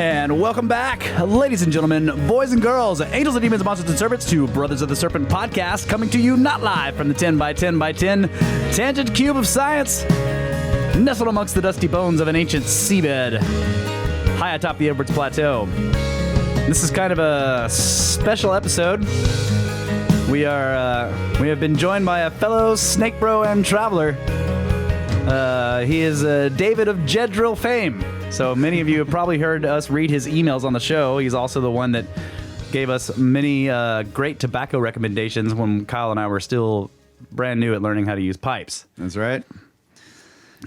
And welcome back, ladies and gentlemen, boys and girls, angels and demons, monsters and serpents, to Brothers of the Serpent podcast, coming to you not live from the 10 by 10 by 10 tangent cube of science, nestled amongst the dusty bones of an ancient seabed, high atop the Edwards Plateau. This is kind of a special episode. We have been joined by a fellow snake bro and traveler. He is David of Jedril fame. So many of you have probably heard us read his emails on the show. He's also the one that gave us many great tobacco recommendations when Kyle and I were still brand new at learning how to use pipes. That's right.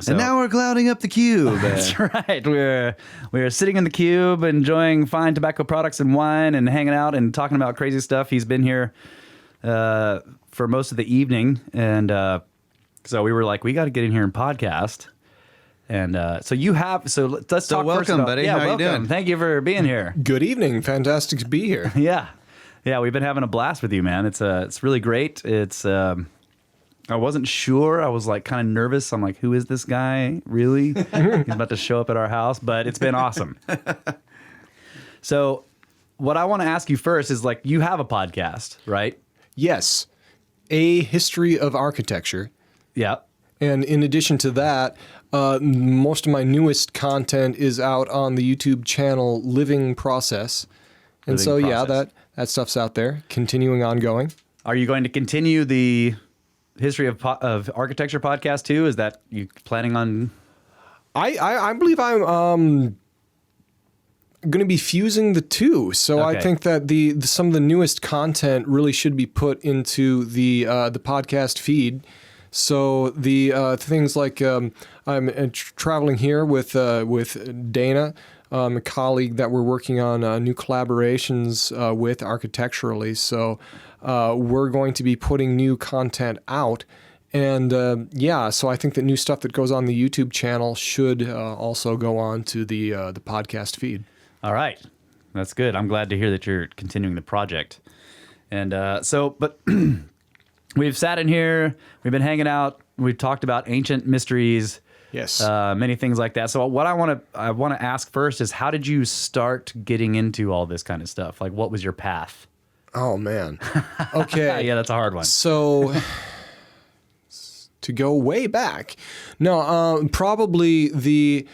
So, and now we're clouding up the cube. That's right. We're sitting in the cube, enjoying fine tobacco products and wine, and hanging out and talking about crazy stuff. He's been here for most of the evening, and so we were like, we got to get in here and podcast. And let's talk welcome, first about, buddy. Yeah, How welcome. you doing? Thank you for being here. Good evening. Fantastic to be here. Yeah, we've been having a blast with you, man. It's really great. It's I wasn't sure. I was like kind of nervous. I'm like, who is this guy? Really? He's about to show up at our house, but it's been awesome. So, what I want to ask you first is, like, you have a podcast, right? Yes. A History of Architecture. Yeah. And in addition to that, most of my newest content is out on the YouTube channel Living Process. And that stuff's out there, continuing ongoing. Are you going to continue the History of Architecture podcast too? Is that you planning on? I believe I'm going to be fusing the two. So okay. I think that some of the newest content really should be put into the podcast feed. So the things like I'm traveling here with Dana, a colleague that we're working on new collaborations with architecturally. So we're going to be putting new content out. And so I think that new stuff that goes on the YouTube channel should also go on to the podcast feed. All right. That's good. I'm glad to hear that you're continuing the project. And but we've sat in here, we've been hanging out, we've talked about ancient mysteries. Yes. Many things like that. So what I want to ask first is, how did you start getting into all this kind of stuff? Like, what was your path? Oh, man. Okay. Yeah, that's a hard one. So to go way back. No, probably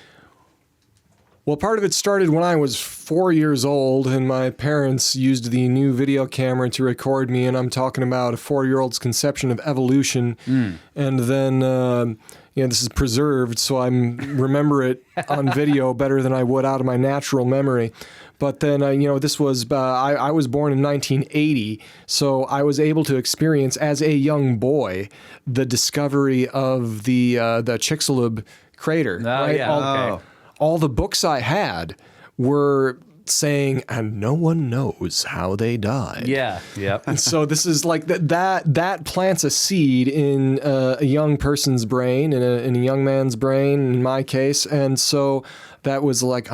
part of it started when I was 4 years old, and my parents used the new video camera to record me, and I'm talking about a 4-year-old's conception of evolution. And then, this is preserved, so I remember it on video better than I would out of my natural memory. But then, this was, I was born in 1980, so I was able to experience, as a young boy, the discovery of the Chicxulub crater. Oh, right? yeah, okay. All the books I had were saying, and no one knows how they died. Yeah, yep. And so this is like that plants a seed in a young person's brain, in a young man's brain, in my case. And so that was like,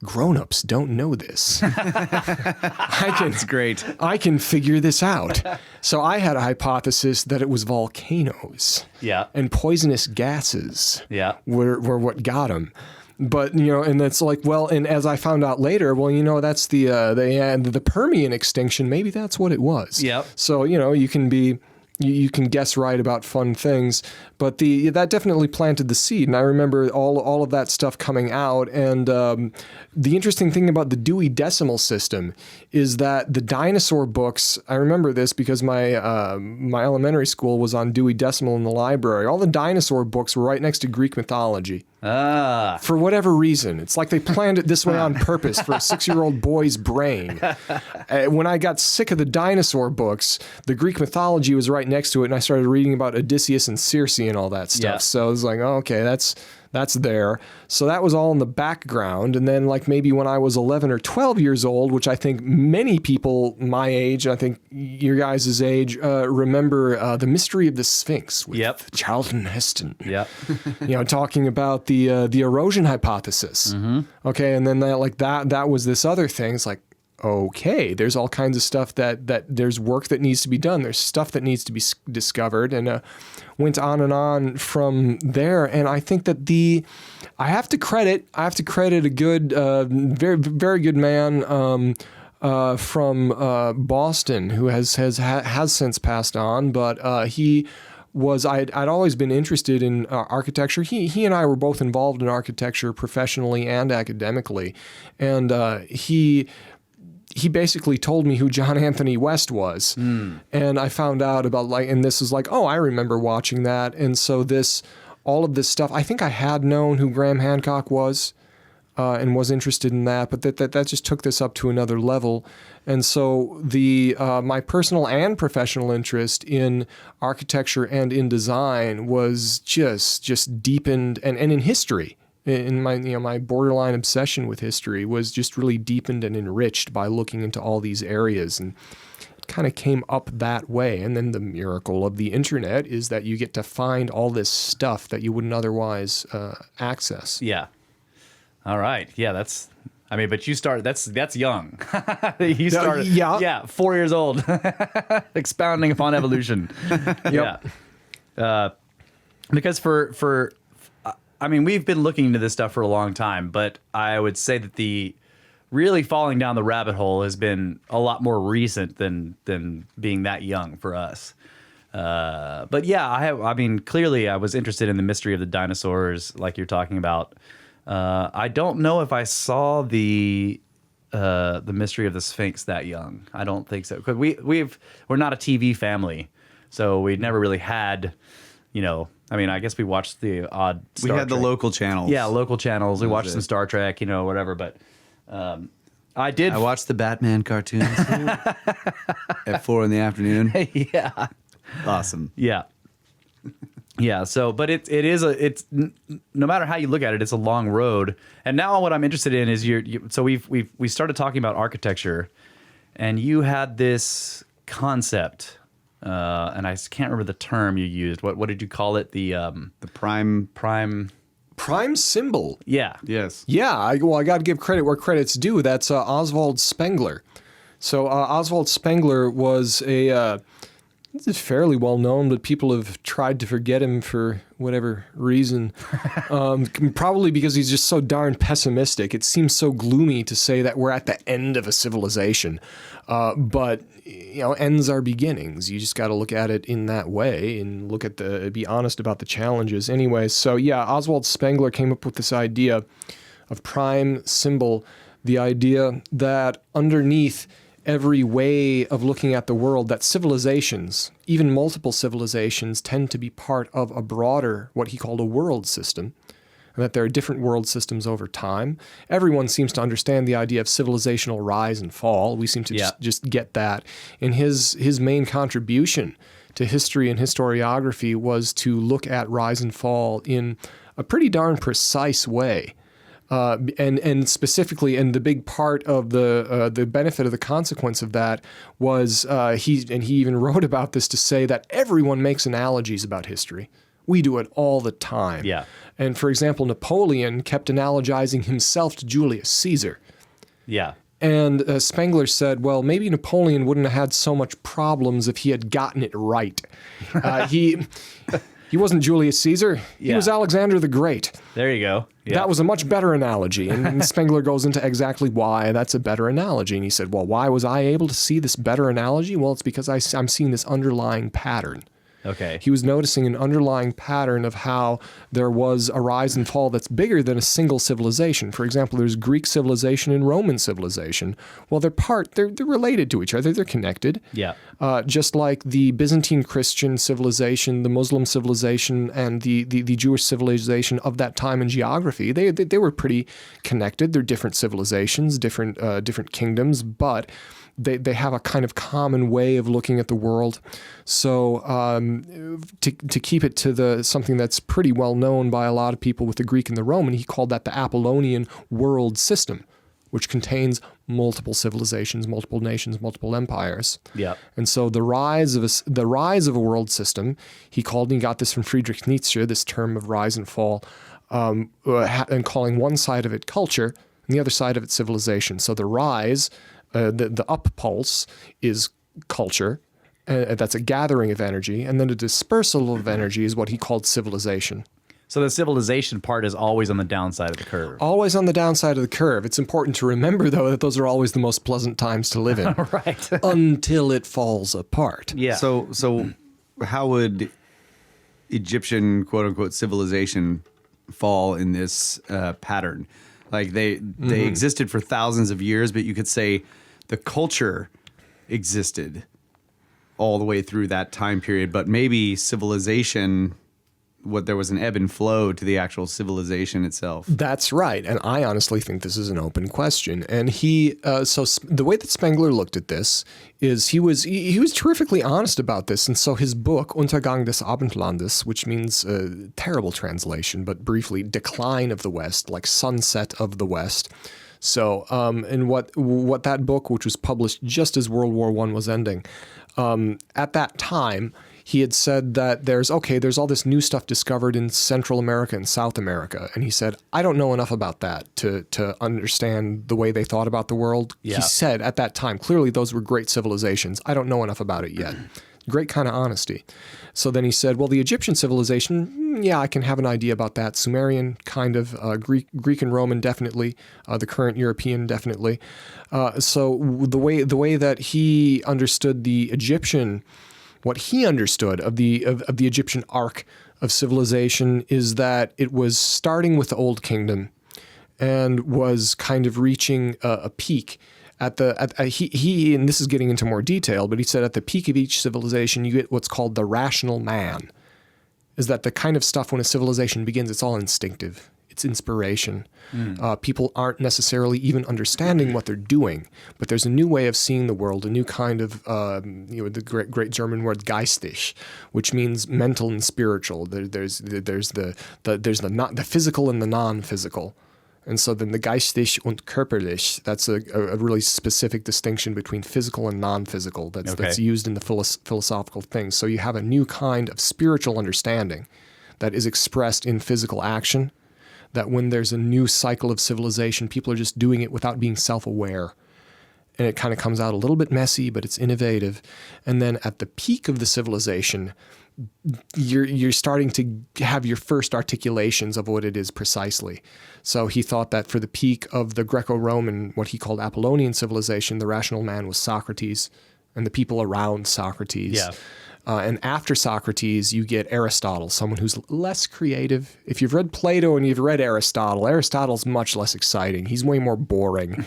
grown-ups don't know this. That's great. I can figure this out. So I had a hypothesis that it was volcanoes. Yeah. And poisonous gases. Yeah. Were what got them. But, and that's like, well, and as I found out later, well, that's the Permian extinction. Maybe that's what it was. Yep. So, you can guess right about fun things, but that definitely planted the seed. And I remember all of that stuff coming out. And the interesting thing about the Dewey Decimal System is that the dinosaur books, I remember this because my elementary school was on Dewey Decimal in the library. All the dinosaur books were right next to Greek mythology. For whatever reason. It's like they planned it this way on purpose for a 6-year-old boy's brain. When I got sick of the dinosaur books, the Greek mythology was right next to it, and I started reading about Odysseus and Circe and all that stuff. Yeah. So I was like, oh, okay, that's there. So that was all in the background. And then like maybe when I was 11 or 12 years old, which I think many people my age, I think your guys' age, remember the mystery of the Sphinx with Charlton Heston. Yep. Talking about the erosion hypothesis. Mm-hmm. Okay, and then that was this other thing. It's like, okay, there's all kinds of stuff that there's work that needs to be done. There's stuff that needs to be discovered, and went on and on from there. And I think that I have to credit a good, very, very good man from Boston who has since passed on, but he was, I'd always been interested in architecture. He and I were both involved in architecture professionally and academically, and he basically told me who John Anthony West was. And I found out about and this is like, oh, I remember watching that. And so all of this stuff, I think I had known who Graham Hancock was and was interested in that, but that just took this up to another level. And so my personal and professional interest in architecture and in design was just deepened, and in history. In my borderline obsession with history was just really deepened and enriched by looking into all these areas, and it kind of came up that way. And then the miracle of the internet is that you get to find all this stuff that you wouldn't otherwise access. Yeah. All right. Yeah, but you started, that's young. You started, yeah, 4 years old, expounding upon evolution. Yep. Yeah. Because we've been looking into this stuff for a long time, but I would say that the really falling down the rabbit hole has been a lot more recent than being that young for us. But yeah, clearly I was interested in the mystery of the dinosaurs, like you're talking about. I don't know if I saw the mystery of the Sphinx that young. I don't think so, because we're not a TV family, so we never really had, I guess we watched the odd Star We had Trek. the local channels. Yeah, local channels. We watched some Star Trek, whatever. But I watched the Batman cartoons at 4 p.m. Yeah. Awesome. Yeah. Yeah. So, but it's no matter how you look at it, it's a long road. And now what I'm interested in is so we started talking about architecture, and you had this concept. And I can't remember the term you used. What did you call it? The Prime symbol. Yeah. Yes. Yeah. I got to give credit where credit's due. That's Oswald Spengler. So Oswald Spengler was he's fairly well known, but people have tried to forget him for whatever reason. Probably because he's just so darn pessimistic. It seems so gloomy to say that we're at the end of a civilization. But ends are beginnings. You just got to look at it in that way and be honest about the challenges. Anyway, so yeah, Oswald Spengler came up with this idea of prime symbol, the idea that underneath every way of looking at the world, that civilizations, even multiple civilizations, tend to be part of a broader, what he called a world system, and that there are different world systems over time. Everyone seems to understand the idea of civilizational rise and fall. We seem to just get that. And his main contribution to history and historiography was to look at rise and fall in a pretty darn precise way. And specifically, and the big part of the benefit of the consequence of that was he even wrote about this to say that everyone makes analogies about history. We do it all the time. Yeah. And for example, Napoleon kept analogizing himself to Julius Caesar. Yeah. And Spengler said, well, maybe Napoleon wouldn't have had so much problems if he had gotten it right. He wasn't Julius Caesar. He was Alexander the Great. There you go. Yeah. That was a much better analogy. And Spengler goes into exactly why that's a better analogy. And he said, well, why was I able to see this better analogy? Well, it's because I'm seeing this underlying pattern. Okay. He was noticing an underlying pattern of how there was a rise and fall that's bigger than a single civilization. For example, there's Greek civilization and Roman civilization. Well, they're related to each other. They're connected. Yeah. Just like the Byzantine Christian civilization, the Muslim civilization, and the Jewish civilization of that time in geography, they were pretty connected. They're different civilizations, different kingdoms, but they have a kind of common way of looking at the world. So to keep it to something that's pretty well known by a lot of people with the Greek and the Roman, he called that the Apollonian world system, which contains multiple civilizations, multiple nations, multiple empires. Yeah. And so the rise of a world system, he got this from Friedrich Nietzsche, this term of rise and fall, and calling one side of it culture and the other side of it civilization. So the rise The up pulse is culture. That's a gathering of energy. And then a dispersal of energy is what he called civilization. So the civilization part is always on the downside of the curve. Always on the downside of the curve. It's important to remember, though, that those are always the most pleasant times to live in. Right. Until it falls apart. Yeah. So how would Egyptian quote unquote civilization fall in this pattern? Like they existed for thousands of years, but you could say the culture existed all the way through that time period, but maybe civilization, there was an ebb and flow to the actual civilization itself. That's right. And I honestly think this is an open question. And the way that Spengler looked at this is he was terrifically honest about this. And so his book, Untergang des Abendlandes, which means terrible translation, but briefly, decline of the West, like sunset of the West. So, and what that book, which was published just as World War I was ending, at that time, he had said that there's all this new stuff discovered in Central America and South America. And he said, I don't know enough about that to understand the way they thought about the world. Yeah. He said at that time, clearly those were great civilizations. I don't know enough about it yet. Great kind of honesty. So then he said, well, the Egyptian civilization, yeah, I can have an idea about that. Sumerian, kind of. Greek and Roman, definitely. The current European, definitely. So the way that he understood the Egyptian, what he understood of the Egyptian arc of civilization is that it was starting with the Old Kingdom and was kind of reaching a peak. And this is getting into more detail, but he said at the peak of each civilization, you get what's called the rational man. Is that the kind of stuff when a civilization begins, it's all instinctive. It's inspiration. People aren't necessarily even understanding what they're doing, but there's a new way of seeing the world, a new kind of, the great German word geistig, which means mental and spiritual. There's the physical and the non-physical. And so then the geistig und körperlich, that's a really specific distinction between physical and non-physical that's used in the philosophical things. So you have a new kind of spiritual understanding that is expressed in physical action, that when there's a new cycle of civilization, people are just doing it without being self-aware. And it kind of comes out a little bit messy, but it's innovative. And then at the peak of the civilization, you're starting to have your first articulations of what it is precisely. So he thought that for the peak of the Greco-Roman, what he called Apollonian civilization, the rational man was Socrates and the people around Socrates. Yeah. And after Socrates, you get Aristotle, someone who's less creative. If you've read Plato and you've read Aristotle, Aristotle's much less exciting. He's way more boring.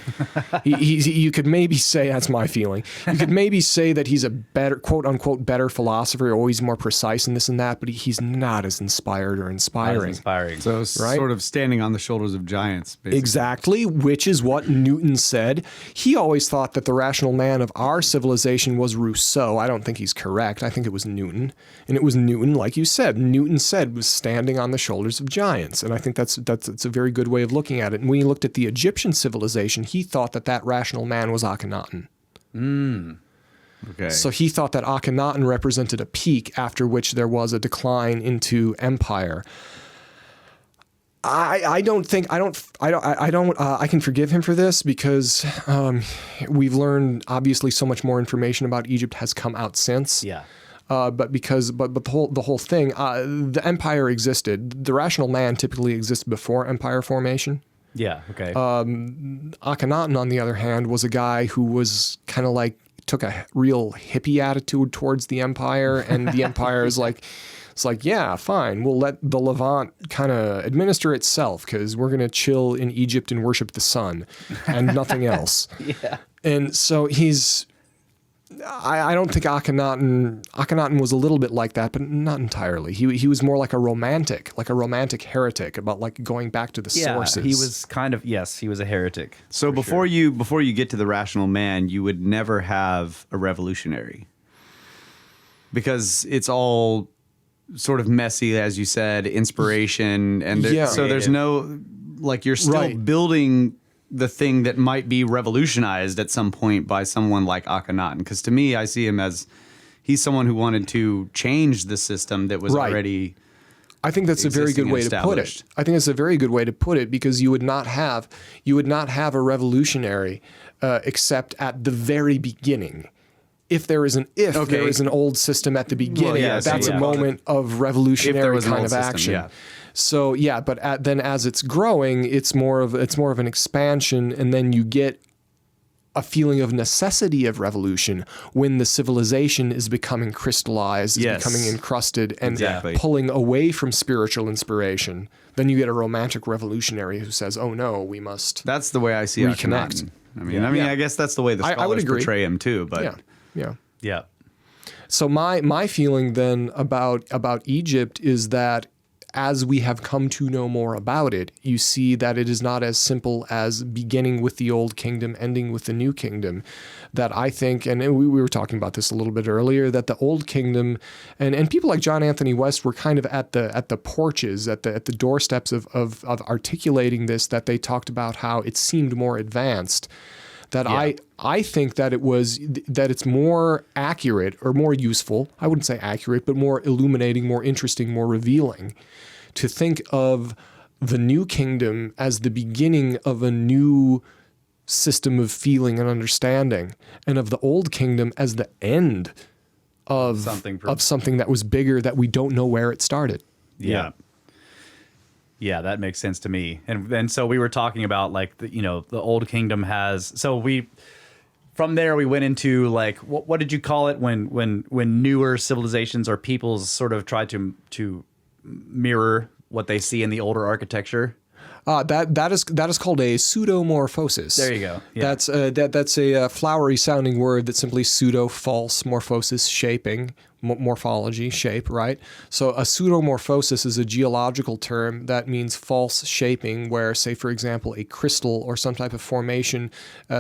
You could maybe say, that's my feeling, you could maybe say that he's a better, quote unquote, better philosopher, always more precise in this and that, but he's not as inspired or inspiring. So sort of standing on the shoulders of giants, basically. Exactly, which is what Newton said. He always thought that the rational man of our civilization was Rousseau. I don't think he's correct. I think it was Newton. And it was Newton, like you said, Newton said was standing on the shoulders of giants. And I think that's a very good way of looking at it. And when he looked at the Egyptian civilization, he thought that rational man was Akhenaten. Okay. So he thought that Akhenaten represented a peak after which there was a decline into empire. I can forgive him for this because we've learned obviously so much more information about Egypt has come out since. Yeah. But the whole thing, the empire existed. The rational man typically exists before empire formation. Yeah. Okay. Akhenaten, on the other hand, was a guy who was kind of like took a real hippie attitude towards the empire, and the empire is like. It's like, yeah, fine. We'll let the Levant kind of administer itself because we're going to chill in Egypt and worship the sun and nothing else. Yeah. And so I don't think Akhenaten was a little bit like that, but not entirely. He was more like a romantic heretic about like going back to the sources. He was kind of, he was a heretic. So before you get to the rational man, you would never have a revolutionary because it's all sort of messy, as you said, inspiration, and so there's no, like, you're still building the thing that might be revolutionized at some point by someone like Akhenaten. Because to me, I see him as he's someone who wanted to change the system that was already I think that's a very good way to put it. I think it's a very good way to put it because you would not have a revolutionary except at the very beginning. If there is an old system at the beginning, that's a moment of revolutionary kind of action. Yeah. So then as it's growing, it's more of an expansion, and then you get a feeling of necessity of revolution when the civilization is becoming crystallized, is becoming encrusted, and pulling away from spiritual inspiration. Then you get a romantic revolutionary who says, "Oh no, we must." That's the way I see reconnect. I guess that's the way the scholars portray him too. But yeah. So my feeling then about Egypt is that as we have come to know more about it, you see that it is not as simple as beginning with the old kingdom, ending with the new kingdom. That I think, and we were talking about this a little bit earlier, that the old kingdom, and people like John Anthony West were kind of at the porches, at the doorsteps of articulating this, that they talked about how it seemed more advanced. That I think that it's more accurate or more useful. I wouldn't say accurate, but more illuminating, more interesting, more revealing to think of the new kingdom as the beginning of a new system of feeling and understanding, and of the old kingdom as the end of something that was bigger that we don't know where it started. Yeah. Yeah, that makes sense to me. And so we were talking about like the old kingdom has. So from there we went into like what did you call it when newer civilizations or peoples sort of try to mirror what they see in the older architecture? That is called a pseudo morphosis. There you go. Yeah. That's a flowery sounding word that's simply pseudo false morphosis shaping. Morphology, shape, right? So a pseudomorphosis is a geological term that means false shaping, where, say, for example, a crystal or some type of formation,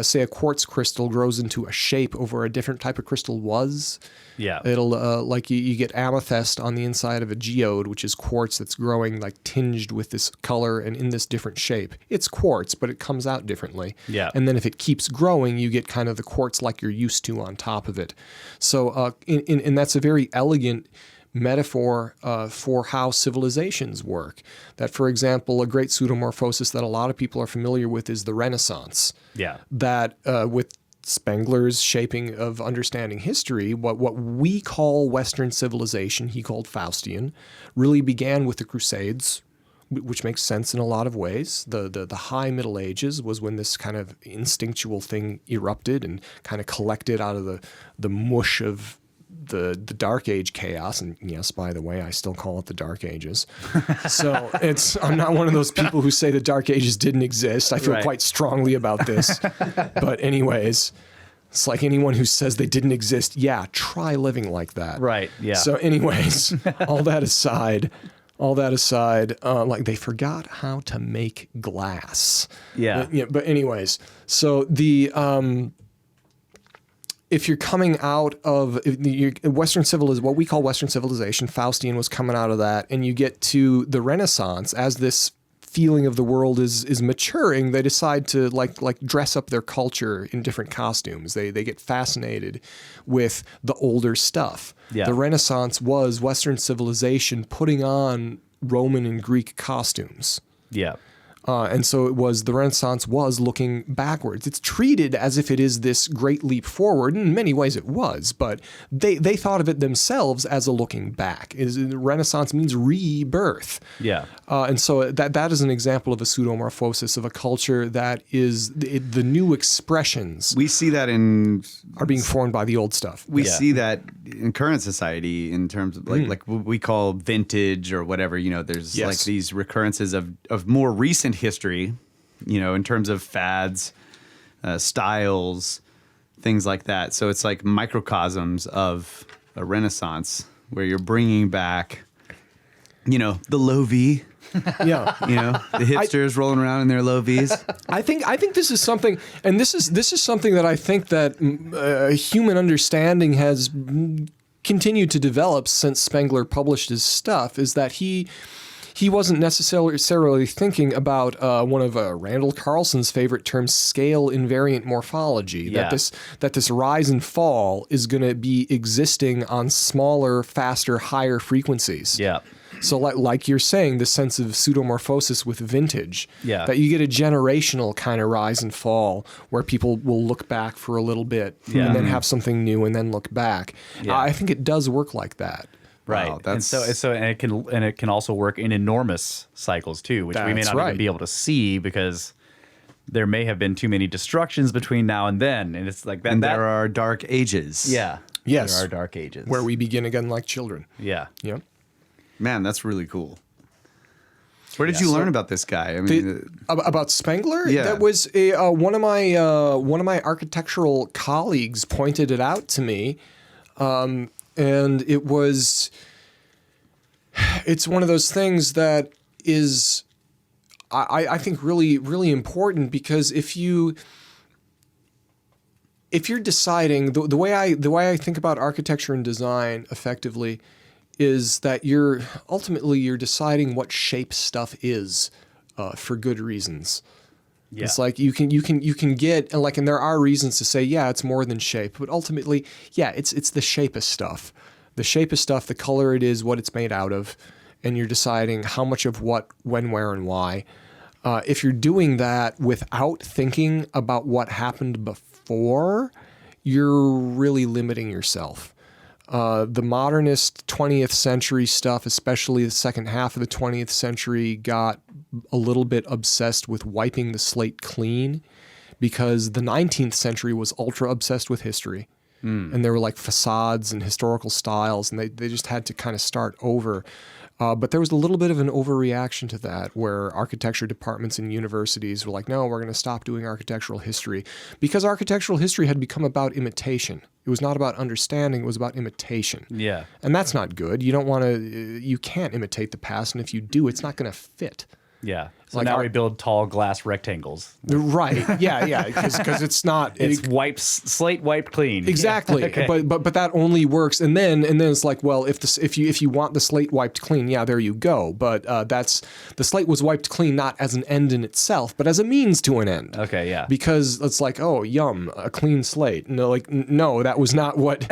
say a quartz crystal grows into a shape over a different type of crystal was. Yeah. It'll, like you get amethyst on the inside of a geode, which is quartz that's growing like tinged with this color and in this different shape. It's quartz, but it comes out differently. Yeah. And then if it keeps growing, you get kind of the quartz like you're used to on top of it. So, and that's a very elegant metaphor for how civilizations work. That, for example, a great pseudomorphosis that a lot of people are familiar with is the Renaissance. Yeah. That with Spengler's shaping of understanding history, what we call Western civilization, he called Faustian, really began with the Crusades, which makes sense in a lot of ways. The High Middle Ages was when this kind of instinctual thing erupted and kind of collected out of the mush of the Dark Age chaos. And yes, by the way, I still call it the Dark Ages. So I'm not one of those people who say the Dark Ages didn't exist. I feel quite strongly about this. But anyways, it's like anyone who says they didn't exist. Yeah, try living like that. Right. Yeah. So anyways, all that aside, like they forgot how to make glass. Yeah. But anyways, so if you're coming out of Western civilization, what we call Western civilization, Faustian was coming out of that, and you get to the Renaissance, as this feeling of the world is maturing, they decide to like dress up their culture in different costumes. They get fascinated with the older stuff. Yeah. The Renaissance was Western civilization putting on Roman and Greek costumes. Yeah. And so the Renaissance was looking backwards. It's treated as if it is this great leap forward. In many ways it was, but they thought of it themselves as a looking back. The Renaissance means rebirth. Yeah. And so that is an example of a pseudomorphosis of a culture that is the new expressions. We see that are being formed by the old stuff. We see that in current society in terms of like what we call vintage or whatever. There's like these recurrences of more recent history, in terms of fads, styles, things like that. So it's like microcosms of a Renaissance where you're bringing back, the low V. Yeah. The hipsters rolling around in their low Vs. I think this is something, and this is something that I think that human understanding has continued to develop since Spengler published his stuff, is that he wasn't necessarily thinking about one of Randall Carlson's favorite terms, scale invariant morphology. Yeah. That this rise and fall is going to be existing on smaller, faster, higher frequencies. Yeah. So like you're saying, the sense of pseudomorphosis with vintage, Yeah. that you get a generational kind of rise and fall where people will look back for a little bit Yeah. and then have something new and then look back. Yeah. I think it does work like that. Right. Wow, and it can also work in enormous cycles too, which we may That's not right. even be able to see because there may have been too many destructions between now and then. And it's like that. And there are dark ages. Yeah. Yes. There are dark ages. Where we begin again like children. Yeah. Yep. Man, that's really cool. Where did you learn about this guy? I mean, About Spengler? Yeah. That was one of my architectural colleagues pointed it out to me. And it's one of those things that is, I think, really, really important, because if you're deciding, the way I think about architecture and design effectively is that you're deciding what shape stuff is for good reasons. Yeah. It's like you can get, and there are reasons to say, yeah, it's more than shape, but ultimately, yeah, it's the shape of stuff. The shape of stuff, the color it is, what it's made out of, and you're deciding how much of what, when, where, and why. If you're doing that without thinking about what happened before, you're really limiting yourself. The modernist 20th century stuff, especially the second half of the 20th century, got a little bit obsessed with wiping the slate clean, because the 19th century was ultra obsessed with history. And there were like facades and historical styles, and they just had to kind of start over. But there was a little bit of an overreaction to that, where architecture departments in universities were like, no, we're going to stop doing architectural history, because architectural history had become about imitation. It was not about understanding, it was about imitation. Yeah. And that's not good. You can't imitate the past, and if you do, it's not going to fit. Yeah. So Like now our- we build tall glass rectangles. Right. Yeah. Because it's not. It's slate wiped clean. Exactly. Yeah. Okay. But that only works. And then it's like, well, if you want the slate wiped clean, yeah, there you go. But the slate was wiped clean not as an end in itself, but as a means to an end. Okay, yeah. Because it's like, oh, yum, a clean slate. No, no, that was not what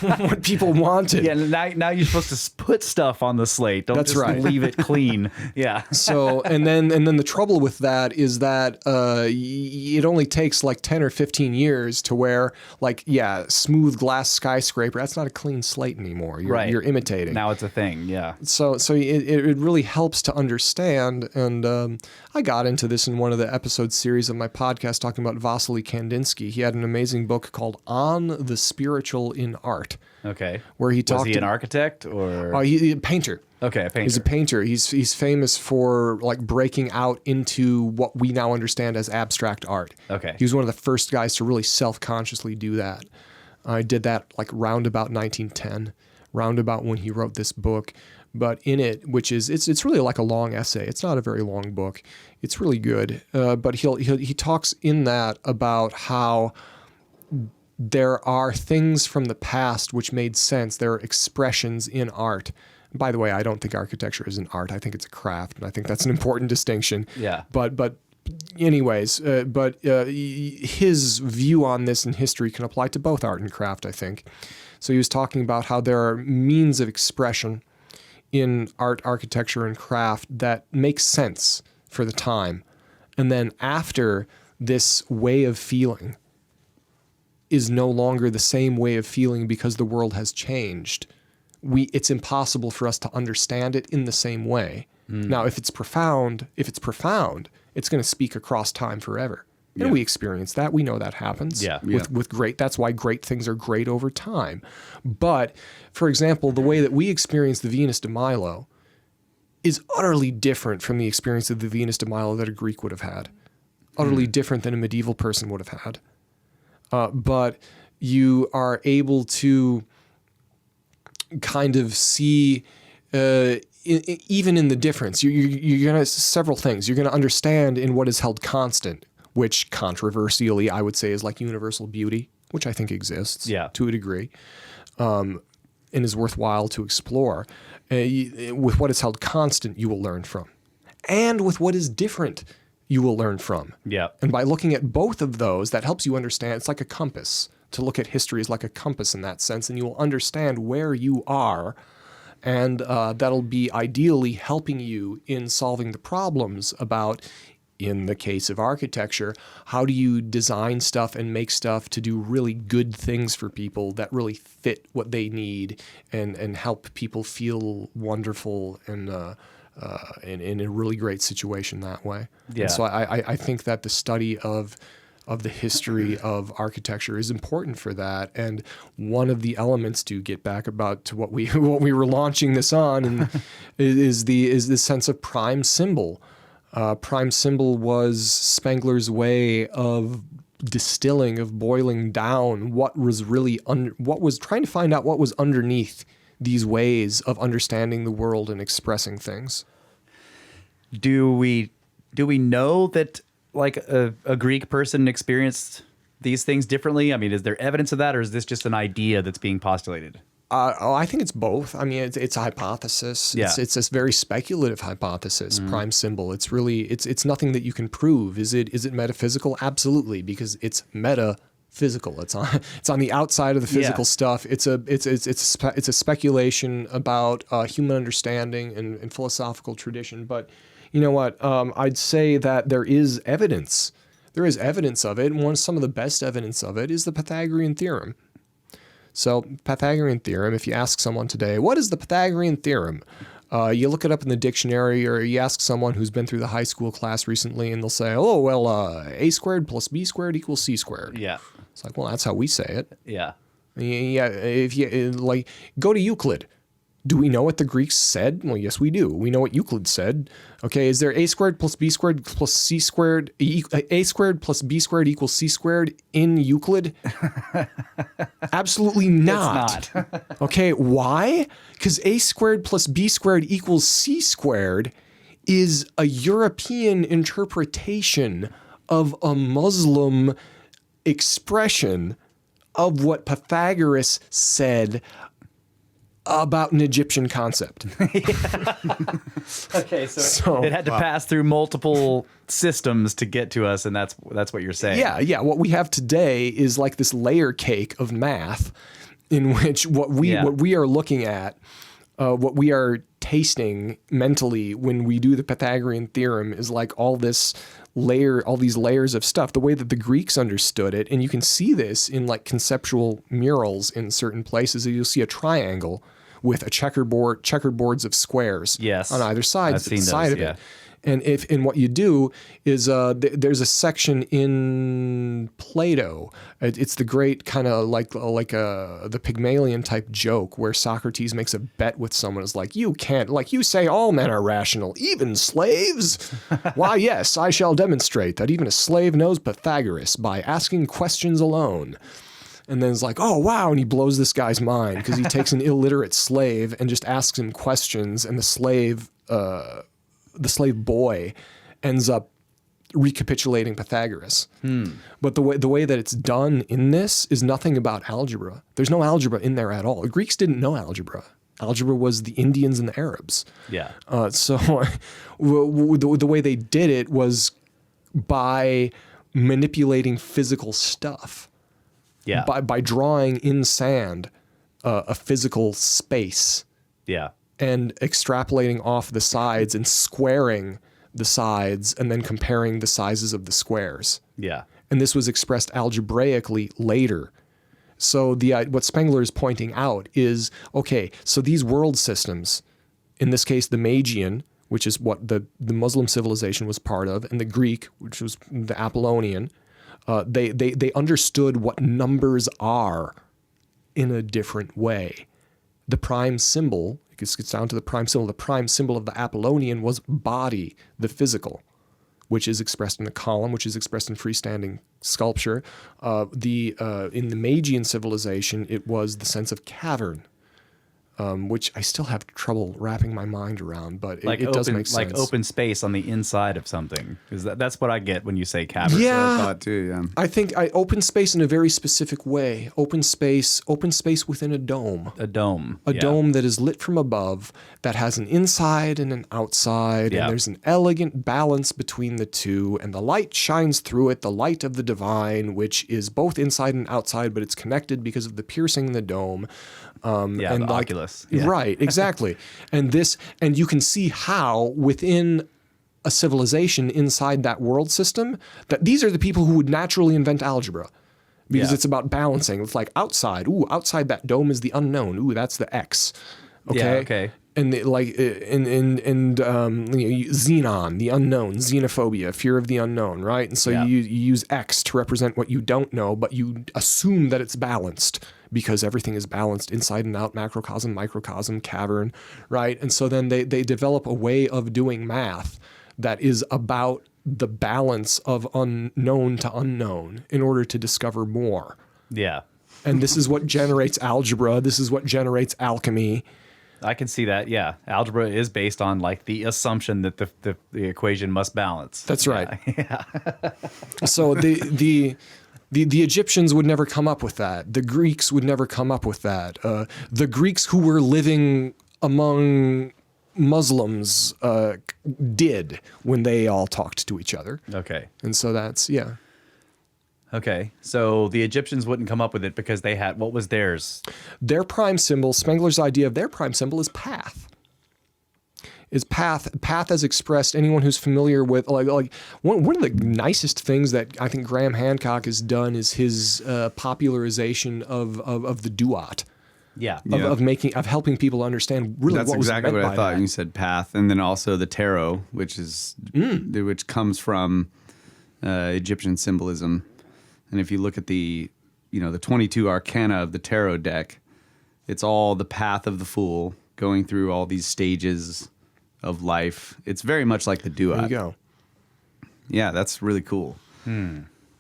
what people wanted. Yeah, now you're supposed to put stuff on the slate. Don't That's just right. leave it clean. Yeah. So and then the trouble with that is that it only takes like 10 or 15 years to where, like, yeah, smooth glass skyscraper, that's not a clean slate anymore. You're imitating. Now it's a thing. Yeah. So it really helps to understand. And I got into this in one of the episode series of my podcast talking about Vasily Kandinsky. He had an amazing book called On the Spiritual in Art. Okay. Where he talked. Was he an architect or? He a painter. Okay, a painter. He's a painter. He's famous for like breaking out into what we now understand as abstract art. Okay. He was one of the first guys to really self-consciously do that. I did that like round about 1910, round about when he wrote this book. But in it, which is it's really like a long essay. It's not a very long book. It's really good. But he talks in that about how there are things from the past which made sense. There are expressions in art. By the way, I don't think architecture is an art. I think it's a craft, and I think that's an important distinction. Yeah. But anyways, his view on this in history can apply to both art and craft, I think. So he was talking about how there are means of expression in art, architecture, and craft that make sense for the time. And then after this way of feeling is no longer the same way of feeling because the world has changed, it's impossible for us to understand it in the same way. Now, if it's profound, it's going to speak across time forever. And we experience that. We know that happens. Yeah. With great, that's why great things are great over time. But, for example, the way that we experience the Venus de Milo is utterly different from the experience of the Venus de Milo that a Greek would have had. Utterly different than a medieval person would have had. But you are able to kind of see, even in the difference, you're going to, several things. You're going to understand in what is held constant, which controversially I would say is like universal beauty, which I think exists to a degree, and is worthwhile to explore. With what is held constant, you will learn from. And with what is different, you will learn from. Yeah. And by looking at both of those, that helps you understand. It's like a compass. To look at history is like a compass in that sense, and you will understand where you are and that'll be ideally helping you in solving the problems about, in the case of architecture, how do you design stuff and make stuff to do really good things for people that really fit what they need and help people feel wonderful and in a really great situation that way. Yeah. And so I think that the study of the history of architecture is important for that. And one of the elements, to get back to what we were launching this on, and is the sense of prime symbol. Prime symbol was Spengler's way of distilling, of boiling down what was really what was trying to find out what was underneath these ways of understanding the world and expressing things. Do we know that like a Greek person experienced these things differently? I mean, is there evidence of that, or is this just an idea that's being postulated? I think it's both. I mean, it's a hypothesis. Yeah. It's this very speculative hypothesis, prime symbol. It's really, it's nothing that you can prove. Is it metaphysical? Absolutely, because it's metaphysical. It's on the outside of the physical stuff. It's a speculation about human understanding and philosophical tradition. But you know what? I'd say that there is evidence. There is evidence of it, and some of the best evidence of it is the Pythagorean Theorem. So Pythagorean Theorem, if you ask someone today, what is the Pythagorean Theorem? You look it up in the dictionary, or you ask someone who's been through the high school class recently, and they'll say, oh, well, a squared plus b squared equals c squared. Yeah. It's like, well, that's how we say it. Yeah. Yeah, if you like go to Euclid. Do we know what the Greeks said? Well, yes, we do. We know what Euclid said. Okay, is there a squared plus b squared plus c squared, a squared plus b squared equals c squared in Euclid? Absolutely not. It's not. Okay, why? Because a squared plus b squared equals c squared is a European interpretation of a Muslim expression of what Pythagoras said about an Egyptian concept. Okay, so it had to pass through multiple systems to get to us, and that's what you're saying. Yeah. What we have today is like this layer cake of math, in which what we are looking at, what we are tasting mentally when we do the Pythagorean theorem is like all these layers of stuff, the way that the Greeks understood it. And you can see this in like conceptual murals in certain places. You'll see a triangle with a checkerboards of squares on either side of it. And what you do is there's a section in Plato. It's the great kind of like the Pygmalion type joke where Socrates makes a bet with someone. It's like, you can't, like you say all men are rational, even slaves. Why, yes, I shall demonstrate that even a slave knows Pythagoras by asking questions alone. And then it's like, oh, wow. And he blows this guy's mind because he takes an illiterate slave and just asks him questions. And the slave boy ends up recapitulating Pythagoras. But the way that it's done in this is nothing about algebra. There's no algebra in there at all. The Greeks didn't know algebra. Algebra was the Indians and the Arabs. Yeah. So the way they did it was by manipulating physical stuff. Yeah. By drawing in sand a physical space. Yeah. And extrapolating off the sides and squaring the sides and then comparing the sizes of the squares. Yeah. And this was expressed algebraically later. So what Spengler is pointing out is, okay, so these world systems, in this case the Magian, which is what the Muslim civilization was part of, and the Greek, which was the Apollonian, they understood what numbers are in a different way. The prime symbol, it gets down to the prime symbol. The prime symbol of the Apollonian was body, the physical, which is expressed in a column, which is expressed in freestanding sculpture. In the Magian civilization, it was the sense of cavern, which I still have trouble wrapping my mind around, but it does make sense. Like open space on the inside of something. That's what I get when you say cavern. Yeah, That's what I thought too. Yeah, I think open space in a very specific way. Open space within a dome. A dome. A dome that is lit from above, that has an inside and an outside, and there's an elegant balance between the two, and the light shines through it, the light of the divine, which is both inside and outside, but it's connected because of the piercing in the dome. And the oculus. calculus. Yeah. Right, exactly. and you can see how within a civilization inside that world system, that these are the people who would naturally invent algebra. Because it's about balancing. It's like outside that dome is the unknown. Ooh, that's the X. Okay. Yeah, okay. And xenon, the unknown, xenophobia, fear of the unknown, right? And so you use X to represent what you don't know, but you assume that it's balanced because everything is balanced inside and out, macrocosm, microcosm, cavern, right? And so then they develop a way of doing math that is about the balance of unknown to unknown in order to discover more. Yeah. And this is what generates algebra. This is what generates alchemy. I can see that. Yeah. Algebra is based on like the assumption that the equation must balance. That's right. Yeah. So the Egyptians would never come up with that. The Greeks would never come up with that. The Greeks who were living among Muslims did when they all talked to each other. Okay. And so that's, Okay. So the Egyptians wouldn't come up with it because they had, what was theirs? Their prime symbol, Spengler's idea of their prime symbol is path. Is path as expressed, anyone who's familiar with, like one of the nicest things that I think Graham Hancock has done is his popularization of the duat. Yeah. Of helping people understand really That's what was exactly meant what by I thought. that. You said path, and then also the tarot, which comes from Egyptian symbolism. And if you look at the 22 arcana of the tarot deck, it's all the path of the fool going through all these stages of life. It's very much like the duat. There you go. Yeah, that's really cool.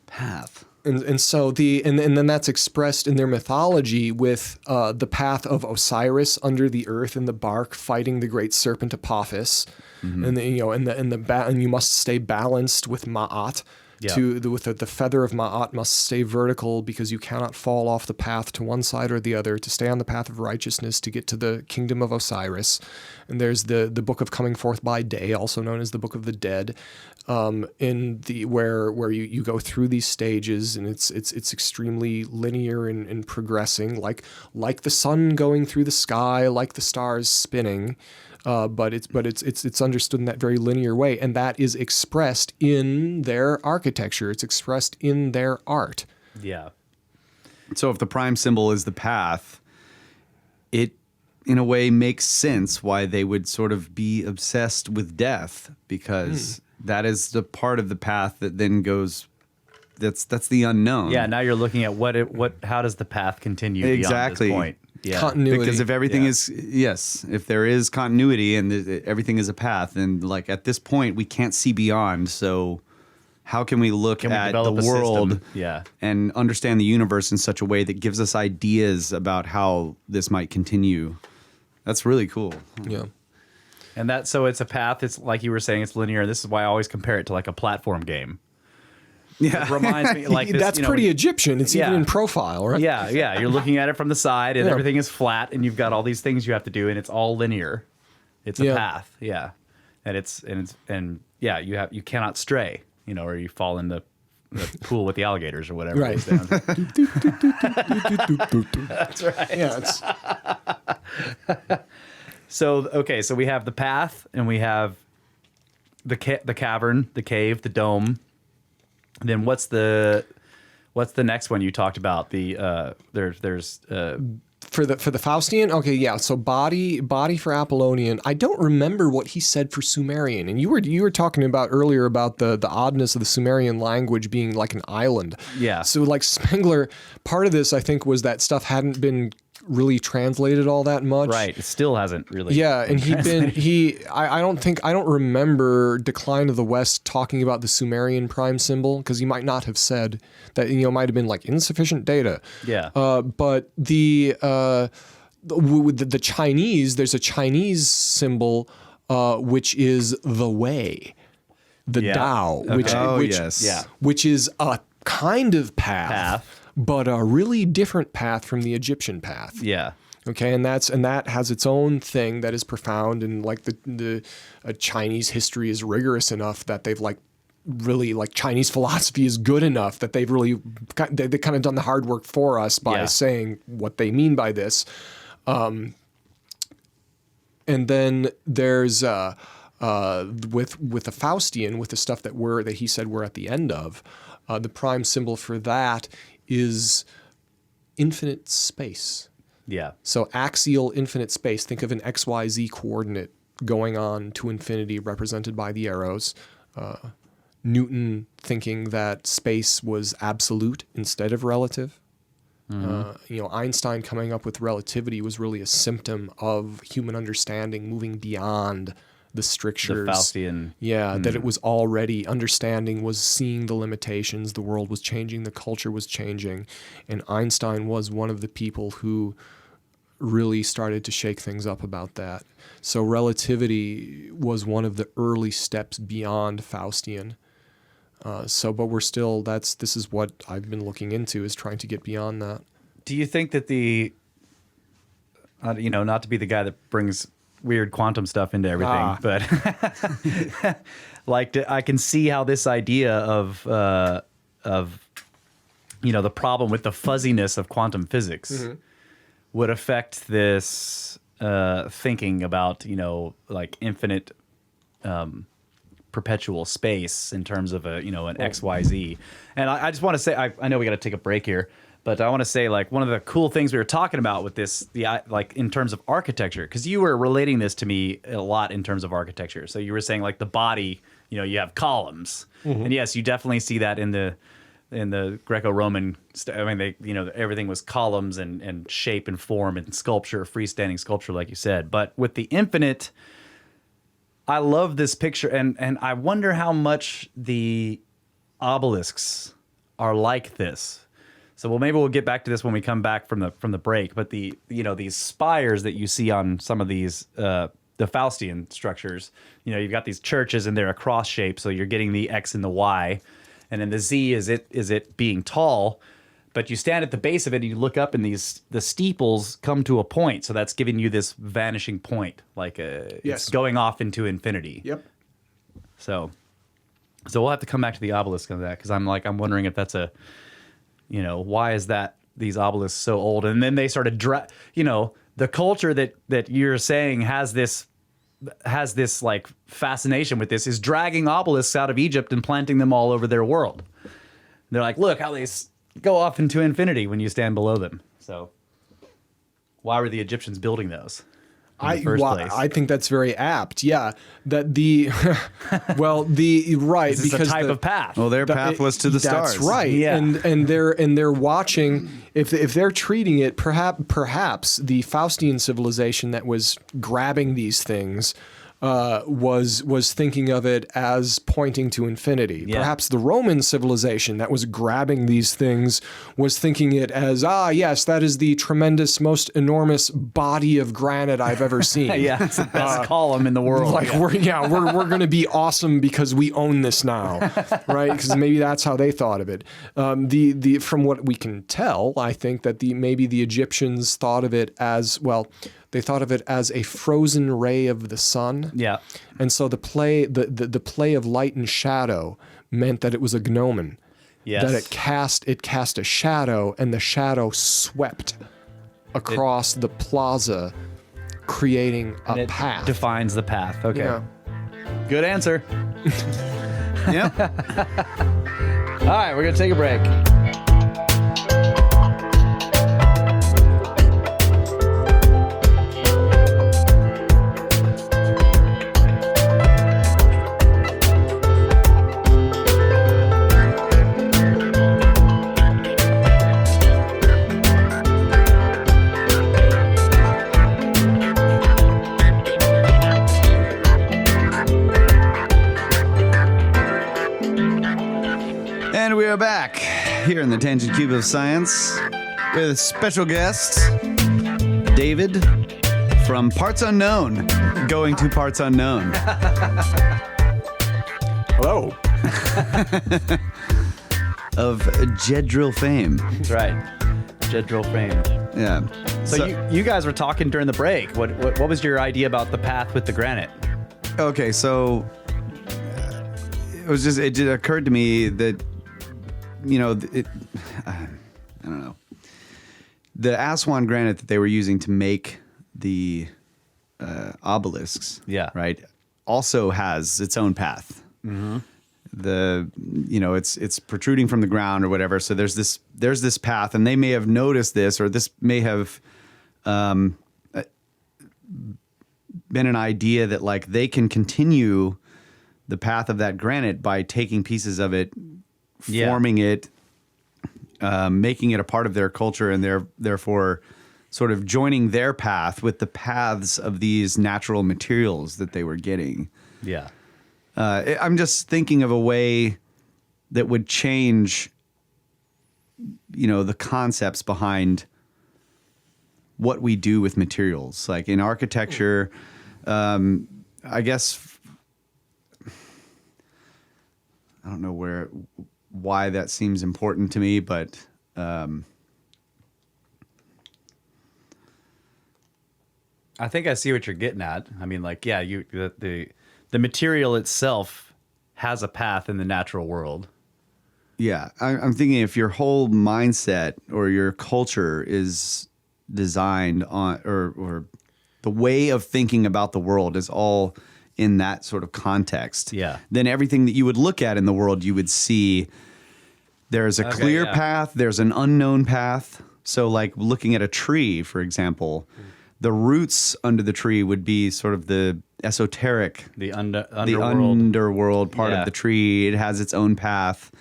Path. And so and then that's expressed in their mythology with the path of Osiris under the earth in the bark fighting the great serpent Apophis, and and you must stay balanced with Ma'at. Yeah. With the feather of Ma'at must stay vertical because you cannot fall off the path to one side or the other to stay on the path of righteousness to get to the kingdom of Osiris. And there's the book of coming forth by day, also known as the book of the dead, where you go through these stages, and it's extremely linear and progressing, like the sun going through the sky, like the stars spinning. But it's understood in that very linear way, and that is expressed in their architecture. It's expressed in their art. Yeah. So if the prime symbol is the path, it in a way makes sense why they would sort of be obsessed with death, because that is the part of the path that then goes. That's the unknown. Yeah. Now you're looking at how does the path continue Exactly. beyond this point? Yeah. Continuity. Because if everything if there is continuity and everything is a path, then like at this point we can't see beyond. So how can we look at the develop a world system? and understand the universe in such a way that gives us ideas about how this might continue? That's really cool. Yeah. And so it's a path. It's like you were saying, it's linear. This is why I always compare it to like a platform game. Yeah. It reminds me like this, That's pretty Egyptian. It's even Yeah. in profile, right? Yeah, yeah. You're looking at it from the side, and Yeah. everything is flat, and you've got all these things you have to do, and it's all linear. It's a Yeah. path, yeah. And you cannot stray, or you fall in the pool with the alligators or whatever. Right. That's right. Yeah. So we have the path, and we have the cavern, the cave, the dome. Then what's the next one you talked about? The there's For the Faustian, okay, yeah. So body for Apollonian. I don't remember what he said for Sumerian. And you were talking about earlier about the oddness of the Sumerian language being like an island. Yeah. So like Spengler, part of this I think was that stuff hadn't been really translated all that much. right. It still hasn't really. Yeah, and I don't remember Decline of the West talking about the Sumerian prime symbol, because he might not have said that, might have been like insufficient data. Yeah. But the Chinese, there's a Chinese symbol which is the way, the Yeah. Tao, Okay. Yes. which is a kind of path. But a really different path from the Egyptian path. Yeah. Okay, and that has its own thing that is profound, and like the Chinese history is rigorous enough that they've like really like Chinese philosophy is good enough that they've really they kind of done the hard work for us by Yeah. saying what they mean by this. And then there's with the Faustian, with the stuff that he said we're at the end of, the prime symbol for that is infinite space. Yeah. So axial infinite space. Think of an XYZ coordinate going on to infinity, represented by the arrows. Newton thinking that space was absolute instead of relative. Einstein coming up with relativity was really a symptom of human understanding moving beyond the strictures. The Faustian. Yeah, that it was already, understanding was seeing the limitations, the world was changing, the culture was changing, and Einstein was one of the people who really started to shake things up about that. So relativity was one of the early steps beyond Faustian. But we're still, this is what I've been looking into, is trying to get beyond that. Do you think that not to be the guy that brings weird quantum stuff into everything, but I can see how this idea of the problem with the fuzziness of quantum physics would affect this thinking about, infinite perpetual space in terms of an XYZ. And I just want to say, I know we got to take a break here, but I want to say, one of the cool things we were talking about with this, in terms of architecture, because you were relating this to me a lot in terms of architecture. So you were saying the body, you have columns, and yes, you definitely see that in the Greco-Roman. Everything was columns and shape and form and sculpture, freestanding sculpture, like you said. But with the infinite, I love this picture, and I wonder how much the obelisks are like this. So maybe we'll get back to this when we come back from the break. But these spires that you see on some of these the Faustian structures, you've got these churches and they're a cross shape, so you're getting the X and the Y, and then the Z is it being tall. But you stand at the base of it and you look up, and the steeples come to a point, so that's giving you this vanishing point, it's going off into infinity. Yep. So we'll have to come back to the obelisk on that, because I'm wondering if that's why is that these obelisks so old? And then they started the culture that you're saying has this fascination with this is dragging obelisks out of Egypt and planting them all over their world. They're like, look how they go off into infinity when you stand below them. So why were the Egyptians building those in the first place? I think that's very apt. Yeah, that right, this is because a type of path. Well, their path was to the stars. That's right. Yeah. And they're watching. If they're treating it, perhaps the Faustian civilization that was grabbing these things was thinking of it as pointing to infinity. Yeah. Perhaps the Roman civilization that was grabbing these things was thinking it as, yes, that is the tremendous, most enormous body of granite I've ever seen. Yeah, it's the best column in the world. We're going to be awesome because we own this now, right? Because maybe that's how they thought of it. From what we can tell, I think that maybe the Egyptians thought of it as, they thought of it as a frozen ray of the sun. Yeah. And so the play of light and shadow meant that it was a gnomon. Yes. That it cast a shadow, and the shadow swept across the plaza, creating a path. Defines the path. Okay. Yeah. Good answer. Yep. All right, we're going to take a break. And we are back here in the Tangent Cube of Science with special guest David from Parts Unknown, going to Parts Unknown. Hello. Of Jedril fame. That's right. Jedril fame. Yeah. So you guys were talking during the break. What was your idea about the path with the granite? Okay, so it occurred to me that, I don't know. The Aswan granite that they were using to make the obelisks, Yeah. right, also has its own path. It's protruding from the ground or whatever. So there's this path, and they may have noticed this, or this may have been an idea that like they can continue the path of that granite by taking pieces of it, forming it, making it a part of their culture, and therefore sort of joining their path with the paths of these natural materials that they were getting. Yeah. I'm just thinking of a way that would change, the concepts behind what we do with materials. Like in architecture, I guess, I don't know why that seems important to me, but I think I see what you're getting at. I mean, like, yeah, the material itself has a path in the natural world. yeah, I'm thinking if your whole mindset or your culture is designed on, or the way of thinking about the world is all in that sort of context, then everything that you would look at in the world, you would see there's a clear path, there's an unknown path. So like looking at a tree, for example, the roots under the tree would be sort of the esoteric, The the underworld. underworld part of the tree. It has its own path.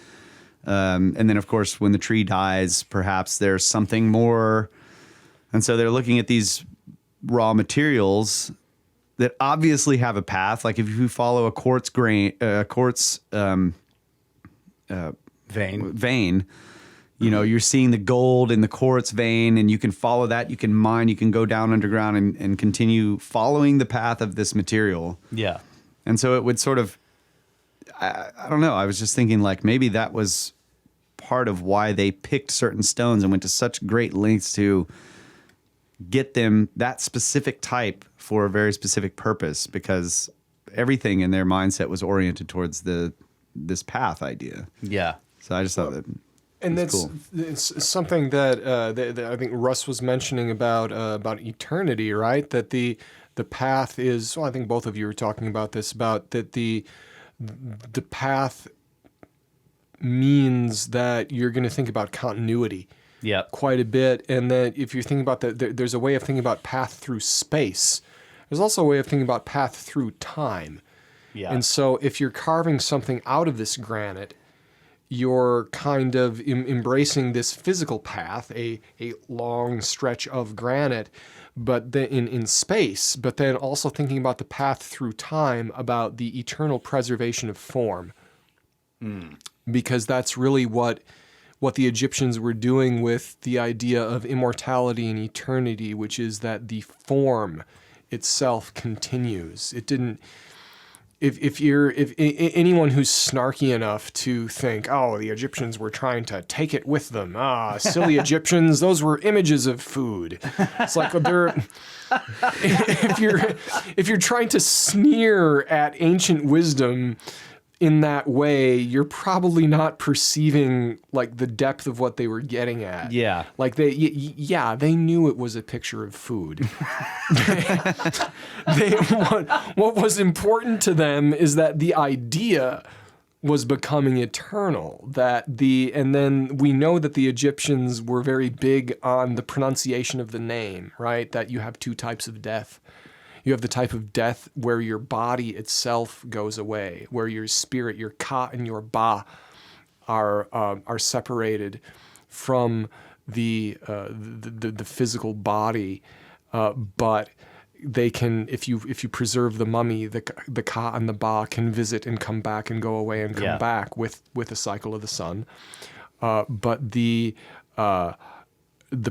And then, of course, when the tree dies, perhaps there's something more. And so they're looking at these raw materials that obviously have a path. Like if you follow a quartz vein, you're seeing the gold in the quartz vein, and you can follow that. You can mine, you can go down underground and continue following the path of this material. Yeah. And so it would sort of, I don't know. I was just thinking like maybe that was part of why they picked certain stones and went to such great lengths to get them that specific type for a very specific purpose, because everything in their mindset was oriented towards this path idea. Yeah. So I just thought that. And that's cool. It's something that, that I think Russ was mentioning about eternity, right? That the path is. Well, I think both of you were talking about this. About that the path means that you're going to think about continuity. Yeah. Quite a bit, and that if you're thinking about that, there's a way of thinking about path through space. There's also a way of thinking about path through time. Yeah. And so if you're carving something out of this granite, you're kind of embracing this physical path, a long stretch of granite, but then in space, but then also thinking about the path through time, about the eternal preservation of form. Because that's really what the Egyptians were doing with the idea of immortality and eternity, which is that the form itself continues. It didn't. If anyone who's snarky enough to think, oh, the Egyptians were trying to take it with them, silly Egyptians, those were images of food. It's like if you're trying to sneer at ancient wisdom in that way, you're probably not perceiving like the depth of what they were getting at. Yeah. Like they knew it was a picture of food. What was important to them is that the idea was becoming eternal. And then we know that the Egyptians were very big on the pronunciation of the name, right? That you have two types of death. You have the type of death where your body itself goes away, where your spirit, your ka and your ba, are separated from the physical body, but they can, if you preserve the mummy, the ka and the ba can visit and come back and go away and come back with the cycle of the sun, but the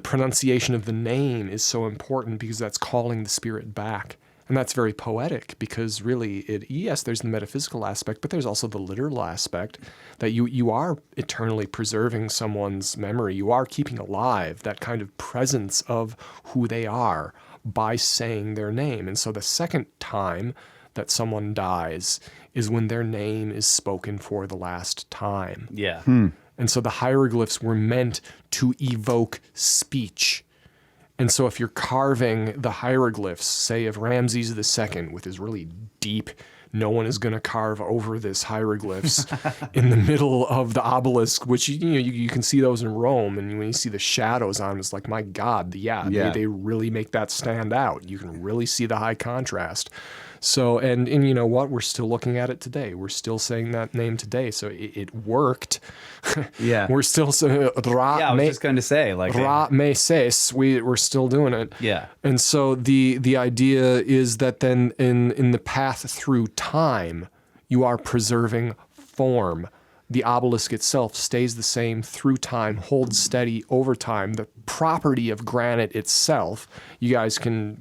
pronunciation of the name is so important because that's calling the spirit back. And that's very poetic because really, yes, there's the metaphysical aspect, but there's also the literal aspect that you are eternally preserving someone's memory. You are keeping alive that kind of presence of who they are by saying their name. And so the second time that someone dies is when their name is spoken for the last time. Yeah. And so the hieroglyphs were meant to evoke speech. And so if you're carving the hieroglyphs, say of Ramses II with his really deep, no one is going to carve over this hieroglyphs in the middle of the obelisk, which you can see those in Rome, and when you see the shadows on them, it's like, my God, they really make that stand out. You can really see the high contrast. So, and you know what? We're still looking at it today. We're still saying that name today. So it worked. Yeah. We're still I was just going to say, like, Ra me ses, we're still doing it. Yeah. And so the idea is that then in the path through time, you are preserving form. The obelisk itself stays the same through time, holds steady over time. The property of granite itself, you guys can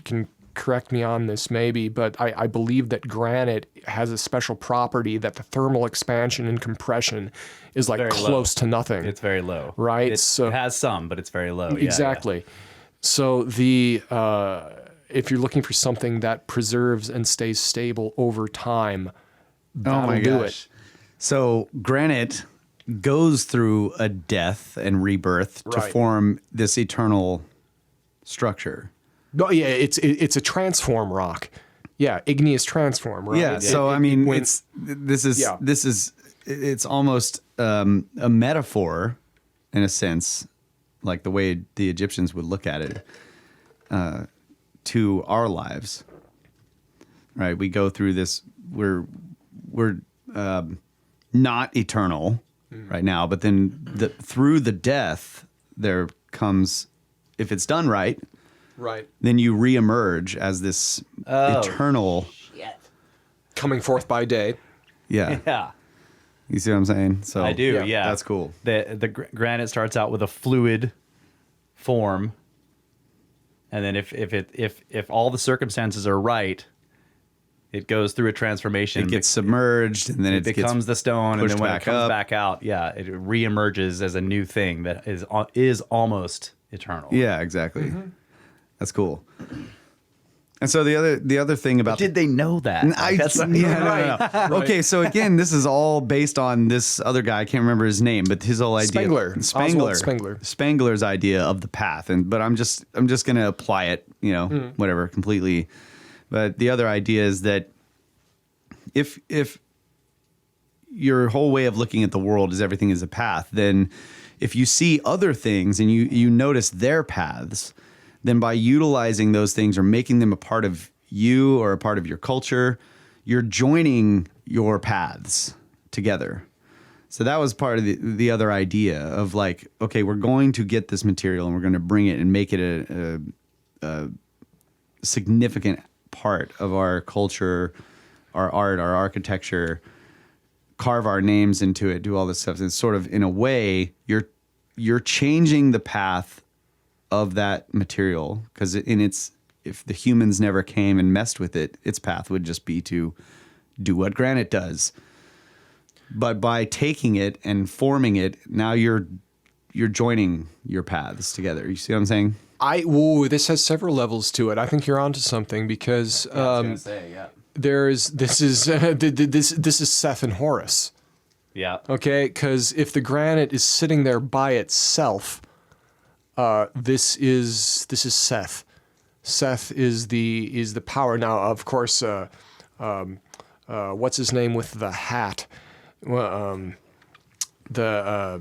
correct me on this maybe, but I believe that granite has a special property that the thermal expansion and compression is like Very close low. to nothing. It's very low. Right? It has some, but it's very low. Yeah, Exactly. So if you're looking for something that preserves and stays stable over time, that'll do it. So granite goes through a death and rebirth to Right. form this eternal structure. No, yeah, it's a transform rock. Yeah, igneous transform, right? Yeah. So I mean, when- this is it's almost a metaphor in a sense, like the way the Egyptians would look at it, to our lives. Right. We go through this. We're not eternal right now, but then through the death there comes, if it's done right. Right. Then you reemerge as this eternal. Coming forth by day. Yeah. Yeah. You see what I'm saying? So I do. Yeah. That's cool. The granite starts out with a fluid form, and then if all the circumstances are right, it goes through a transformation. It gets submerged, and then it becomes the stone, and then when it comes back out, it reemerges as a new thing that is almost eternal. Yeah, exactly. Mm-hmm. That's cool. And so the other thing about Did they know that? No. Right. Okay, so again, this is all based on this other guy. I can't remember his name, but his whole idea, Spengler. Spengler's idea of the path. But I'm just going to apply it, whatever, completely. But the other idea is that if your whole way of looking at the world is everything is a path, then if you see other things and you notice their paths, then by utilizing those things or making them a part of you or a part of your culture, you're joining your paths together. So that was part of the other idea of like, okay, we're going to get this material and we're going to bring it and make it a significant part of our culture, our art, our architecture, carve our names into it, do all this stuff. It's sort of, in a way, you're changing the path of that material, because if the humans never came and messed with it, its path would just be to do what granite does. But by taking it and forming it, now you're joining your paths together. You see what I'm saying? This has several levels to it. I think you're onto something because this is Seth and Horus. Yeah. Okay, because if the granite is sitting there by itself, this is Seth. Seth is the power. Now, of course, what's his name with the hat? With the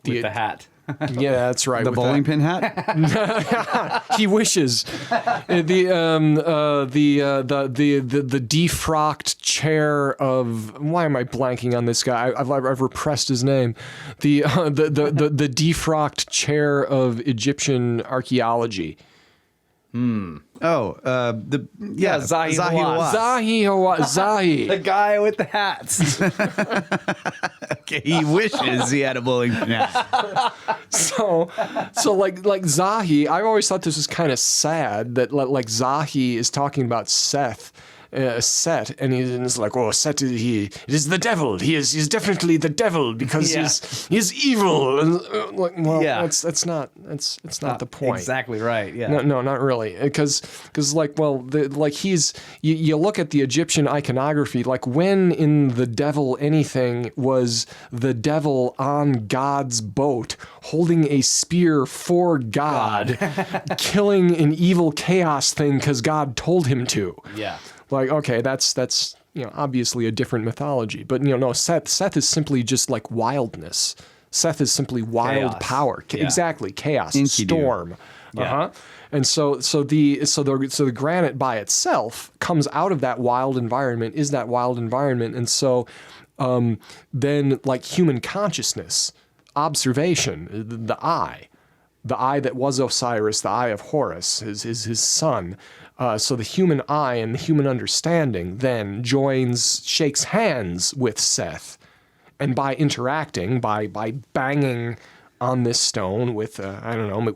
hat. Yeah, that's right. The bowling pin hat. He wishes. The defrocked chair of, why am I blanking on this guy? I've repressed his name. The defrocked chair of Egyptian archaeology. Zahi Zahi Hawass. Zahi Hawass. The guy with the hats. Okay, he wishes he had a bowling pin hat. So like Zahi, I always thought this was kind of sad that like Zahi is talking about Seth Set, and he's like, oh, Set, it is the devil. He's definitely the devil because he's evil. And, like, well, that's not the point. Exactly right. Yeah. No, not really. Because like, well, you look at the Egyptian iconography, like when in the devil anything was the devil on God's boat holding a spear for God. Killing an evil chaos thing because God told him to. Yeah. Like, okay, that's obviously a different mythology. But no, Seth is simply just like wildness. Seth is simply wild power. Exactly, chaos, storm. Yeah. And so the granite by itself comes out of that wild environment, is that wild environment. And so then like human consciousness, observation, the eye that was Osiris, the eye of Horus, his son. So the human eye and the human understanding then shakes hands with Seth. And by interacting, by banging on this stone with,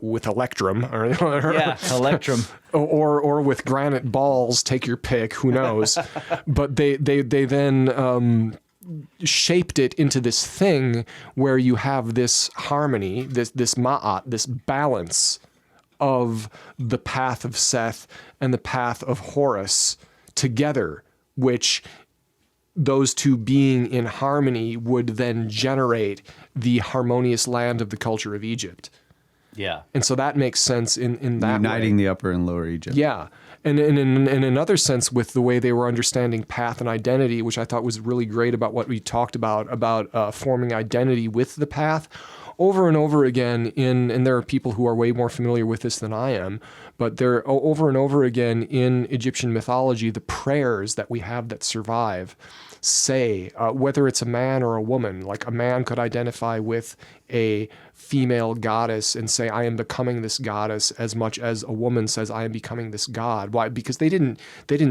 with electrum. Electrum. Or with granite balls, take your pick, who knows. But they then shaped it into this thing where you have this harmony, this ma'at, this balance of the path of Seth and the path of Horus together, which those two being in harmony would then generate the harmonious land of the culture of Egypt. Yeah. And so that makes sense in that Uniting way. the Upper and Lower Egypt. Yeah. And in another sense, with the way they were understanding path and identity, which I thought was really great about what we talked about forming identity with the path, over and over again and there are people who are way more familiar with this than I am, but there over and over again in Egyptian mythology, the prayers that we have that survive say, whether it's a man or a woman, like a man could identify with a female goddess and say, I am becoming this goddess, as much as a woman says, I am becoming this god. Why? Because they didn't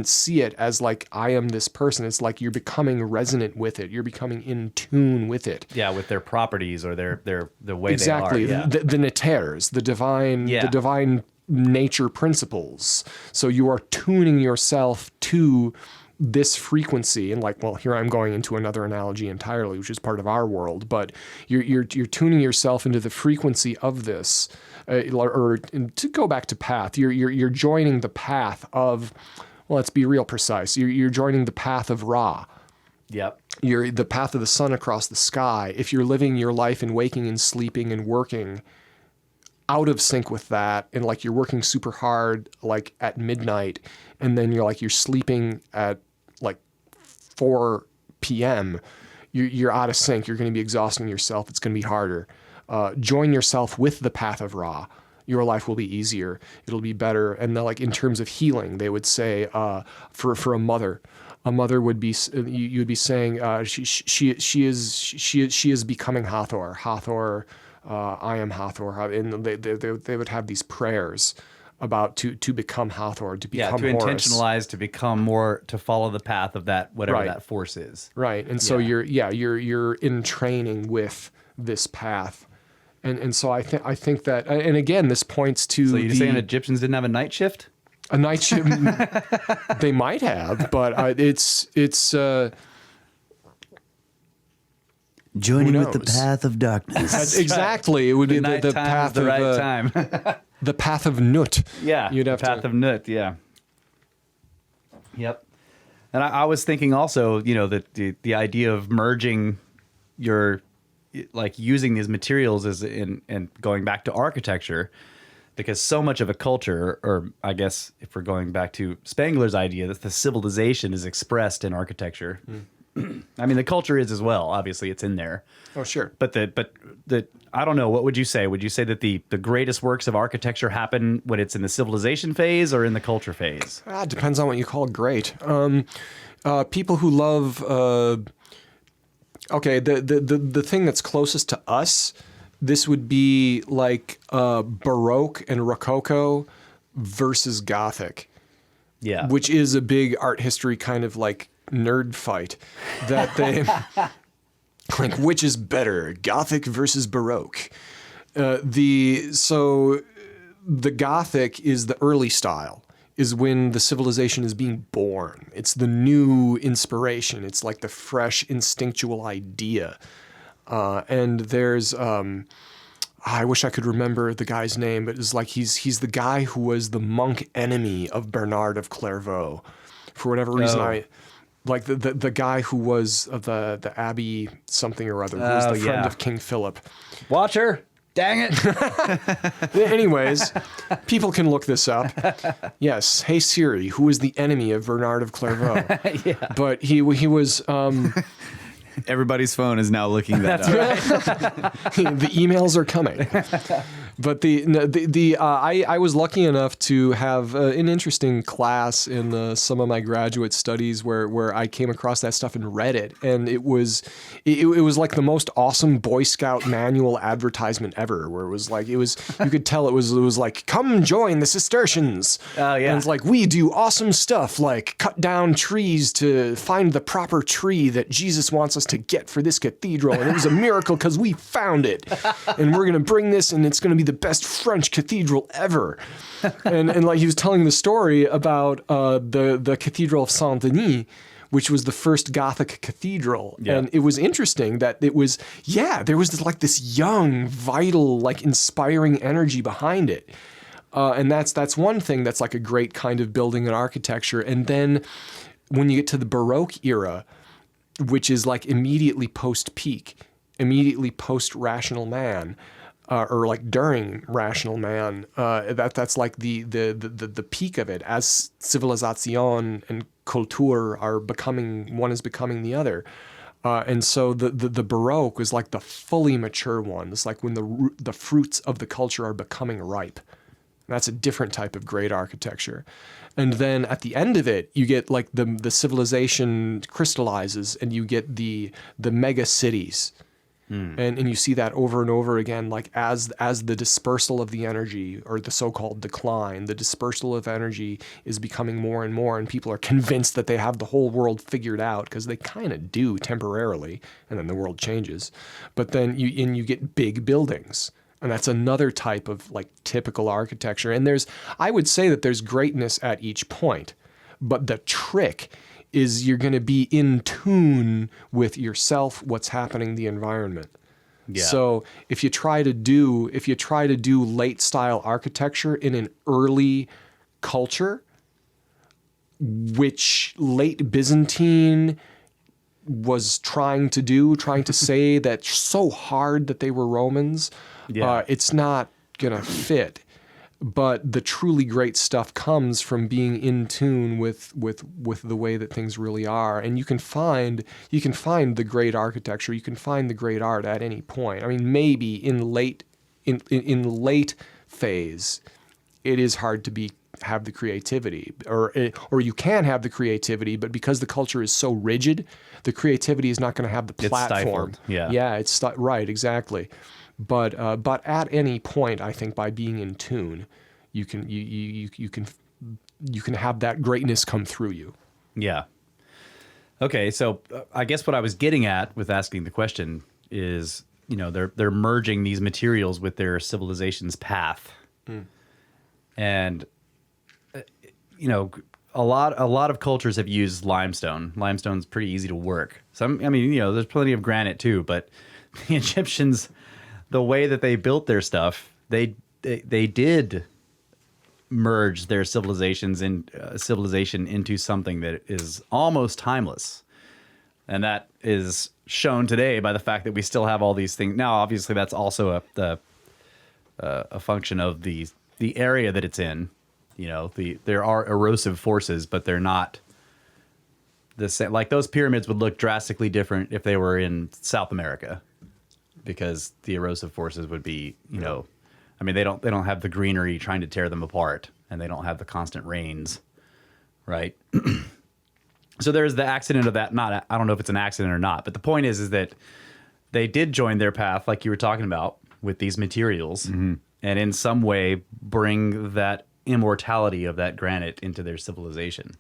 see it as like, I am this person. It's like you're becoming resonant with it. You're becoming in tune with it. Yeah, with their properties or the way exactly. they are. Yeah. The neters, the divine nature principles. So you are tuning yourself to this frequency, and like, well, here I'm going into another analogy entirely, which is part of our world, but you're tuning yourself into the frequency of this, or to go back to path, you're joining the path of, well, let's be real precise. You're joining the path of Ra. Yep. You're the path of the sun across the sky. If you're living your life and waking and sleeping and working out of sync with that, and like you're working super hard like at midnight, and then you're sleeping at like 4 p.m., you're out of sync. You're going to be exhausting yourself. It's going to be harder. Join yourself with the path of Ra. Your life will be easier. It'll be better. And then, like in terms of healing, they would say for a mother would be, you would be saying she is becoming Hathor. Hathor, I am Hathor. And they would have these prayers about to become Hathor, to become to Horus. intentionalize, to become more, to follow the path of that, whatever Right. that force is. Right. And so you're in training with this path. And so I think that, and again, this points to So you're saying Egyptians didn't have a night shift? a night shift. They might have, but it's Joining Who with the knows? path of darkness. exactly. It would be the Nighttime path is the of right time. the path of Nut. Yeah, You'd have path to. of Nut. Yeah. Yep. And I was thinking also, that the idea of merging your, like using these materials and going back to architecture, because so much of a culture, or I guess if we're going back to Spangler's idea, that the civilization is expressed in architecture. I mean, the culture is as well. Obviously, it's in there. Oh, sure. But the I don't know. What would you say? Would you say that the greatest works of architecture happen when it's in the civilization phase or in the culture phase? It depends on what you call great. People who love, the thing that's closest to us, this would be like Baroque and Rococo versus Gothic. Yeah. Which is a big art history kind of like nerd fight that they like, which is better, Gothic versus Baroque? The Gothic is the early style. is when the civilization is being born. It's the new inspiration. It's like the fresh instinctual idea. And there's, I wish I could remember the guy's name, but it's like he's the guy who was the monk enemy of Bernard of Clairvaux. For whatever reason, like the guy who was of the Abbey something or other, who was the friend of King Philip. Watcher. Dang it. Anyways, people can look this up. Yes. Hey Siri, who is the enemy of Bernard of Clairvaux? Yeah. But he was... Everybody's phone is now looking that up. the emails are coming. But I was lucky enough to have an interesting class in some of my graduate studies where I came across that stuff and read it, and it was like the most awesome Boy Scout manual advertisement ever. Where you could tell it was like, come join the Cistercians. Oh yeah. And it's like, we do awesome stuff like cut down trees to find the proper tree that Jesus wants us to get for this cathedral, and it was a miracle because we found it, and we're gonna bring this, and it's gonna be the best French cathedral ever. And like he was telling the story about the Cathedral of Saint Denis, which was the first Gothic cathedral. Yeah. And it was interesting that there was this young, vital, like inspiring energy behind it. And that's one thing that's like a great kind of building and architecture. And then when you get to the Baroque era, which is like immediately post-peak, immediately post-rational man, or like during rational man, that's like the peak of it, as civilization and culture are becoming, one is becoming the other. And so the Baroque was like the fully mature one. It's like when the fruits of the culture are becoming ripe. That's a different type of great architecture. And then at the end of it, you get like the civilization crystallizes, and you get the mega cities. And you see that over and over again, like as the dispersal of the energy, or the so-called decline, the dispersal of energy is becoming more and more, and people are convinced that they have the whole world figured out, because they kind of do temporarily, and then the world changes. But then you get big buildings. And that's another type of like typical architecture. And I would say that there's greatness at each point, but the trick is you're going to be in tune with yourself, what's happening in the environment. Yeah. So if you try to do late style architecture in an early culture, which late Byzantine was trying to say that so hard that they were Romans, it's not going to fit. But the truly great stuff comes from being in tune with the way that things really are. And you can find the great architecture, you can find the great art at any point. I mean, maybe in the late phase, it is hard to have the creativity, or you can have the creativity, but because the culture is so rigid, the creativity is not going to have the platform. It's stifled. Yeah, it's right, exactly. But at any point, I think by being in tune, you can have that greatness come through you. Yeah. Okay, so I guess what I was getting at with asking the question is, they're merging these materials with their civilization's path, and a lot of cultures have used limestone. Limestone's pretty easy to work. There's plenty of granite too, but the Egyptians, the way that they built their stuff, they did merge their civilization into something that is almost timeless, and that is shown today by the fact that we still have all these things. Now, obviously, that's also a function of the area that it's in. There are erosive forces, but they're not the same. Like those pyramids would look drastically different if they were in South America, because the erosive forces would be, they don't have the greenery trying to tear them apart, and they don't have the constant rains, right? So there's the accident of that. I don't know if it's an accident or not, but the point is that they did join their path, like you were talking about, with these materials, and in some way bring that immortality of that granite into their civilization.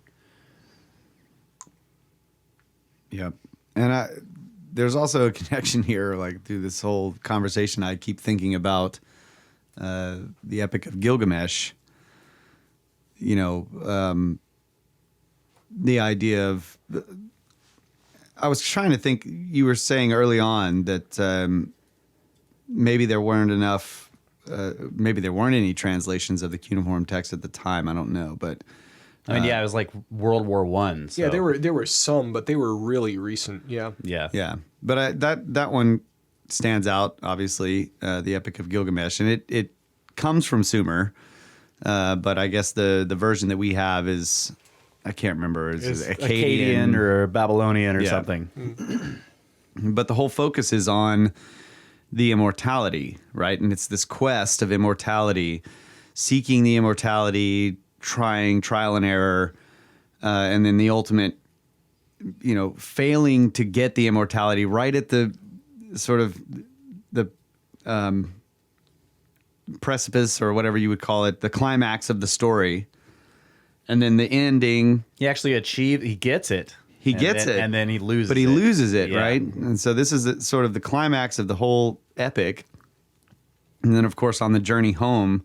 Yep. And there's also a connection here, like through this whole conversation, I keep thinking about the Epic of Gilgamesh, the idea of, I was trying to think, you were saying early on that maybe there weren't any translations of the cuneiform text at the time. I don't know, but I mean, it was like World War I. So. Yeah, there were some, but they were really recent. Yeah. Yeah. But that one stands out, obviously, the Epic of Gilgamesh, and it comes from Sumer, but I guess the version that we have is, I can't remember, is Akkadian or Babylonian or something. But the whole focus is on the immortality, right? And it's this quest of immortality, seeking the immortality, trying trial and error, and then the ultimate, failing to get the immortality right at the sort of the precipice, or whatever you would call it, the climax of the story. And then the ending. He actually he gets it. He gets it. And then he loses it. But he loses it, right? And so this is sort of the climax of the whole epic. And then, of course, on the journey home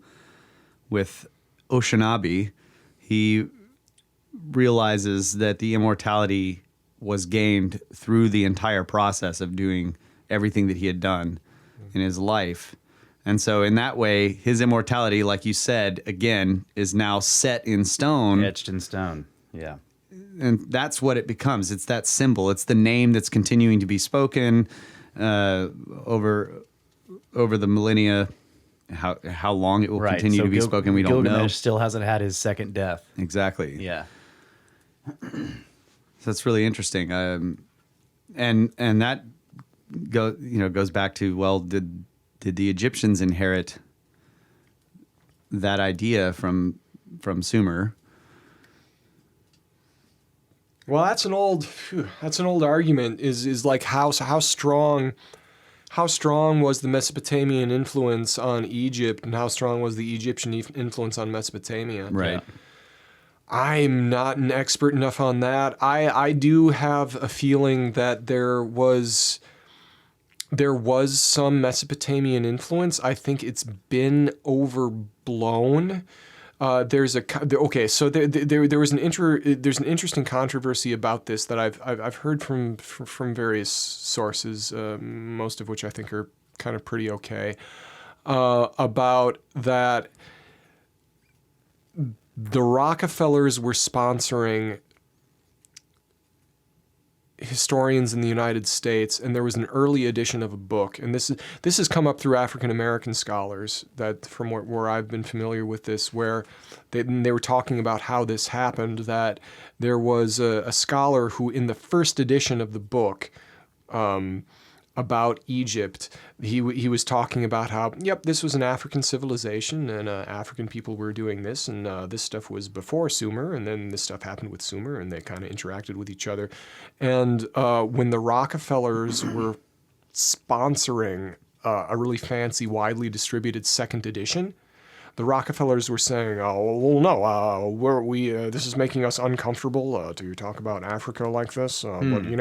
with Oshanabi, he realizes that the immortality was gained through the entire process of doing everything that he had done in his life. And so in that way, his immortality, like you said, again, is now set in stone. Etched in stone, yeah. And that's what it becomes. It's that symbol. It's the name that's continuing to be spoken over the millennia. How long it will continue to be spoken, we don't know. Gilgamesh still hasn't had his second death. Exactly. Yeah. So that's really interesting. And that goes back to, well, did the Egyptians inherit that idea from Sumer? Well, that's an old argument. Is like how strong was the Mesopotamian influence on Egypt, and how strong was the Egyptian influence on Mesopotamia? Right. Yeah. I'm not an expert enough on that. I do have a feeling that there was some Mesopotamian influence. I think it's been overblown. There's an interesting controversy about this that I've heard from various sources, most of which I think are kind of pretty okay, about that the Rockefellers were sponsoring historians in the United States, and there was an early edition of a book, and this has come up through African American scholars, that from where I've been familiar with this, where they were talking about how this happened, that there was a scholar who, in the first edition of the book about Egypt, he was talking about how, this was an African civilization, and African people were doing this, and this stuff was before Sumer, and then this stuff happened with Sumer, and they kind of interacted with each other. And when the Rockefellers were sponsoring a really fancy, widely distributed second edition, the Rockefellers were saying, "Oh, well, no, this is making us uncomfortable to talk about Africa like this. But we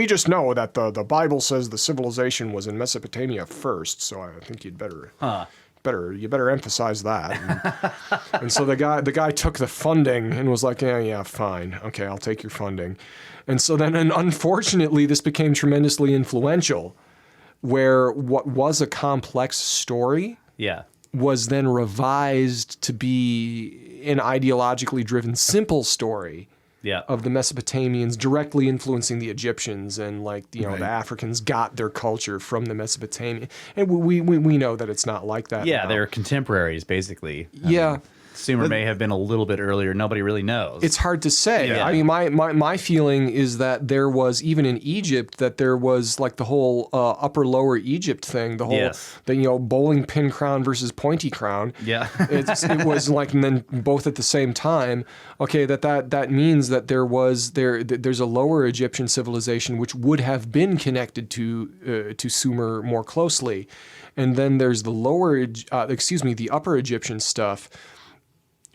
just know that the Bible says the civilization was in Mesopotamia first. So I think you'd better emphasize that." And so the guy took the funding and was like, "Yeah, fine, okay, I'll take your funding." And so then, and unfortunately, this became tremendously influential, where what was a complex story was then revised to be an ideologically driven simple story of the Mesopotamians directly influencing the Egyptians, and the Africans got their culture from the Mesopotamian. And we know that it's not like that. Yeah, now. they're contemporaries, basically. Yeah. Sumer may have been a little bit earlier. Nobody really knows. It's hard to say. Yeah. I mean, my feeling is that there was, even in Egypt, that there was the whole upper lower Egypt thing, the whole bowling pin crown versus pointy crown. Yeah. It was and then both at the same time. Okay, that means that there's a lower Egyptian civilization which would have been connected to Sumer more closely, and then there's the upper Egyptian stuff,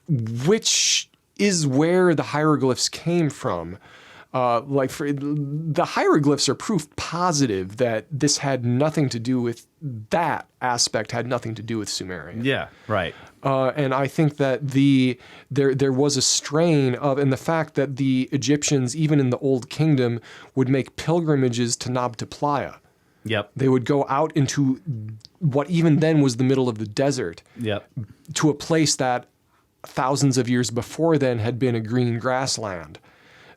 which is where the hieroglyphs came from. Like for the hieroglyphs are proof positive that this had nothing to do with that aspect, had nothing to do with Sumerian. Yeah, right. And I think that there was a strain of, and the fact that the Egyptians, even in the Old Kingdom, would make pilgrimages to Nabta-Playa. Yep. They would go out into what even then was the middle of the desert. Yep. To a place that thousands of years before then had been a green grassland.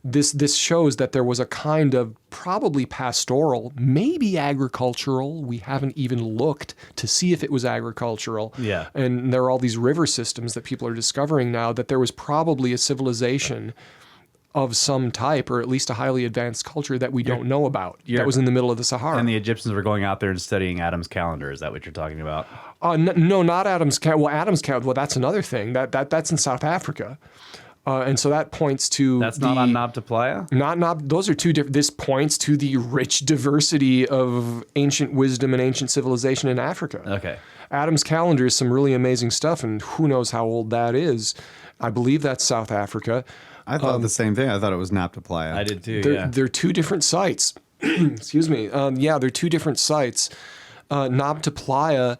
This shows that there was a kind of probably pastoral, maybe agricultural. We haven't even looked to see if it was agricultural. Yeah. And there are all these river systems that people are discovering now, that there was probably a civilization of some type, or at least a highly advanced culture that we don't know about, that was in the middle of the Sahara. And the Egyptians were going out there and studying Adam's calendar. Is that what you're talking about? No, not Adam's calendar. Well, Adam's calendar, well, that's another thing. That's in South Africa. And so that points to That's not on Nabta-Playa? Those are two different. This points to the rich diversity of ancient wisdom and ancient civilization in Africa. Okay. Adam's calendar is some really amazing stuff, and who knows how old that is. I believe that's South Africa. I thought the same thing. I thought it was Nabta-Playa. I did too, They're two different sites. Excuse me. They're two different sites. Nabta-Playa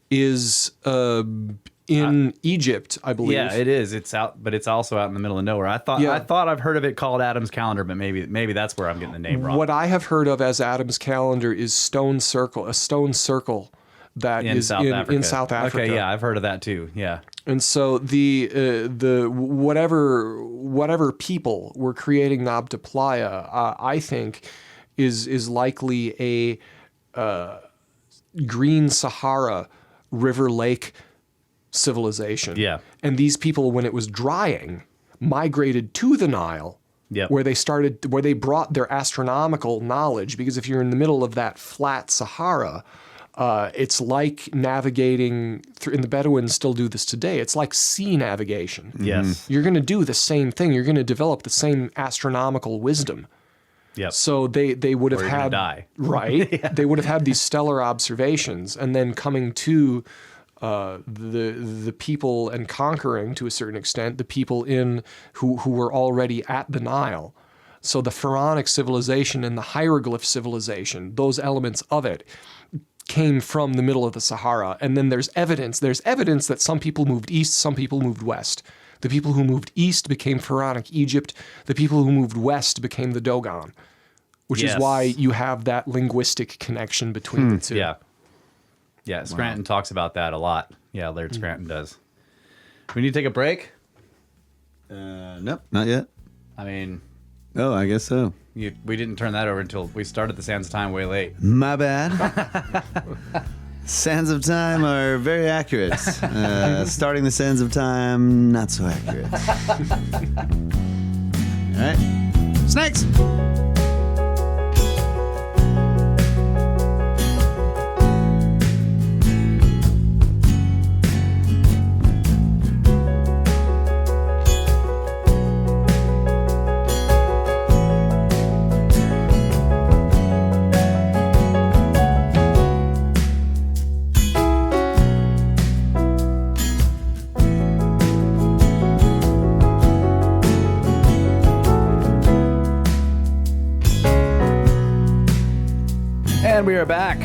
is in Egypt, I believe. Yeah, it is. It's out, but it's also out in the middle of nowhere. I thought I've heard of it called Adam's calendar, but maybe that's where I'm getting the name wrong. What I have heard of as Adam's calendar is a stone circle that is in South Africa. Okay, yeah, I've heard of that too. Yeah. And so the whatever people were creating Nabta-Playa, I think is likely a green Sahara river lake civilization. Yeah. And these people, when it was drying, migrated to the Nile. Yep. Where they brought their astronomical knowledge, because if you're in the middle of that flat Sahara, it's like navigating through, and the Bedouins still do this today. It's like sea navigation. Yes. You're going to do the same thing. You're going to develop the same astronomical wisdom. Yep. So they would have Or you're gonna had die. Right. Yeah. They would have had these stellar observations, and then coming to the people and conquering, to a certain extent, the people who were already at the Nile. So the pharaonic civilization and the hieroglyph civilization, those elements of it, came from the middle of the Sahara. And then there's evidence that some people moved east, some people moved west. The people who moved east became pharaonic Egypt. The people who moved west became the Dogon, which is why you have that linguistic connection between the two. Yeah. Yeah, Scranton talks about that a lot. Yeah, Laird Scranton does. We need to take a break? Nope, not yet. I mean... Oh, I guess so. We didn't turn that over until we started the Sands of Time way late. My bad. Sands of Time are very accurate. Starting the Sands of Time, not so accurate. All right. Snakes! And we are back.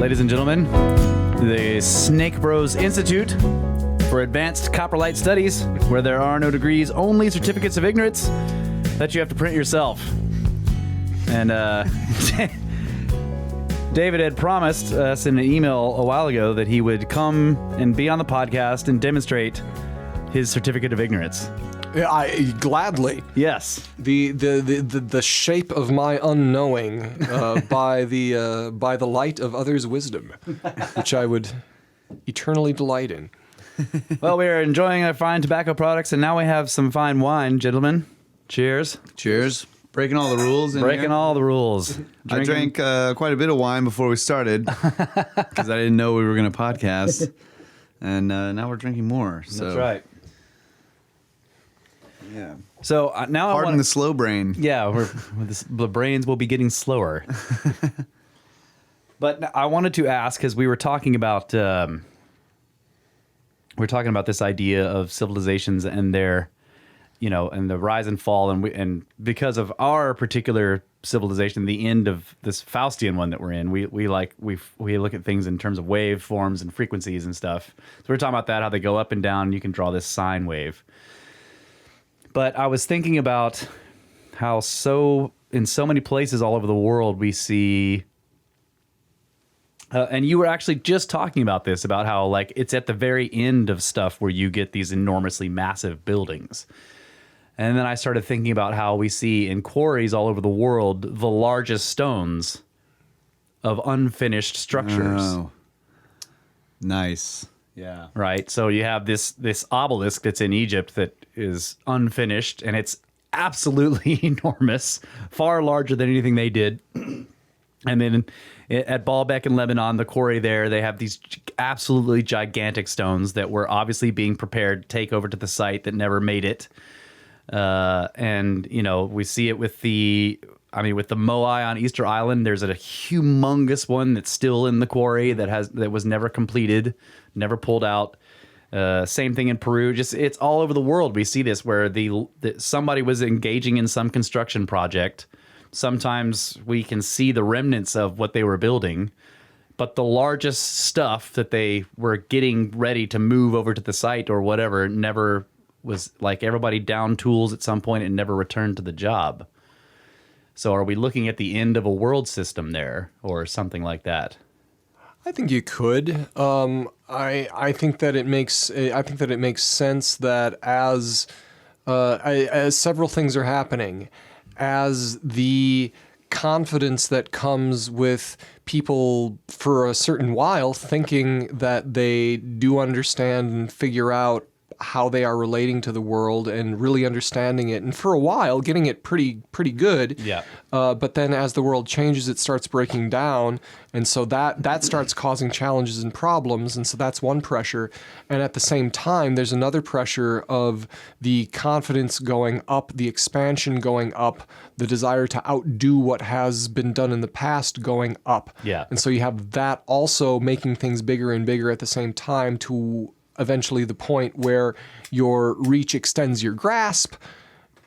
Ladies and gentlemen, the Snake Bros Institute for Advanced Coprolite Studies, where there are no degrees, only certificates of ignorance that you have to print yourself. And David had promised us in an email a while ago that he would come and be on the podcast and demonstrate his certificate of ignorance. I gladly. Yes. The shape of my unknowing by the light of others' wisdom, which I would eternally delight in. Well, we are enjoying our fine tobacco products, and now we have some fine wine, gentlemen. Cheers. Cheers. Breaking all the rules. Breaking all the rules. I drank quite a bit of wine before we started because I didn't know we were going to podcast, and now we're drinking more. So. That's right. Yeah. So now Pardon the slow brain. Yeah, the brains will be getting slower. But I wanted to ask, because we were talking about this idea of civilizations and their and the rise and fall, and because of our particular civilization, the end of this Faustian one that we're in, we look at things in terms of wave forms and frequencies and stuff. So we're talking about that, how they go up and down. You can draw this sine wave. But I was thinking about how in so many places all over the world we see, and you were actually just talking about this, about how like it's at the very end of stuff where you get these enormously massive buildings. And then I started thinking about how we see in quarries all over the world the largest stones of unfinished structures. Oh. Nice. Yeah. Right. So you have this obelisk that's in Egypt that is unfinished, and it's absolutely enormous, far larger than anything they did. And then at Baalbek in Lebanon, the quarry there, they have these absolutely gigantic stones that were obviously being prepared to take over to the site that never made it. And we see it with the Moai on Easter Island. There's a humongous one that's still in the quarry that was never completed, never pulled out. Same thing in Peru. Just it's all over the world. We see this where somebody was engaging in some construction project. Sometimes we can see the remnants of what they were building, but the largest stuff that they were getting ready to move over to the site or whatever never was, like, everybody down tools at some point and never returned to the job. So are we looking at the end of a world system there or something like that? I think you could. I think that it makes sense that as several things are happening, as the confidence that comes with people for a certain while thinking that they do understand and figure out how they are relating to the world and really understanding it, and for a while getting it pretty good. Yeah. But then as the world changes, it starts breaking down, and so that starts causing challenges and problems, and so that's one pressure. And at the same time, there's another pressure of the confidence going up, the expansion going up, the desire to outdo what has been done in the past going up. Yeah. And so you have that also making things bigger and bigger at the same time, to eventually the point where your reach extends your grasp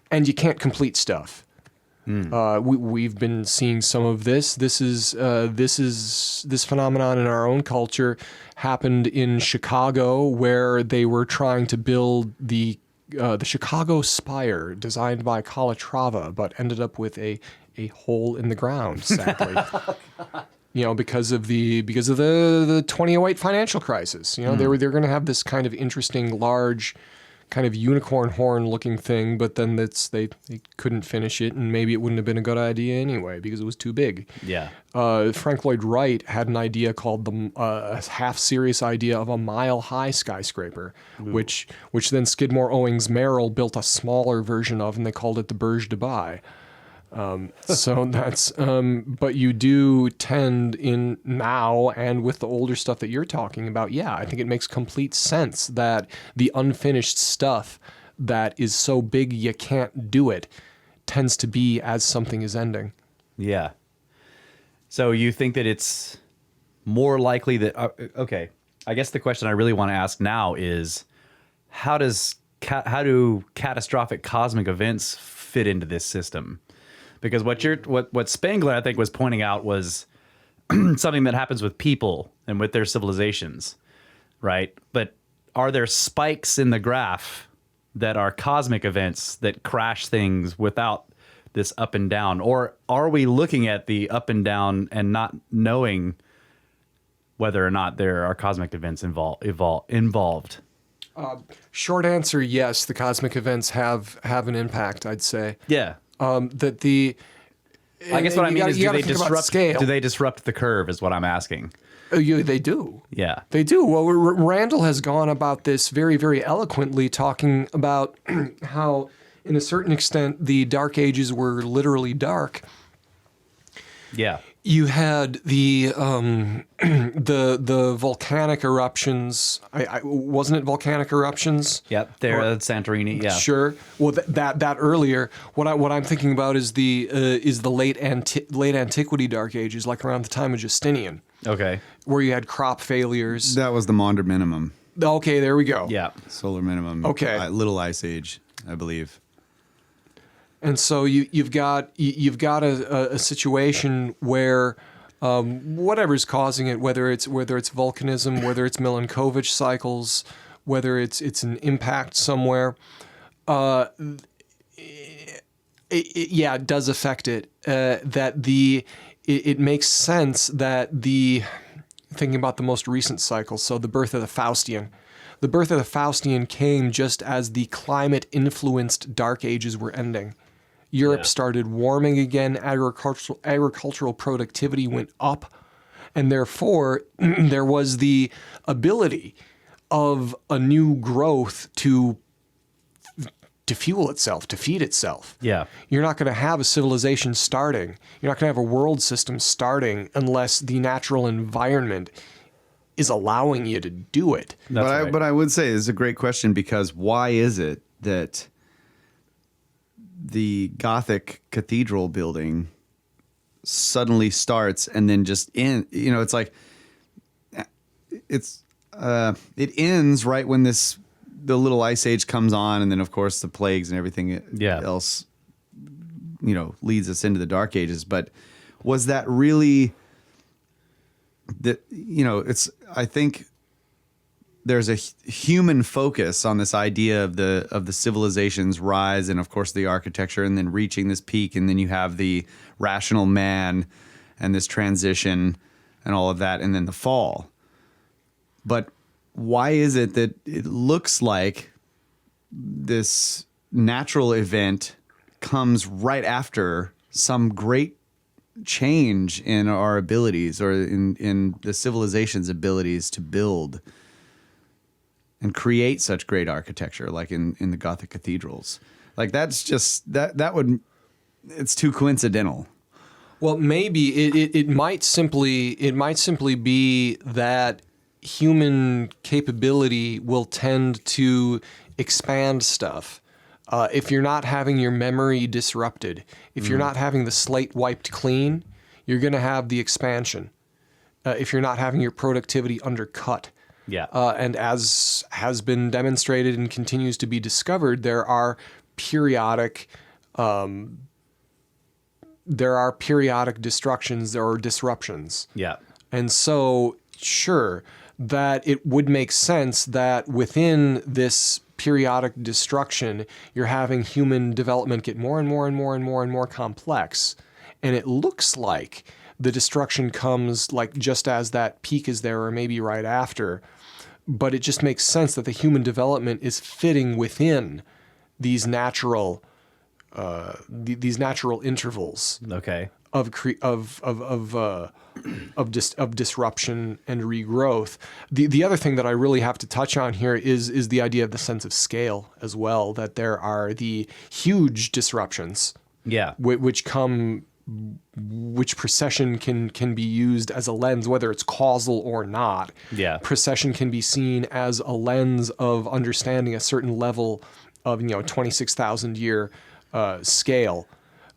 and you can't complete stuff. We've been seeing some of this. This phenomenon in our own culture happened in Chicago, where they were trying to build the Chicago Spire, designed by Calatrava, but ended up with a hole in the ground, sadly. Because of the 2008 financial crisis. They're going to have this kind of interesting, large, kind of unicorn horn looking thing, but then they couldn't finish it, and maybe it wouldn't have been a good idea anyway because it was too big. Yeah. Frank Lloyd Wright had an idea called a half-serious idea of a mile-high skyscraper, which then Skidmore, Owings, Merrill built a smaller version of, and they called it the Burj Dubai. So that's, but you do tend in now, and with the older stuff that you're talking about, I think it makes complete sense that the unfinished stuff that is so big you can't do it tends to be as something is ending. Yeah. So you think that it's more likely that, okay, I guess the question I really want to ask now is, how do catastrophic cosmic events fit into this system? Because what Spengler, I think, was pointing out was something that happens with people and with their civilizations, right? But are there spikes in the graph that are cosmic events that crash things without this up and down? Or are we looking at the up and down and not knowing whether or not there are cosmic events involved? Short answer, yes. The cosmic events have an impact, I'd say. Yeah. I guess what I mean is, do they disrupt the curve is what I'm asking. They do. Yeah. They do. Well, Randall has gone about this very, very eloquently, talking about how, in a certain extent, the Dark Ages were literally dark. Yeah. You had the volcanic eruptions. Wasn't it volcanic eruptions? Yep, there at Santorini. Yeah, sure. Well, that earlier. What I'm thinking about is the late Antiquity Dark Ages, like around the time of Justinian. Okay. Where you had crop failures. That was the Maunder minimum. Okay, there we go. Yeah. Solar minimum. Okay. Little Ice Age, I believe. And so you've got a situation where whatever's causing it, whether it's volcanism, whether it's Milankovitch cycles, whether it's an impact somewhere, it does affect it. It makes sense that thinking about the most recent cycle, so the birth of the Faustian. The birth of the Faustian came just as the climate-influenced Dark Ages were ending. Europe started warming again, agricultural productivity went up, and therefore there was the ability of a new growth to fuel itself, to feed itself. Yeah. You're not going to have a civilization starting. You're not going to have a world system starting unless the natural environment is allowing you to do it. But I would say it's a great question, because why is it that the Gothic cathedral building suddenly starts and then just it's like it ends right when the little ice age comes on, and then of course the plagues and everything else leads us into the Dark Ages. But was that really I think there's a human focus on this idea of the civilization's rise, and of course the architecture, and then reaching this peak, and then you have the rational man and this transition and all of that, and then the fall. But why is it that it looks like this natural event comes right after some great change in our abilities, or in the civilization's abilities to build and create such great architecture, like in the Gothic cathedrals? Like, that's just it's too coincidental. Well, maybe it might simply be that human capability will tend to expand stuff. If you're not having your memory disrupted, if you're not having the slate wiped clean, you're going to have the expansion. If you're not having your productivity undercut. Yeah. And as has been demonstrated and continues to be discovered, there are periodic destructions or disruptions. Yeah. And so, sure, that it would make sense that within this periodic destruction, you're having human development get more and more and more and more and more complex. And it looks like the destruction comes like just as that peak is there, or maybe right after. But it just makes sense that the human development is fitting within these natural intervals. Okay. Of disruption and regrowth. The other thing that I really have to touch on here is the idea of the sense of scale as well. That there are the huge disruptions. Yeah. Which precession can be used as a lens, whether it's causal or not. Yeah. Precession can be seen as a lens of understanding a certain level of 26,000 year scale.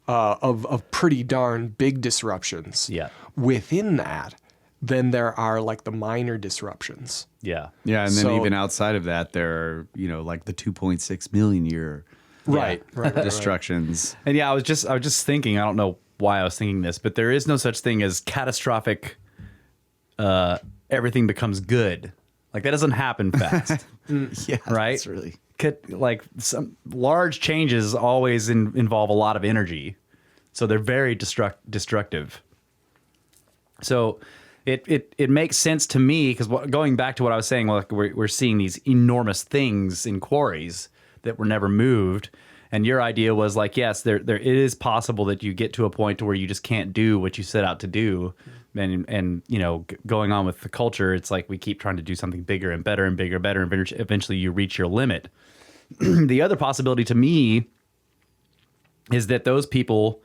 Of pretty darn big disruptions. Yeah. Within that, then there are like the minor disruptions. Yeah. Yeah, and then even outside of that, there are like the 2.6 million year Right. destructions. And yeah, I was just thinking, I don't know why I was thinking this, but there is no such thing as catastrophic everything becomes good. Like, that doesn't happen fast. Yeah, right? that's really... Like, some large changes always involve a lot of energy, so they're very destructive. So it makes sense to me, because going back to what I was saying, like, we're seeing these enormous things in quarries that were never moved, and your idea was like, yes, it is possible that you get to a point to where you just can't do what you set out to do. And going on with the culture, it's like we keep trying to do something bigger and better and bigger and better, and eventually you reach your limit. The other possibility to me is that those people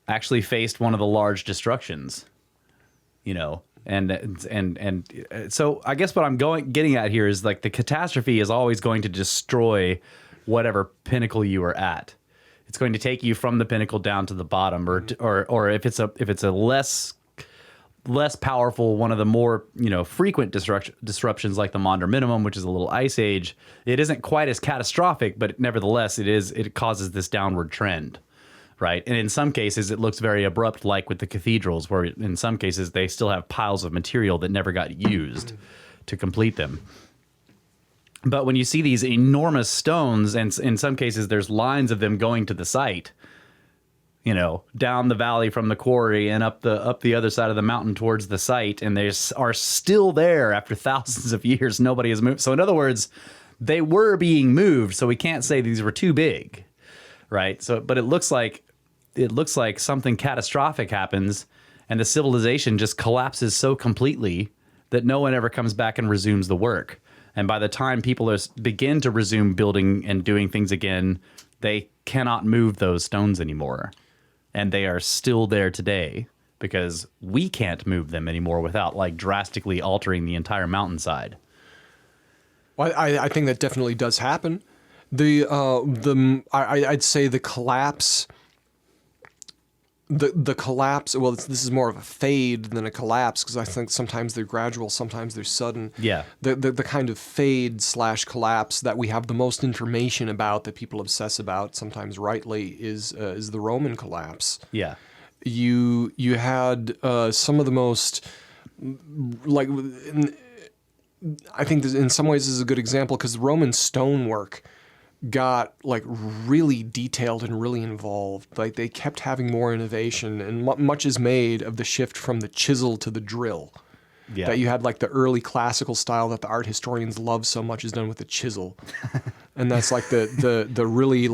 actually faced one of the large destructions, and so I guess what I'm getting at here is, like, the catastrophe is always going to destroy whatever pinnacle you are at. It's going to take you from the pinnacle down to the bottom, or if it's a less less powerful, one of the more, frequent disruptions like the Maunder Minimum, which is a little ice age, it isn't quite as catastrophic, but nevertheless, it causes this downward trend, right? And in some cases, it looks very abrupt, like with the cathedrals, where in some cases, they still have piles of material that never got used to complete them. But when you see these enormous stones, and in some cases, there's lines of them going to the site, down the valley from the quarry and up the other side of the mountain towards the site, and they are still there after thousands of years. Nobody has moved. So in other words, they were being moved. So we can't say these were too big, right? So, but it looks like something catastrophic happens, and the civilization just collapses so completely that no one ever comes back and resumes the work. And by the time people begin to resume building and doing things again, they cannot move those stones anymore. And they are still there today because we can't move them anymore without drastically altering the entire mountainside. Well, I think that definitely does happen. I'd say the collapse. The collapse. Well, this is more of a fade than a collapse, because I think sometimes they're gradual, sometimes they're sudden. Yeah. The kind of fade / collapse that we have the most information about, that people obsess about, sometimes rightly, is the Roman collapse. Yeah. You had some of the most I think in some ways this is a good example, because the Roman stonework got really detailed and really involved. They kept having more innovation, and much is made of the shift from the chisel to the drill. Yeah. That you had the early classical style that the art historians love so much is done with the chisel, and that's the really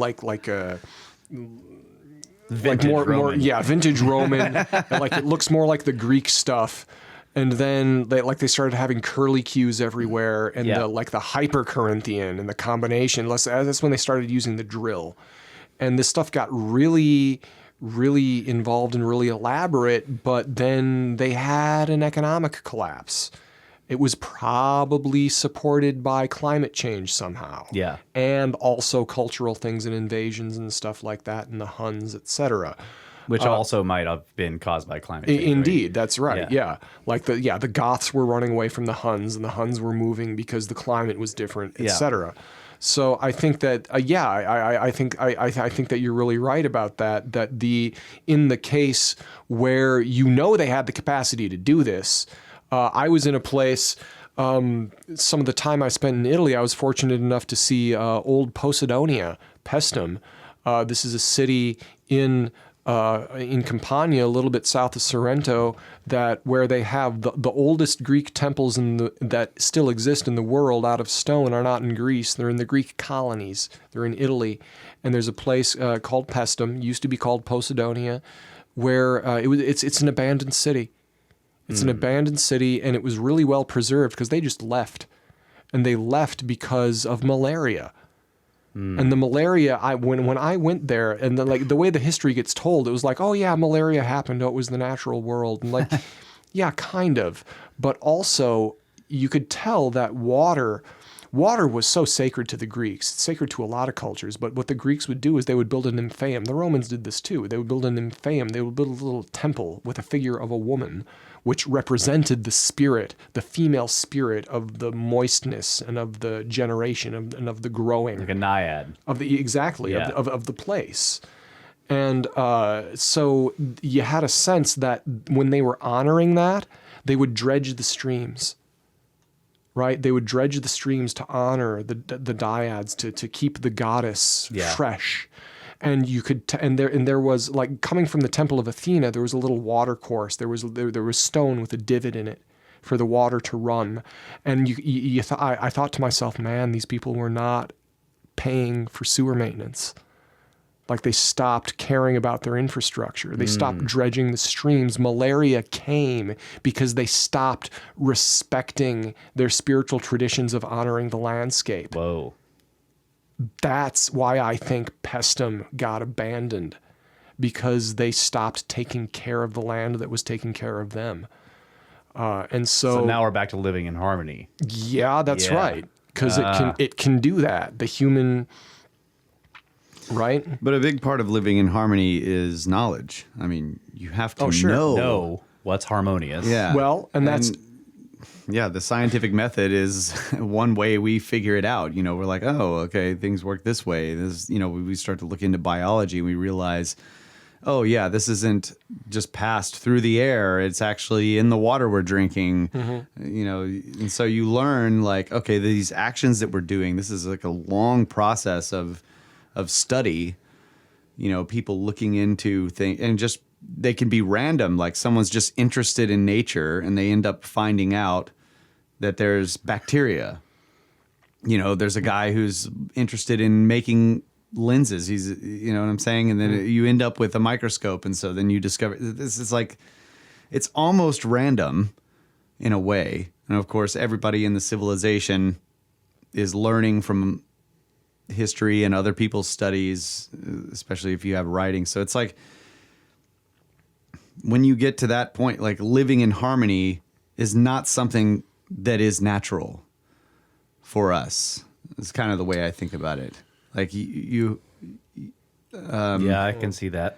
Vintage Roman. Vintage Roman. It looks more like the Greek stuff. And then they started having curlicues everywhere, and the Hyper Corinthian and the combination. That's when they started using the drill, and this stuff got really, really involved and really elaborate. But then they had an economic collapse. It was probably supported by climate change somehow, and also cultural things and invasions and stuff like that, and the Huns, etc. Which also might have been caused by climate change. Indeed, right? That's right. Yeah. The Goths were running away from the Huns, and the Huns were moving because the climate was different, etc. So I think that I think that you're really right about that. That in the case where they had the capacity to do this, I was in a place. Some of the time I spent in Italy, I was fortunate enough to see old Posidonia, Paestum. This is a city in Campania, a little bit south of Sorrento, where they have the oldest Greek temples that still exist in the world out of stone are not in Greece. They're in the Greek colonies. They're in Italy. And there's a place called Paestum, used to be called Posidonia, where it's an abandoned city. It's an abandoned city, and it was really well preserved because they just left. And they left because of malaria. And the malaria, when I went there, and the way the history gets told, it was oh yeah, malaria happened. Oh, it was the natural world. And yeah, kind of. But also, you could tell that water was so sacred to the Greeks. It's sacred to a lot of cultures. But what the Greeks would do is they would build an nymphaeum. The Romans did this too. They would build an nymphaeum. They would build a little temple with a figure of a woman, which represented the spirit, the female spirit of the moistness and of the generation and of the growing. Like a naiad. Of the place. And so you had a sense that when they were honoring that, they would dredge the streams. Right? They would dredge the streams to honor the dyads, to keep the goddess fresh. And you could, and there was coming from the temple of Athena, there was a little water course. There was stone with a divot in it for the water to run. And I thought to myself, man, these people were not paying for sewer maintenance. They stopped caring about their infrastructure. They stopped dredging the streams. Malaria came because they stopped respecting their spiritual traditions of honoring the landscape. Whoa. That's why I think Paestum got abandoned, because they stopped taking care of the land that was taking care of them. And so now we're back to living in harmony. Yeah, that's right. Because it can do that. The human... Right? But a big part of living in harmony is knowledge. I mean, you have to know what's harmonious. Yeah. Well, and that's yeah, the scientific method is one way we figure it out. You know, we're like, oh, okay, things work this way. This, you know, we start to look into biology and we realize, oh yeah, this isn't just passed through the air. It's actually in the water we're drinking. You know, and so you learn like, okay, these actions that we're doing, this is like a long process of study. You know, people looking into things, and just they can be random. Like someone's just interested in nature and they end up finding out that there's bacteria. You know, there's a guy who's interested in making lenses. He's, you know what I'm saying? And then you end up with a microscope. And so then you discover this is like, it's almost random in a way. And of course, everybody in the civilization is learning from history and other people's studies, especially if you have writing. So it's like, when you get to that point, like living in harmony is not something that is natural for us. It's kind of the way I think about it. Like yeah, I can see that.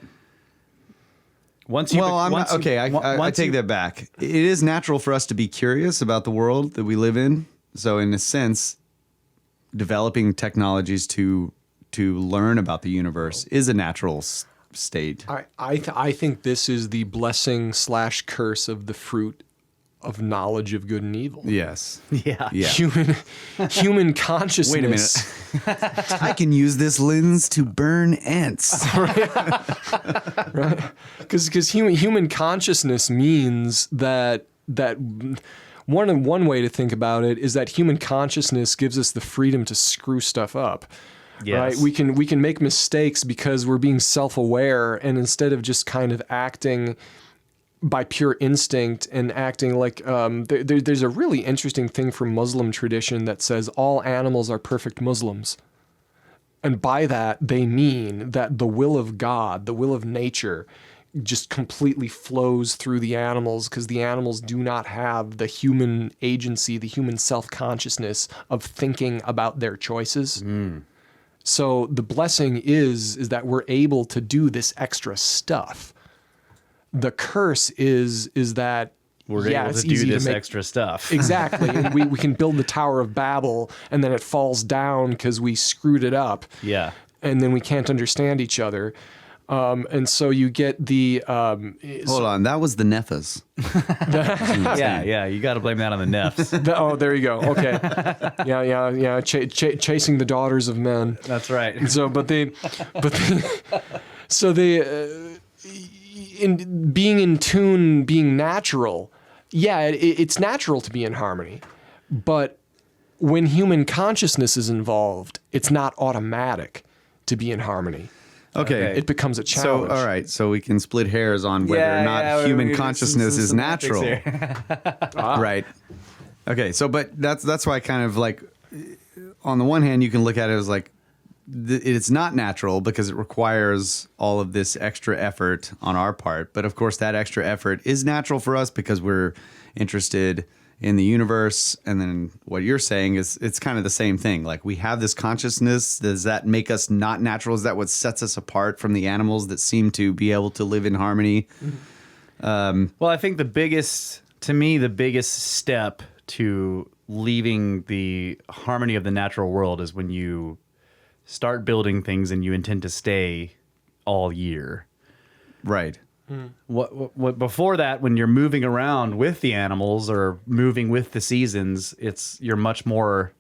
Once you, I take that back. It is natural for us to be curious about the world that we live in. So in a sense, developing technologies to learn about the universe is a natural state. I think this is the blessing / curse of the fruit of knowledge of good and evil. Yes. Yeah. Human consciousness. Wait a minute. I can use this lens to burn ants. Right? Because human consciousness means that one way to think about it is that human consciousness gives us the freedom to screw stuff up. Yes. Right? We can make mistakes because we're being self-aware, and instead of just kind of acting by pure instinct and acting like there's a really interesting thing from Muslim tradition that says all animals are perfect Muslims. And by that, they mean that the will of God, the will of nature, just completely flows through the animals, because the animals do not have the human agency, the human self-consciousness of thinking about their choices. So the blessing is that we're able to do this extra stuff. The curse is that we're able to do this extra stuff. Exactly. And we can build the Tower of Babel, and then it falls down because we screwed it up. Yeah. And then we can't understand each other. And so you get the... Hold on, that was the Nephas. Yeah, you got to blame that on the Nephs. Oh, there you go. Okay. Yeah. Chasing the daughters of men. That's right. And so, in being in tune, being natural, yeah, it's natural to be in harmony. But when human consciousness is involved, it's not automatic to be in harmony. Okay. It becomes a challenge. So, all right. So we can split hairs on whether or not human consciousness is natural. Right. Okay. So, but that's why I kind of like, on the one hand, you can look at it as like, it's not natural because it requires all of this extra effort on our part. But of course, that extra effort is natural for us because we're interested in the universe. And then what you're saying is it's kind of the same thing. Like we have this consciousness. Does that make us not natural? Is that what sets us apart from the animals that seem to be able to live in harmony? Well, I think the biggest step to leaving the harmony of the natural world is when you start building things and you intend to stay all year. Right. What before that, when you're moving around with the animals or moving with the seasons, you're much more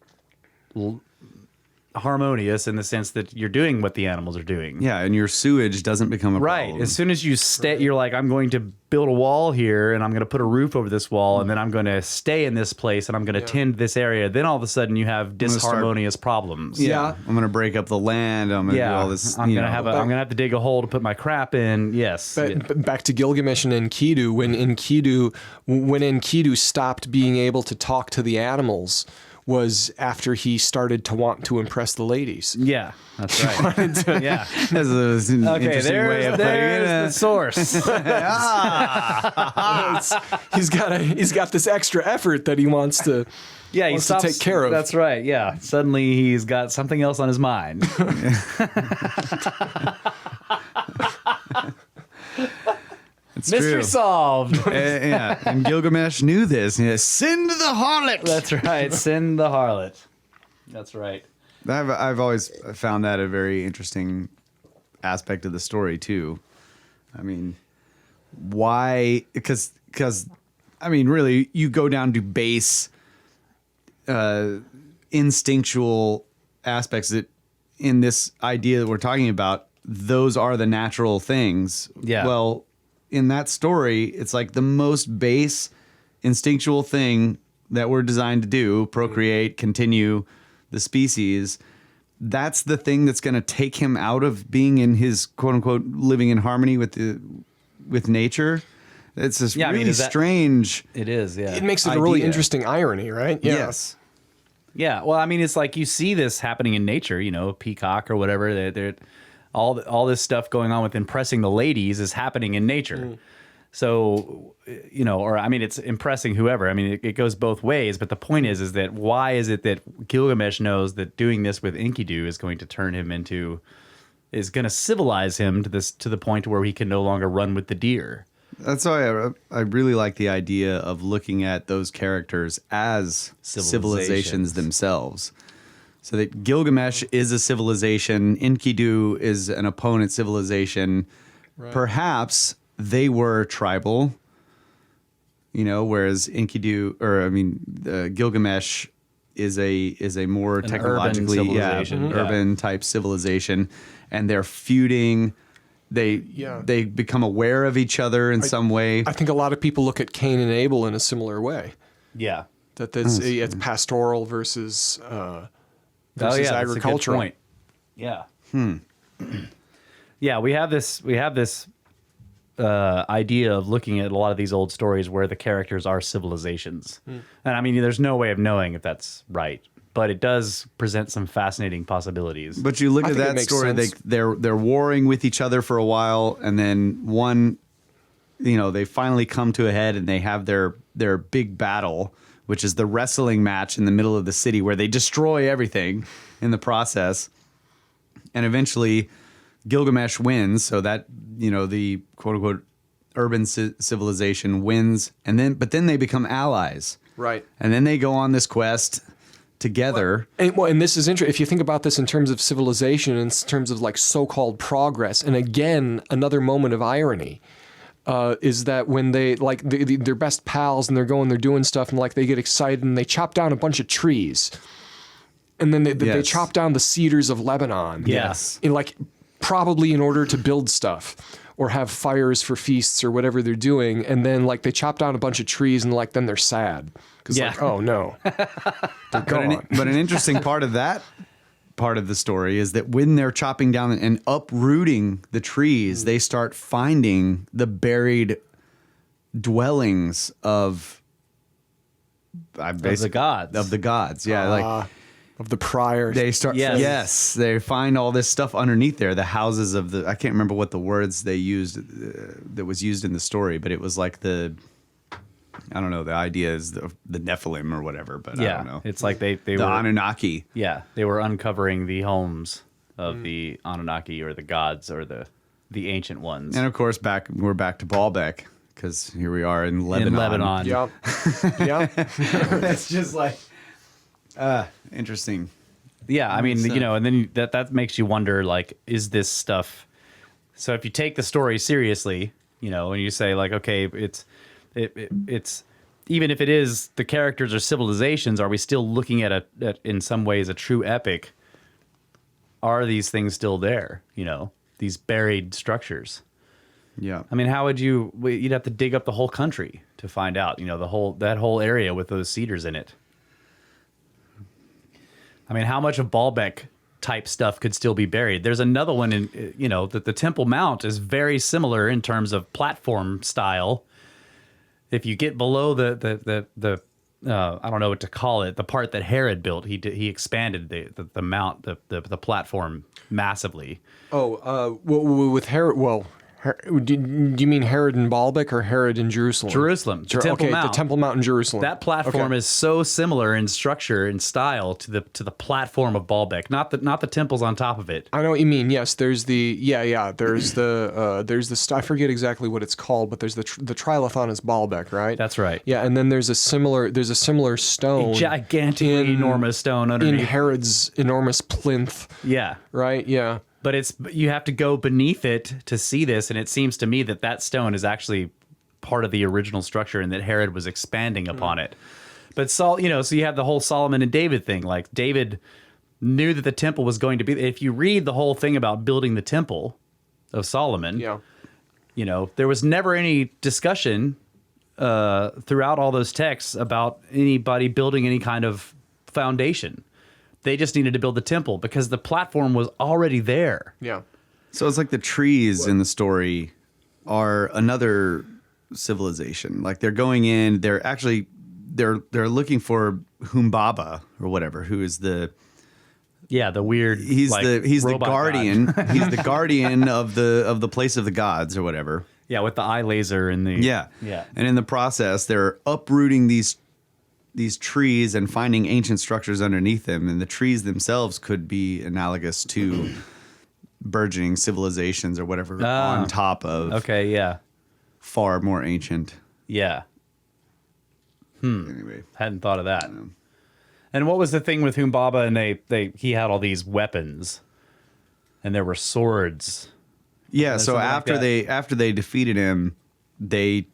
harmonious in the sense that you're doing what the animals are doing. Yeah, and your sewage doesn't become a problem. Right. As soon as you you're like, I'm going to build a wall here, and I'm going to put a roof over this wall, and then I'm going to stay in this place, and I'm going to tend this area. Then all of a sudden, you have disharmonious problems. Yeah. I'm going to break up the land. I'm going to do all this. I'm going to have to dig a hole to put my crap in. Yes. But back to Gilgamesh and Enkidu, when Enkidu stopped being able to talk to the animals, was after he started to want to impress the ladies. Yeah, that's right. That's an interesting way of putting it. The source. He's got this extra effort that he wants to. Yeah, he stops to take care of. That's right. Yeah, suddenly he's got something else on his mind. It's Mystery true. solved. Yeah, and Gilgamesh knew this. He said, send the harlot. That's right. Send the harlot. That's right. I've always found that a very interesting aspect of the story too. I mean, why? Because I mean, really, you go down to base instinctual aspects that in this idea that we're talking about, those are the natural things. Yeah. Well, in that story, it's like the most base instinctual thing that we're designed to do, procreate, continue the species. That's the thing that's going to take him out of being in his quote unquote living in harmony with nature. It's this really strange. It is, yeah. It makes it a really interesting irony, right? Yeah. Yes. Yeah, well, I mean, it's like you see this happening in nature, you know, peacock or whatever. They're all this stuff going on with impressing the ladies is happening in nature. So, you know, or I mean, it's impressing whoever. I mean, it goes both ways. But the point is that why is it that Gilgamesh knows that doing this with Enkidu is going to turn him is going to civilize him to the point where he can no longer run with the deer? That's why I really like the idea of looking at those characters as civilizations themselves. So that Gilgamesh is a civilization, Enkidu is an opponent civilization. Right. Perhaps they were tribal, you know, whereas Gilgamesh is a more technologically urban type civilization, and they're feuding. They become aware of each other in some way. I think a lot of people look at Cain and Abel in a similar way. Yeah, it's pastoral versus agricultural. That's a good point. Yeah. Yeah, we have this idea of looking at a lot of these old stories where the characters are civilizations, and I mean, there's no way of knowing if that's right. But it does present some fascinating possibilities. But you look at that story; they're warring with each other for a while, and then they finally come to a head, and they have their big battle, which is the wrestling match in the middle of the city, where they destroy everything in the process, and eventually Gilgamesh wins. So that the quote unquote urban civilization wins, but then they become allies, right? And then they go on this quest together. And this is interesting. If you think about this in terms of civilization, in terms of like so-called progress, and again, another moment of irony is that when they're best pals and they're doing stuff, and like they get excited and they chop down a bunch of trees, and then they chop down the cedars of Lebanon. Yes, probably in order to build stuff or have fires for feasts or whatever they're doing, and then like they chop down a bunch of trees and then they're sad because oh no, they're gone. But an interesting part of that part of the story is that when they're chopping down and uprooting the trees, they start finding the buried dwellings of the gods. Of the gods, yeah, of the priors. They start. Yes, they find all this stuff underneath there. The houses of the. I can't remember what the words they used that was used in the story, but it was like the. I don't know. The idea is the Nephilim or whatever, but I don't know. It's like they the were Anunnaki. Yeah, they were uncovering the homes of the Anunnaki or the gods or the ancient ones. And of course, we're back to Baalbek because here we are in Lebanon. Yep. It's just like. Interesting. Yeah, I mean, and then that makes you wonder, like, is this stuff? So if you take the story seriously, and you say, like, okay, it's even if it is the characters are civilizations, are we still looking at in some ways a true epic? Are these things still there? These buried structures. Yeah. I mean, how would you'd have to dig up the whole country to find out, that whole area with those cedars in it. I mean, how much of Baalbek type stuff could still be buried? There's another one that the Temple Mount is very similar in terms of platform style. If you get below the I don't know what to call it, the part that Herod built, he expanded the mount, the platform massively. With Herod, Do you mean Herod in Baalbek or Herod in Jerusalem? Jerusalem, the Temple okay, Mount. the Temple Mount in Jerusalem. That platform is so similar in structure and style to the platform of Baalbek, not the temples on top of it. I know what you mean. Yes, there's the there's the I forget exactly what it's called, but there's the trilithon is Baalbek, right? That's right. Yeah, and then there's a similar stone, Gigantic, enormous stone underneath in Herod's enormous plinth. Yeah. Right. Yeah. But you have to go beneath it to see this, and it seems to me that stone is actually part of the original structure, and that Herod was expanding upon it. But so you have the whole Solomon and David thing. Like David knew that the temple was going to be. If you read the whole thing about building the temple of Solomon, there was never any discussion throughout all those texts about anybody building any kind of foundation. They just needed to build the temple because the platform was already there. Yeah. So it's like the trees in the story are another civilization. Like they're going in, they're looking for Humbaba or whatever, who is the weird he's the guardian. God. He's the guardian of the place of the gods or whatever. Yeah, with the eye laser and the Yeah. And in the process they're uprooting these trees and finding ancient structures underneath them, and the trees themselves could be analogous to burgeoning civilizations or whatever on top of far more ancient. Yeah. Anyway, hadn't thought of that. And what was the thing with Humbaba? And he had all these weapons, and there were swords. Yeah. So after they defeated him, they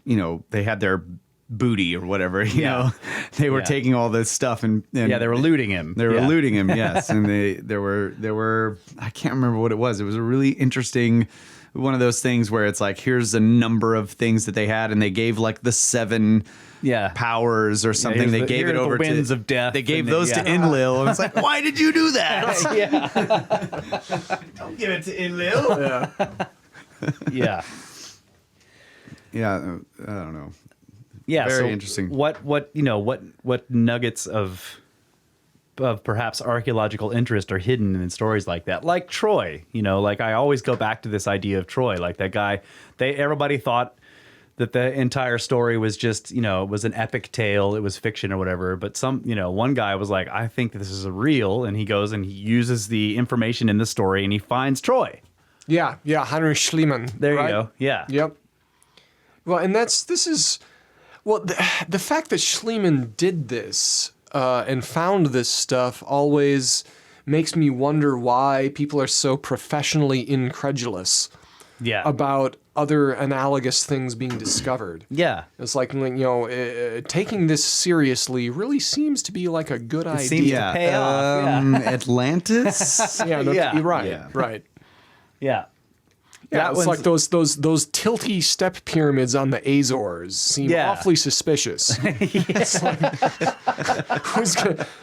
had their booty or whatever, you know, they were taking all this stuff and they were looting him. They were looting him, yes. And there were I can't remember what it was. It was a really interesting one of those things where it's like, here's a number of things that they had, and they gave like the 7 powers or something. They gave it over the winds to of death. They gave those to Enlil, and it's like, why did you do that? Don't give it to Enlil. Yeah. Yeah, I don't know. Yeah, very interesting. What nuggets of perhaps archaeological interest are hidden in stories like that, like Troy. Like I always go back to this idea of Troy, like that guy. Everybody thought that the entire story was just it was an epic tale, it was fiction or whatever. But one guy was like, I think this is real, and he goes and he uses the information in the story and he finds Troy. Yeah, Heinrich Schliemann. There you go. Yeah. Yep. Well, and the fact that Schliemann did this and found this stuff always makes me wonder why people are so professionally incredulous about other analogous things being discovered. Yeah. It's like, taking this seriously really seems to be like a good idea. Seems to pay off. Atlantis? You're right. Right. Yeah. Yeah, it's like those tilty step pyramids on the Azores seem awfully suspicious. It's like,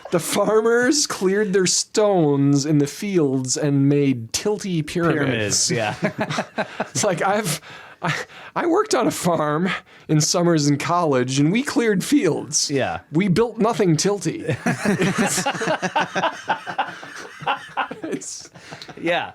the farmers cleared their stones in the fields and made tilty pyramids. Yeah. It's like I worked on a farm in summers in college, and we cleared fields. Yeah. We built nothing tilty. Yeah.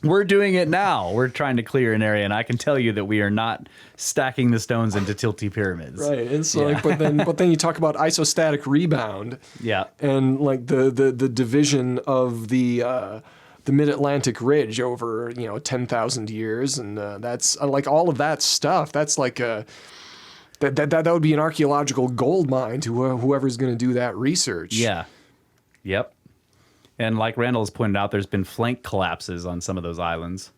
We're doing it now. We're trying to clear an area, and I can tell you that we are not stacking the stones into tilty pyramids. Right. It's like, but then you talk about isostatic rebound. Yeah. And like the division of the Mid-Atlantic Ridge over 10,000 years, and that's like all of that stuff. That's like that would be an archaeological gold mine to whoever's going to do that research. Yeah. Yep. And like Randall has pointed out, there's been flank collapses on some of those islands.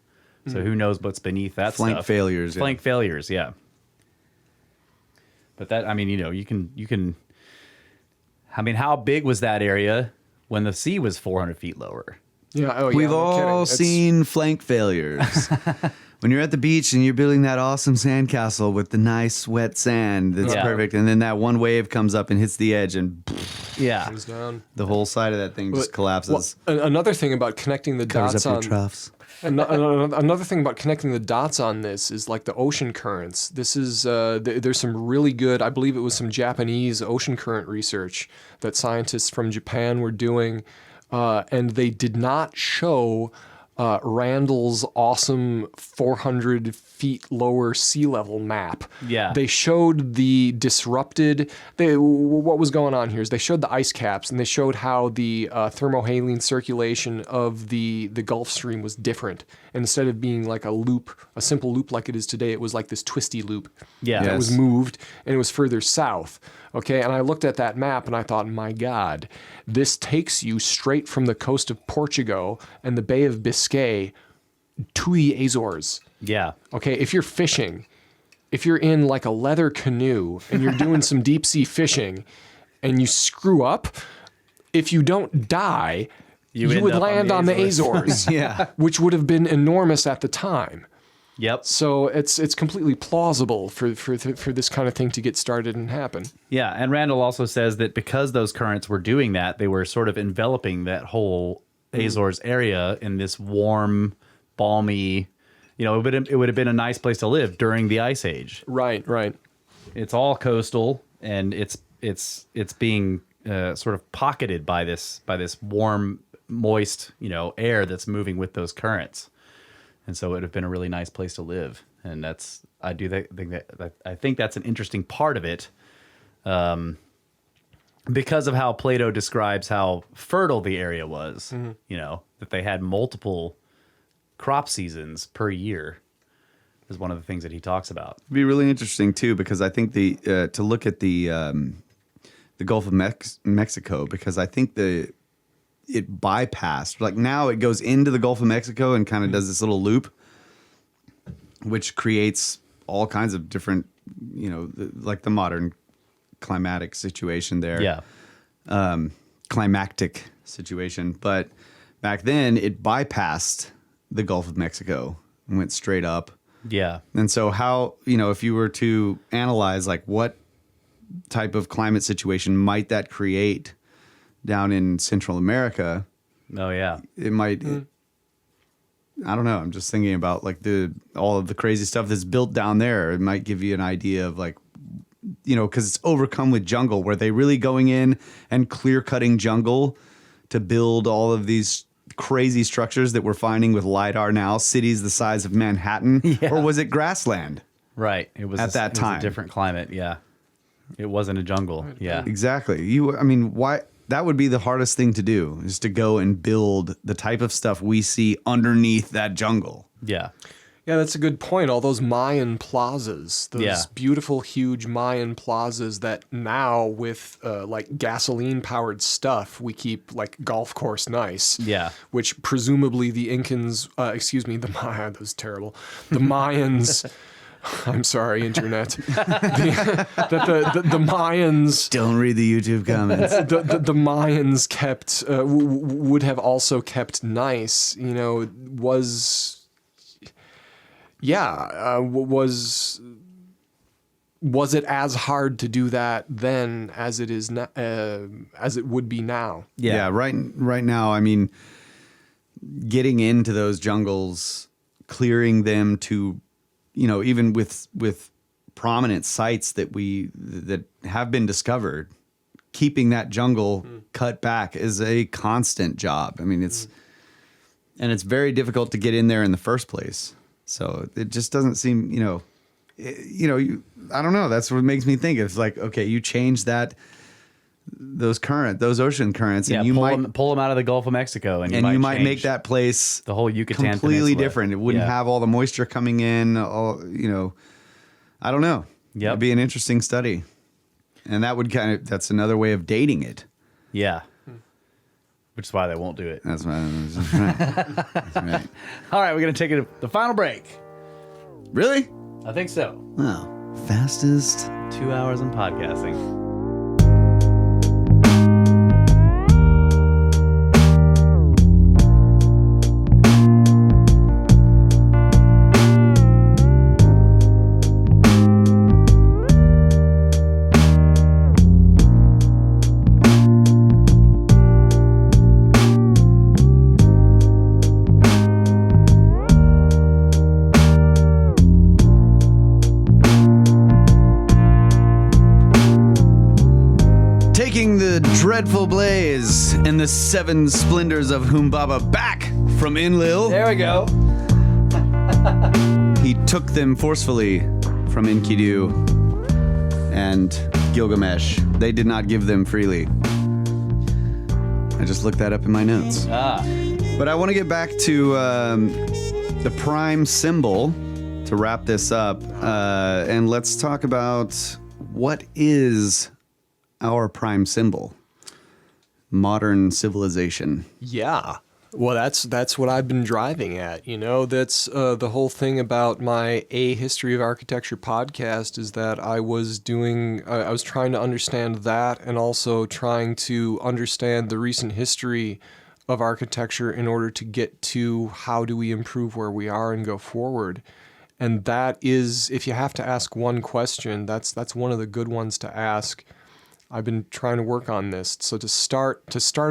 So who knows what's beneath that flank stuff. failures. Flank failures, yeah. But that, you can how big was that area when the sea was 400 feet lower? Yeah. Oh, yeah. We've all seen flank failures. When you're at the beach and you're building that awesome sandcastle with the nice wet sand that's perfect, and then that one wave comes up and hits the edge and comes down. The whole side of that thing just collapses. Well, another thing about connecting the Covers dots up on your troughs. Another thing about connecting the dots on this is like the ocean currents. This is there's some really good, I believe it was some Japanese ocean current research that scientists from Japan were doing, and they did not show Randall's awesome 400 feet lower sea level map. Yeah. They showed the disrupted. What was going on here is they showed the ice caps, and they showed how the thermohaline circulation of the Gulf Stream was different. And instead of being like a simple loop like it is today, it was like this twisty loop. Yeah. That Yes. was moved, and it was further south. Okay, and I looked at that map and I thought, my God, this takes you straight from the coast of Portugal and the Bay of Biscay to the Azores. Yeah. Okay, if you're fishing, if you're in like a leather canoe and you're doing some deep sea fishing and you screw up, if you don't die, you end would up land on the Azores, Yeah. which would have been enormous at the time. Yep. So it's completely plausible for this kind of thing to get started and happen. Yeah, and Randall also says that because those currents were doing that, they were sort of enveloping that whole Azores area in this warm, balmy, it would have been a nice place to live during the Ice Age. Right. It's all coastal, and it's being sort of pocketed by this warm, moist, air that's moving with those currents. And so it would have been a really nice place to live. And I think that's an interesting part of it, because of how Plato describes how fertile the area was. That they had multiple crop seasons per year is one of the things that he talks about. It'd be really interesting too, because I think to look at the Gulf of Mexico, because I think it bypassed, like now it goes into the Gulf of Mexico and kind of does this little loop, which creates all kinds of different, like the modern climatic situation there. Yeah. Climactic situation. But back then it bypassed the Gulf of Mexico and went straight up. Yeah. And so how, if you were to analyze like what type of climate situation might that create down in Central America, Oh, yeah. it might, I don't know. I'm just thinking about like all of the crazy stuff that's built down there. It might give you an idea of like, because it's overcome with jungle. Were they really going in and clear cutting jungle to build all of these crazy structures that we're finding with LiDAR now, cities the size of Manhattan? Yeah. Or was it grassland? Right. It was At that it was time. a different climate. Yeah. It wasn't a jungle. Yeah. Exactly. Why? That would be the hardest thing to do, is to go and build the type of stuff we see underneath that jungle. Yeah. Yeah, that's a good point. All those Mayan plazas, those beautiful, huge Mayan plazas that now with like gasoline-powered stuff, we keep like golf course nice. Yeah. Which presumably the Incans, the Maya, that was terrible. The Mayans, I'm sorry, internet. The Mayans... Don't read the YouTube comments. the Mayans kept, would have also kept nice, was it as hard to do that then as it is as it would be now? Yeah. Right now, getting into those jungles, clearing them to, even with prominent sites that have been discovered, keeping that jungle cut back is a constant job. It's very difficult to get in there in the first place. So it just doesn't seem, I don't know. That's what makes me think. It's like, okay, you change those ocean currents, Yeah. and you Pull them out of the Gulf of Mexico, and you might change make that place the whole Yucatan completely Peninsula. different. It wouldn't Yeah. have all the moisture coming in. I don't know. Yep. It'd be an interesting study, and that's another way of dating it. Yeah. Which is why they won't do it. That's right. That's right. All right, we're going to take the final break. Really? I think so. Wow. Fastest. 2 hours in podcasting. Taking the dreadful blaze and the seven splendors of Humbaba back from Enlil. There we go. He took them forcefully from Enkidu and Gilgamesh. They did not give them freely. I just looked that up in my notes. But I want to get back to the prime symbol to wrap this up. And let's talk about what is our prime symbol? Modern civilization. Yeah. Well, that's what I've been driving at. You know, that's the whole thing about my A History of Architecture podcast is that I was trying to understand that and also trying to understand the recent history of architecture in order to get to how do we improve where we are and go forward. And that is, if you have to ask one question, that's one of the good ones to ask. I've been trying to work on this. So to start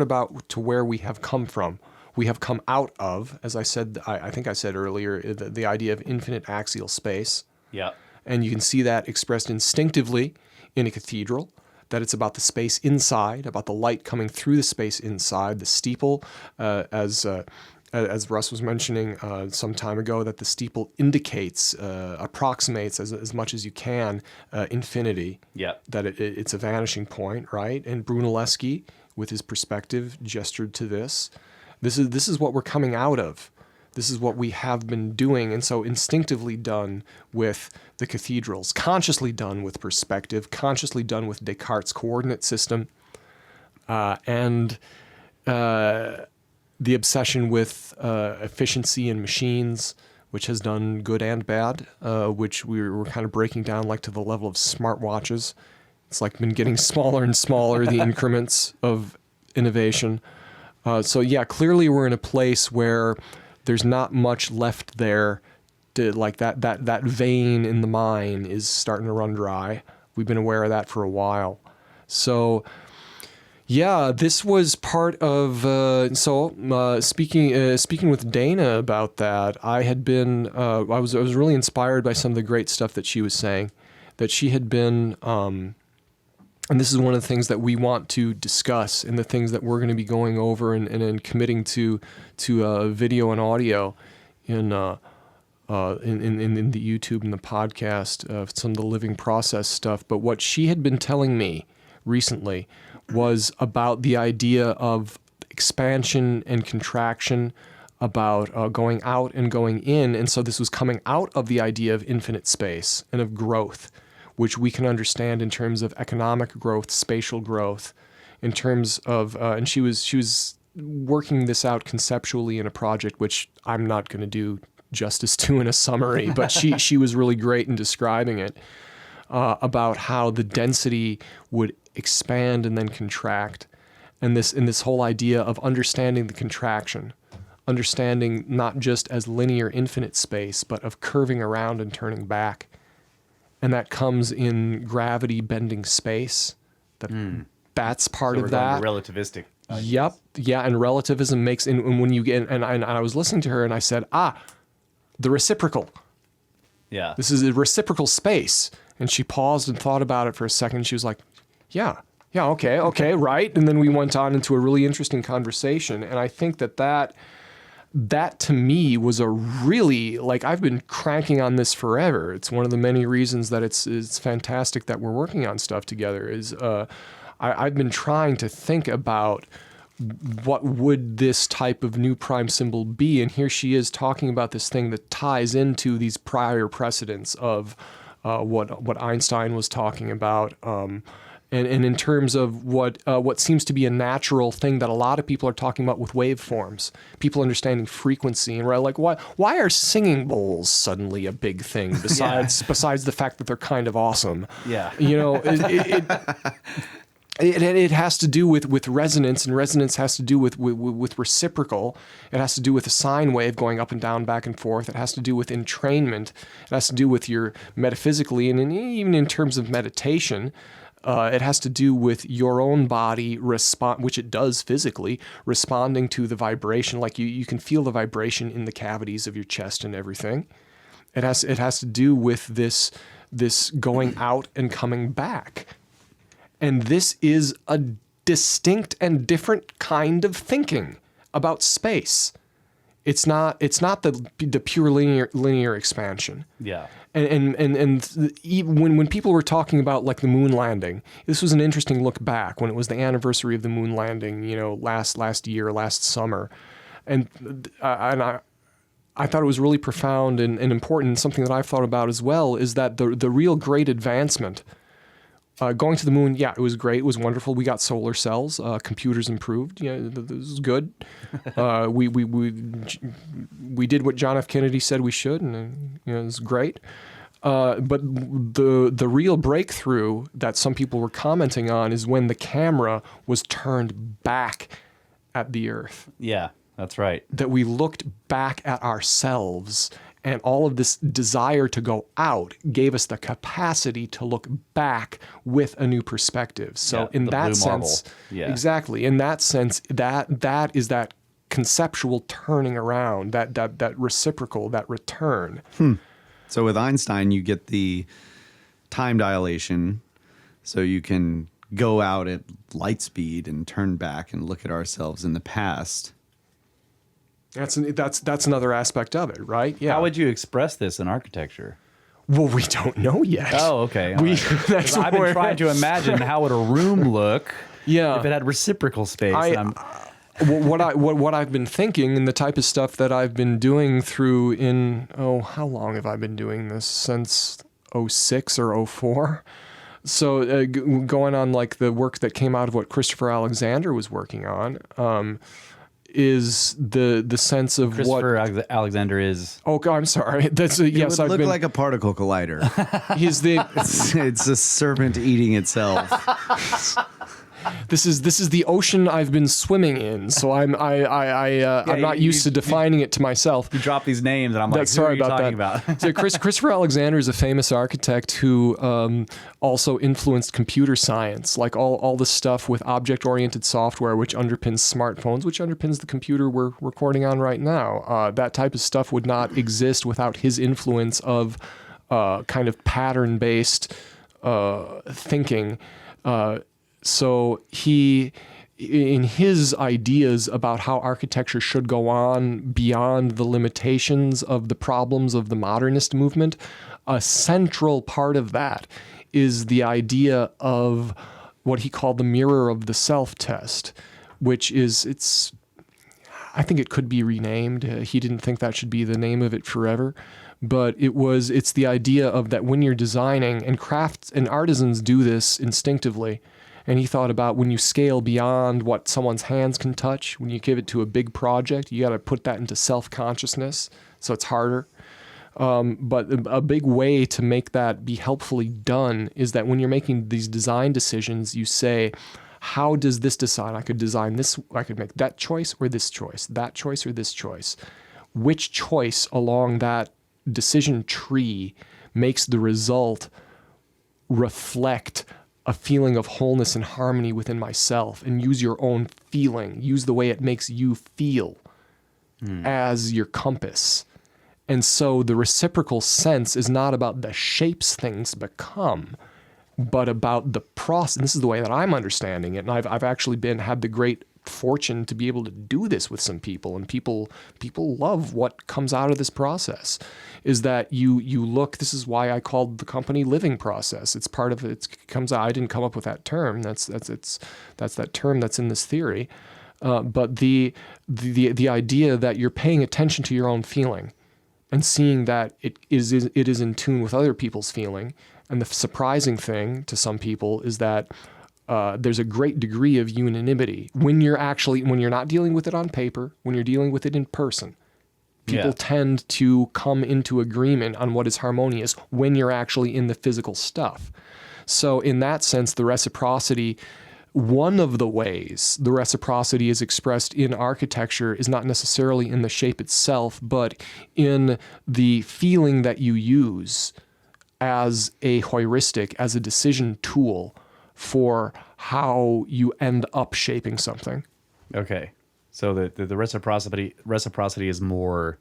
about to where we have come from. We have come out of, as I said, I think I said earlier, the idea of infinite axial space. Yeah. And you can see that expressed instinctively in a cathedral, that it's about the space inside, about the light coming through the space inside, the steeple, as Russ was mentioning some time ago, that the steeple indicates, approximates as much as you can, infinity. Yeah. That it's a vanishing point, right? And Brunelleschi, with his perspective, gestured to this. This is what we're coming out of. This is what we have been doing, and so instinctively done with the cathedrals, consciously done with perspective, consciously done with Descartes' coordinate system, and the obsession with efficiency in machines, which has done good and bad, which we were kind of breaking down like to the level of smartwatches. It's like been getting smaller and smaller, the increments of innovation. So yeah, clearly we're in a place where there's not much left there. Like that vein in the mine is starting to run dry. We've been aware of that for a while. So yeah, this was part of. Speaking with Dana about that, I had been. I was really inspired by some of the great stuff that she was saying. That she had been. And this is one of the things that we want to discuss, and the things that we're going to be going over and committing to video and audio in the YouTube and the podcast, some of the living process stuff. But what she had been telling me recently was about the idea of expansion and contraction, about going out and going in. And so this was coming out of the idea of infinite space and of growth, which we can understand in terms of economic growth, spatial growth, in terms of, and she was working this out conceptually in a project, which I'm not going to do justice to in a summary, but she was really great in describing it, about how the density would expand and then contract, and this whole idea of understanding the contraction, understanding not just as linear infinite space, but of curving around and turning back. And that comes in gravity bending space. That's part of that. Relativistic. Yep. Yeah. And relativism makes, and when you get, and I was listening to her and I said, the reciprocal. Yeah. This is a reciprocal space. And she paused and thought about it for a second. She was like, yeah, okay, right. And then we went on into a really interesting conversation. And I think that to me was a really, like, I've been cranking on this forever. It's one of the many reasons that it's fantastic that we're working on stuff together is I've been trying to think about what would this type of new prime symbol be. And here she is talking about this thing that ties into these prior precedents of what Einstein was talking about. And in terms of what seems to be a natural thing that a lot of people are talking about with waveforms, people understanding frequency, and like why are singing bowls suddenly a big thing besides the fact that they're kind of awesome? Yeah, you know, it has to do with resonance, and resonance has to do with reciprocal. It has to do with a sine wave going up and down, back and forth. It has to do with entrainment. It has to do with your metaphysically, and even in terms of meditation. It has to do with your own body which it does physically, responding to the vibration. Like you can feel the vibration in the cavities of your chest and everything. It has to do with this going out and coming back. And this is a distinct and different kind of thinking about space. It's not the pure linear expansion. Yeah. And even when people were talking about like the moon landing, this was an interesting look back when it was the anniversary of the moon landing, last year, last summer, and I thought it was really profound and important. And something that I've thought about as well is that the real great advancement. Going to the moon, yeah, it was great. It was wonderful. We got solar cells. Computers improved. This is good. We did what John F. Kennedy said we should, and it was great. But the real breakthrough that some people were commenting on is when the camera was turned back at the Earth. Yeah, that's right. That we looked back at ourselves. And all of this desire to go out gave us the capacity to look back with a new perspective. So in that sense, exactly. In that sense, that is that conceptual turning around, that reciprocal, that return. So with Einstein, you get the time dilation, so you can go out at light speed and turn back and look at ourselves in the past. That's another aspect of it, right? Yeah. How would you express this in architecture? Well, we don't know yet. Oh, okay. I've been trying to imagine how would a room look if it had reciprocal space. What I've been thinking and the type of stuff that I've been doing how long have I been doing this? Since 06 or 04? So going on like the work that came out of what Christopher Alexander was working on, is the sense of Christopher Alexander is. Oh, God, I'm sorry. That's yes. It would look like a particle collider. He's the. It's a serpent eating itself. This is the ocean I've been swimming in, so I'm not used to defining it to myself. You drop these names, and I'm like, who are you talking about? So Christopher Alexander is a famous architect who also influenced computer science, like all the stuff with object-oriented software, which underpins smartphones, which underpins the computer we're recording on right now. That type of stuff would not exist without his influence of kind of pattern-based thinking. So he, in his ideas about how architecture should go on beyond the limitations of the problems of the modernist movement, a central part of that is the idea of what he called the mirror of the self test, which is, I think it could be renamed. He didn't think that should be the name of it forever. But it's the idea of that when you're designing, and crafts and artisans do this instinctively. And he thought about when you scale beyond what someone's hands can touch, when you give it to a big project, you got to put that into self-consciousness, so it's harder. But a big way to make that be helpfully done is that when you're making these design decisions, you say, how does this design? I could design this, I could make that choice or this choice, that choice or this choice. Which choice along that decision tree makes the result reflect a feeling of wholeness and harmony within myself, and use your own feeling, use the way it makes you feel as your compass. And so the reciprocal sense is not about the shapes things become, but about the process. And this is the way that I'm understanding it. And I've actually had the great fortune to be able to do this with some people, and people love what comes out of this process. Is that you look, this is why I called the company Living Process. It's part of it comes out. I didn't come up with that term. That's that term that's in this theory. But the idea that you're paying attention to your own feeling and seeing that it is in tune with other people's feeling. And the surprising thing to some people is that there's a great degree of unanimity when you're not dealing with it on paper, when you're dealing with it in person. People tend to come into agreement on what is harmonious when you're actually in the physical stuff. So in that sense, the reciprocity, one of the ways the reciprocity is expressed in architecture is not necessarily in the shape itself, but in the feeling that you use as a heuristic, as a decision tool for how you end up shaping something. Okay. So the reciprocity is more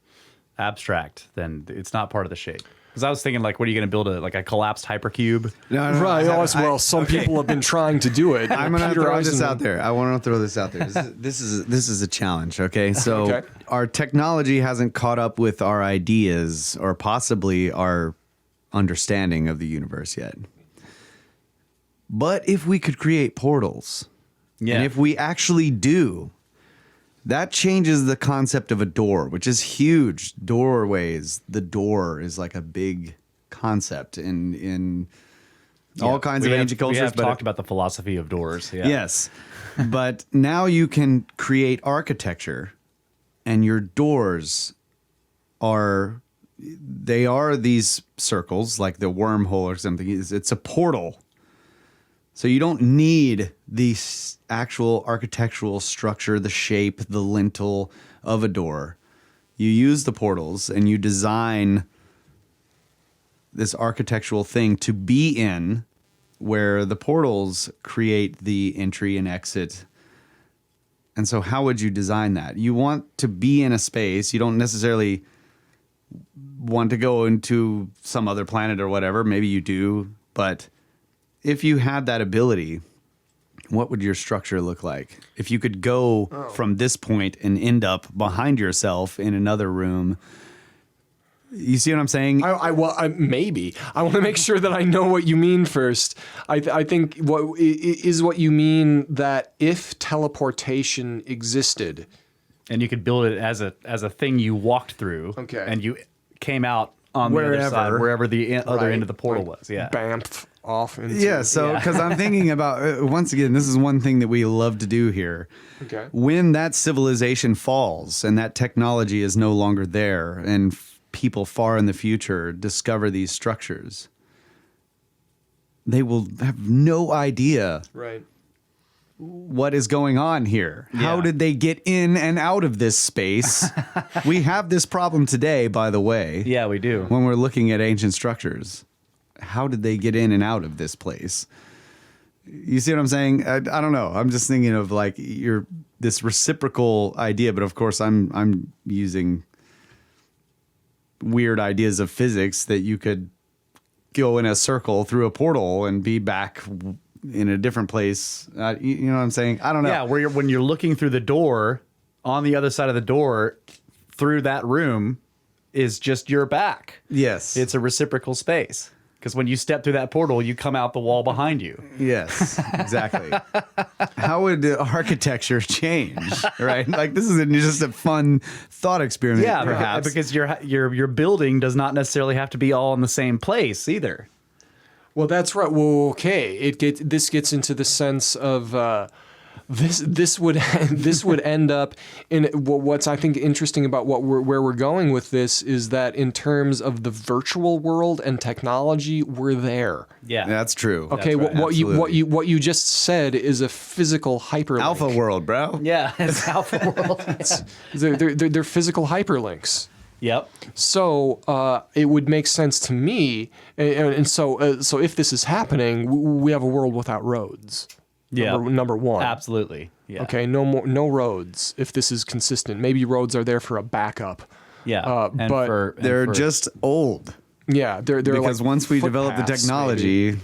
abstract than, it's not part of the shape. Because I was thinking, like, what are you going to build a collapsed hypercube? No, Right. Well, some people have been trying to do it. I'm going to throw this Eisenman- out there. I want to throw this out there. This is a challenge. Okay, so Okay. our technology hasn't caught up with our ideas or possibly our understanding of the universe yet. But if we could create portals, Yeah. and if we actually do, that changes the concept of a door, which is huge. Doorways. The door is like a big concept in all kinds of ancient cultures. We have but talked about the philosophy of doors. Yeah. Yes. But now you can create architecture, and your doors are these circles, like the wormhole or something. It's a portal. So you don't need the actual architectural structure, the shape, the lintel of a door. You use the portals and you design this architectural thing to be in, where the portals create the entry and exit. And so how would you design that? You want to be in a space. You don't necessarily want to go into some other planet or whatever. Maybe you do, but if you had that ability, what would your structure look like? If you could go from this point and end up behind yourself in another room. You see what I'm saying? Maybe. I want to make sure that I know what you mean first. I think what you mean that if teleportation existed, And you could build it as a thing you walked through. Okay. And you came out on the other side, wherever the other end of the portal was. Yeah. Bamf off into Yeah, so because I'm thinking about, once again, this is one thing that we love to do here. Okay. When that civilization falls and that technology is no longer there and people far in the future discover these structures, they will have no idea right. what is going on here. How Yeah. did they get in and out of this space? We have this problem today, by the way. Yeah, we do. When we're looking at ancient structures. How did they get in and out of this place? You see what I'm saying? I don't know. I'm just thinking of like this reciprocal idea, but of course I'm using weird ideas of physics that you could go in a circle through a portal and be back in a different place. You know what I'm saying? I don't know. Yeah, when you're looking through the door, on the other side of the door, through that room, is just your back. Yes. It's a reciprocal space. Because when you step through that portal, you come out the wall behind you. Yes, exactly. How would the architecture change, right? Like this is just a fun thought experiment, Yeah, perhaps. because your building does not necessarily have to be all in the same place either. Well, that's right. Well, okay. This gets into the sense of this would end up in what's I think interesting about where we're going with this is that in terms of the virtual world and technology, we're there. Yeah, That's true. Okay, right. what you just said is a physical hyperlink. Alpha world, bro. yeah, it's Alpha World. They're physical hyperlinks. Yep. So it would make sense to me, and so if this is happening, we have a world without roads. Yeah. Number one. Absolutely. Yeah. Okay, no roads. If this is consistent, maybe roads are there for a backup. Yeah. But They're just old. Yeah, they're Because like once we develop the footpaths, technology, maybe.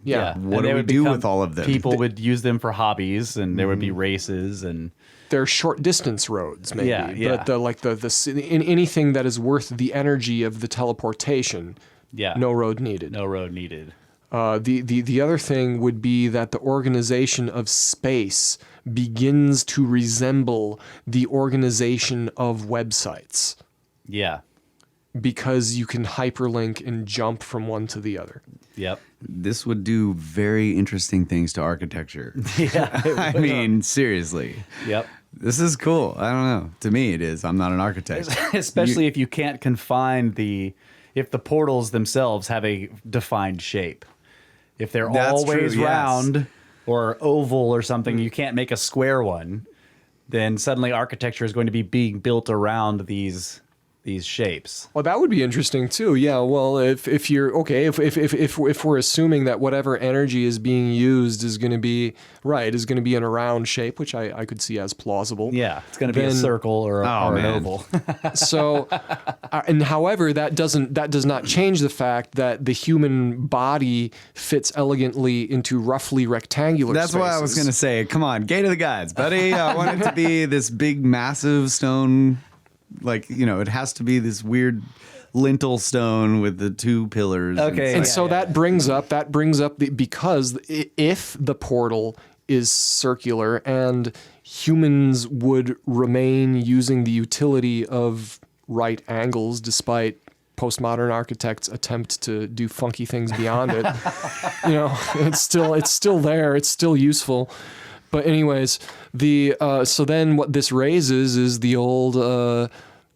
Yeah, what And do they we would do become- with all of them? People would use them for hobbies, and there would be races and. they're short distance roads, maybe. Yeah, yeah. But in anything that is worth the energy of the teleportation, Yeah. no road needed. No road needed. The other thing would be that the organization of space begins to resemble the organization of websites Yeah. because you can hyperlink and jump from one to the other. Yep. This would do very interesting things to architecture. Yeah. I mean, seriously. Yep. This is cool. I don't know. To me, it is. I'm not an architect. Especially if you can't confine if the portals themselves have a defined shape. If they're That's always true, yes. round or oval or something, you can't make a square one. Then suddenly architecture is going to be being built around these these shapes. Well, that would be interesting too. Yeah. Well, if you're okay, if we're assuming that whatever energy is being used is going to be in a round shape, which I could see as plausible. Yeah, it's going to be a circle or an oval. So, and however, that does not change the fact that the human body fits elegantly into roughly rectangular. That's spaces. what I was going to say. Come on, gate of the gods, buddy. I want it to be this big, massive stone. Like, it has to be this weird lintel stone with the two pillars. Okay. And so that brings up because if the portal is circular and humans would remain using the utility of right angles despite postmodern architects' attempt to do funky things beyond it, it's still there, it's still useful. But anyways, so then what this raises is the old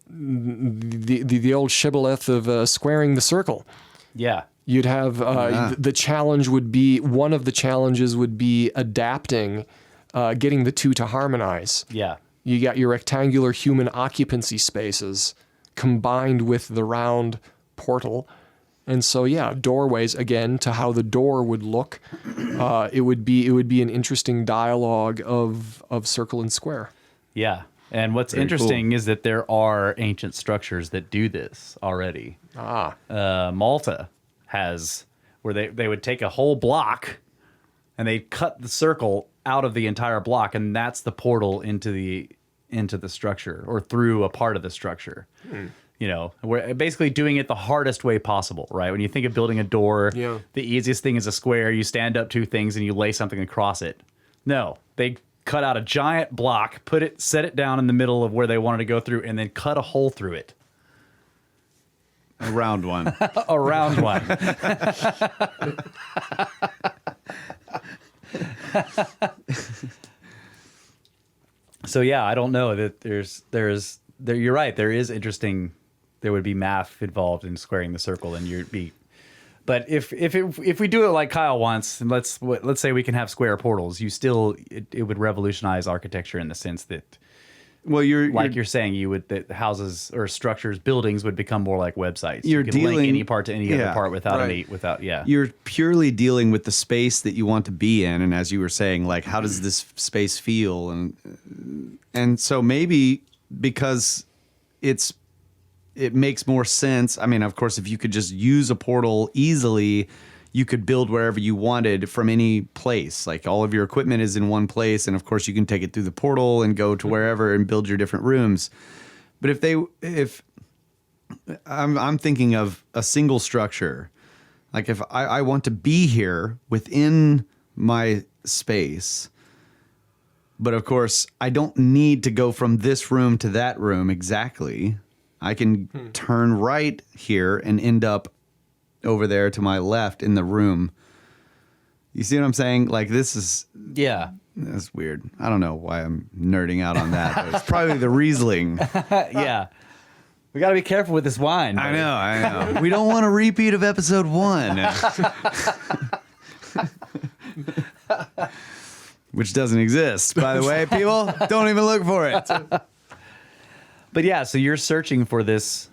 the old shibboleth of squaring the circle. Yeah. You'd have the challenge would be one of the challenges would be adapting, getting the two to harmonize. Yeah. You got your rectangular human occupancy spaces combined with the round portal. And so, doorways, again, to how the door would look, it would be an interesting dialogue of circle and square. Yeah. And what's interesting is that there are ancient structures that do this already. Malta has, where they would take a whole block and they'd cut the circle out of the entire block, and that's the portal into the structure or through a part of the structure. We're basically doing it the hardest way possible, right? When you think of building a door, the easiest thing is a square. You stand up two things and you lay something across it. No, they cut out a giant block, set it down in the middle of where they wanted to go through, and then cut a hole through it. A round one. A round one. So I don't know that you're right. There would be math involved in squaring the circle, and but if we do it like Kyle wants, and let's say we can have square portals, it would revolutionize architecture in the sense that, you're saying, that houses or structures, buildings would become more like websites. You could link any part to any other part without. You're purely dealing with the space that you want to be in, and as you were saying, like, how does this space feel, and so maybe because it makes more sense. I mean, of course, if you could just use a portal easily, you could build wherever you wanted from any place. Like, all of your equipment is in one place, and of course you can take it through the portal and go to wherever and build your different rooms. But if I'm thinking of a single structure, like if I want to be here within my space, but of course I don't need to go from this room to that room exactly. I can turn right here and end up over there to my left in the room. You see what I'm saying? Like, this is... Yeah. That's weird. I don't know why I'm nerding out on that, but it's probably the Riesling. Yeah. We got to be careful with this wine. Buddy. I know. We don't want a repeat of episode 1. Which doesn't exist, by the way, people. Don't even look for it. But so you're searching for this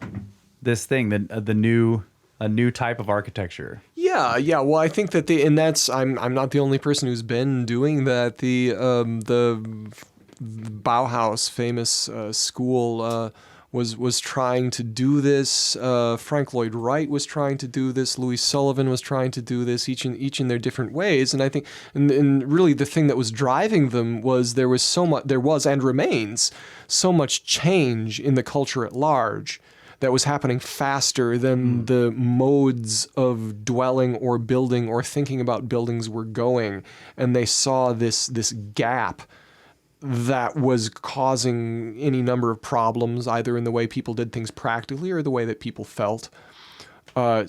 thing, a new type of architecture. Yeah. Well, I think that I'm not the only person who's been doing that. The Bauhaus famous school was trying to do this. Frank Lloyd Wright was trying to do this. Louis Sullivan was trying to do this. Each in their different ways. And I think, and really the thing that was driving them was there was and remains so much change in the culture at large that was happening faster than the modes of dwelling or building or thinking about buildings were going. And they saw this gap that was causing any number of problems, either in the way people did things practically or the way that people felt. Whenever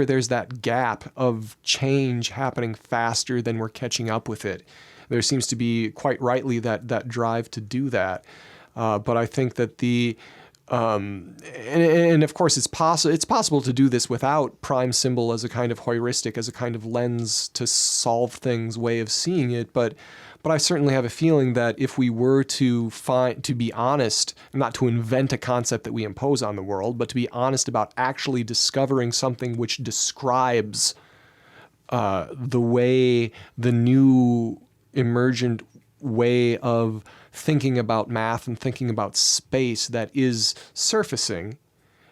there's that gap of change happening faster than we're catching up with it, there seems to be quite rightly that drive to do that. But I think that And of course, it's possible to do this without prime symbol as a kind of heuristic, as a kind of lens to solve things, way of seeing it. But I certainly have a feeling that if we were to be honest, not to invent a concept that we impose on the world, but to be honest about actually discovering something which describes the way, the new emergent way of thinking about math and thinking about space that is surfacing.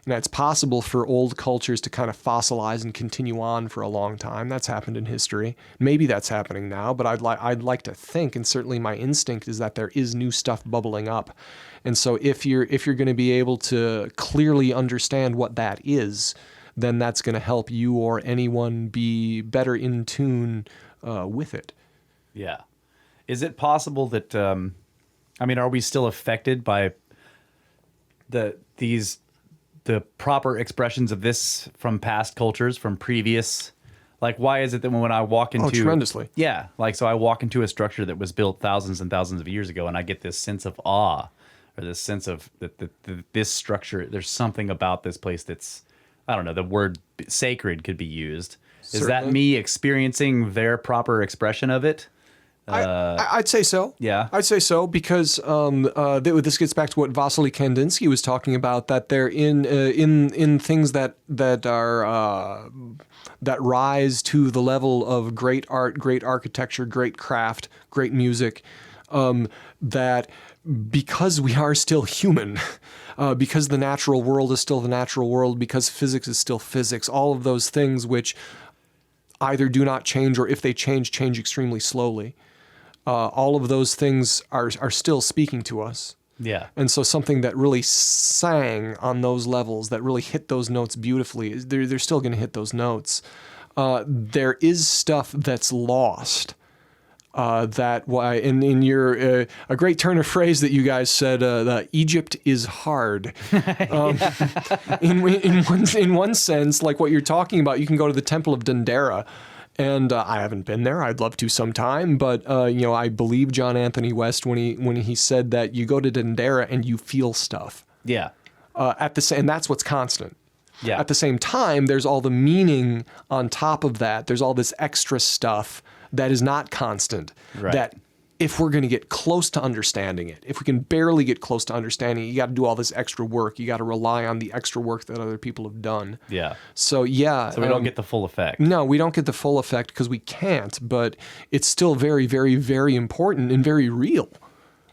And it's possible for old cultures to kind of fossilize and continue on for a long time. That's happened in history. Maybe that's happening now, but I'd like to think, and certainly my instinct is that there is new stuff bubbling up. And so if you're going to be able to clearly understand what that is, then that's going to help you or anyone be better in tune with it. Yeah. Is it possible that, are we still affected by the proper expressions of this from past cultures, from previous, like, why is it that when I walk into... Oh, tremendously. Yeah. Like, so I walk into a structure that was built thousands and thousands of years ago, and I get this sense of awe, or this sense of that this structure, there's something about this place that's, I don't know, the word sacred could be used. Is that me experiencing their proper expression of it? I'd say so. Yeah. I'd say so because this gets back to what Vasily Kandinsky was talking about, that they're in things that are that rise to the level of great art, great architecture, great craft, great music, that because we are still human, because the natural world is still the natural world, because physics is still physics, all of those things which either do not change, or if they change extremely slowly. All of those things are still speaking to us. Yeah. And so something that really sang on those levels, that really hit those notes beautifully, they're still going to hit those notes. There is stuff that's lost. In your a great turn of phrase that you guys said, that Egypt is hard. In one sense, like what you're talking about, you can go to the Temple of Dendera. And I haven't been there. I'd love to sometime, but I believe John Anthony West when he said that you go to Dendera and you feel stuff. Yeah. And that's what's constant. Yeah. At the same time, there's all the meaning on top of that. There's all this extra stuff that is not constant. Right. That if we're going to get close to understanding it, if we can barely get close to understanding it, you got to do all this extra work. You got to rely on the extra work that other people have done. Yeah. So yeah. So we don't get the full effect. No, we don't get the full effect because we can't, but it's still very, very, very important and very real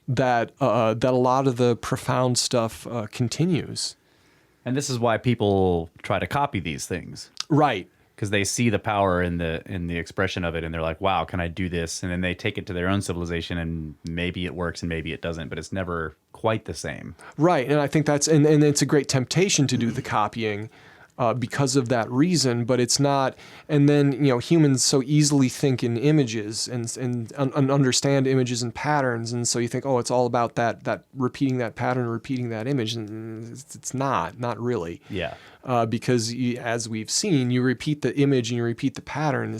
that a lot of the profound stuff continues. And this is why people try to copy these things. Right. Because they see the power in the expression of it, and they're like, "Wow, can I do this?" And then they take it to their own civilization, and maybe it works, and maybe it doesn't, but it's never quite the same. Right, and I think that's and it's a great temptation to do the copying because of that reason, but it's not. And then humans so easily think in images and understand images and patterns, and so you think, oh, it's all about that repeating that pattern, repeating that image, and it's not really. Yeah. Because as we've seen, you repeat the image and you repeat the pattern.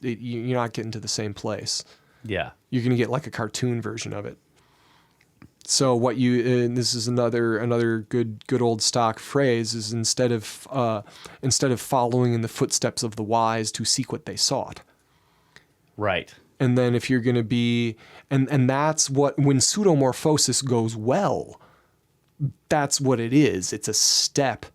You're not getting to the same place. Yeah. You're going to get like a cartoon version of it. So this is another good old stock phrase is instead of following in the footsteps of the wise, to seek what they sought. Right. And then if you're going to be and that's when Pseudo Morphosis goes well, that's what it is. It's a step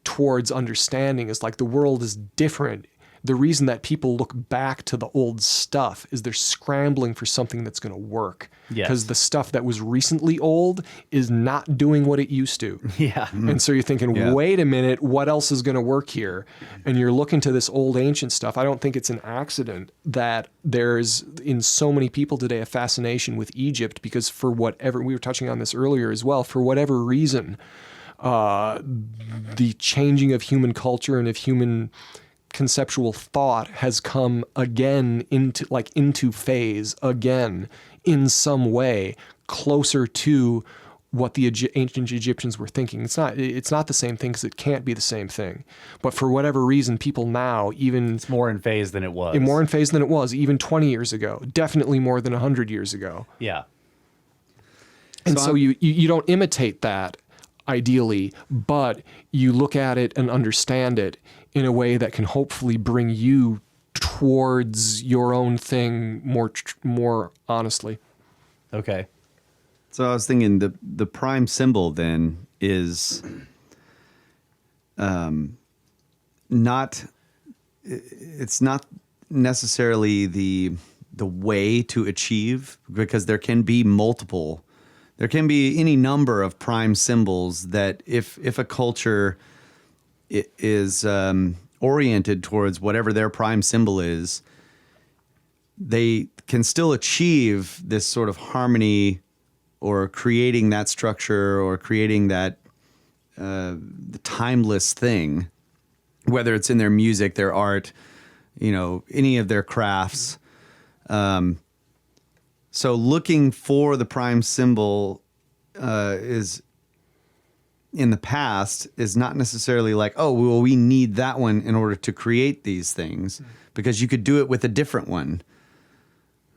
towards understanding. Is like the world is different. The reason that people look back to the old stuff is they're scrambling for something that's going to work. Yes. Because the stuff that was recently old is not doing what it used to. Yeah. And so you're thinking, wait a minute, what else is going to work here? And you're looking to this old ancient stuff. I don't think it's an accident that there's in so many people today a fascination with Egypt, because for whatever, we were touching on this earlier as well, for whatever reason, the changing of human culture and of human conceptual thought has come again into phase again in some way closer to what the ancient Egyptians were thinking. It's not the same thing because it can't be the same thing. But for whatever reason, people now it's more in phase than it was. More in phase than it was even 20 years ago. Definitely more than 100 years ago. Yeah. And so you don't imitate that ideally, but you look at it and understand it in a way that can hopefully bring you towards your own thing more honestly. Okay. So I was thinking the prime symbol then is not necessarily the way to achieve, because there can be any number of prime symbols that if a culture is oriented towards whatever their prime symbol is, they can still achieve this sort of harmony, or creating that structure, or creating that the timeless thing, whether it's in their music, their art, any of their crafts. So looking for the prime symbol is in the past is not necessarily like, oh, well, we need that one in order to create these things, because you could do it with a different one,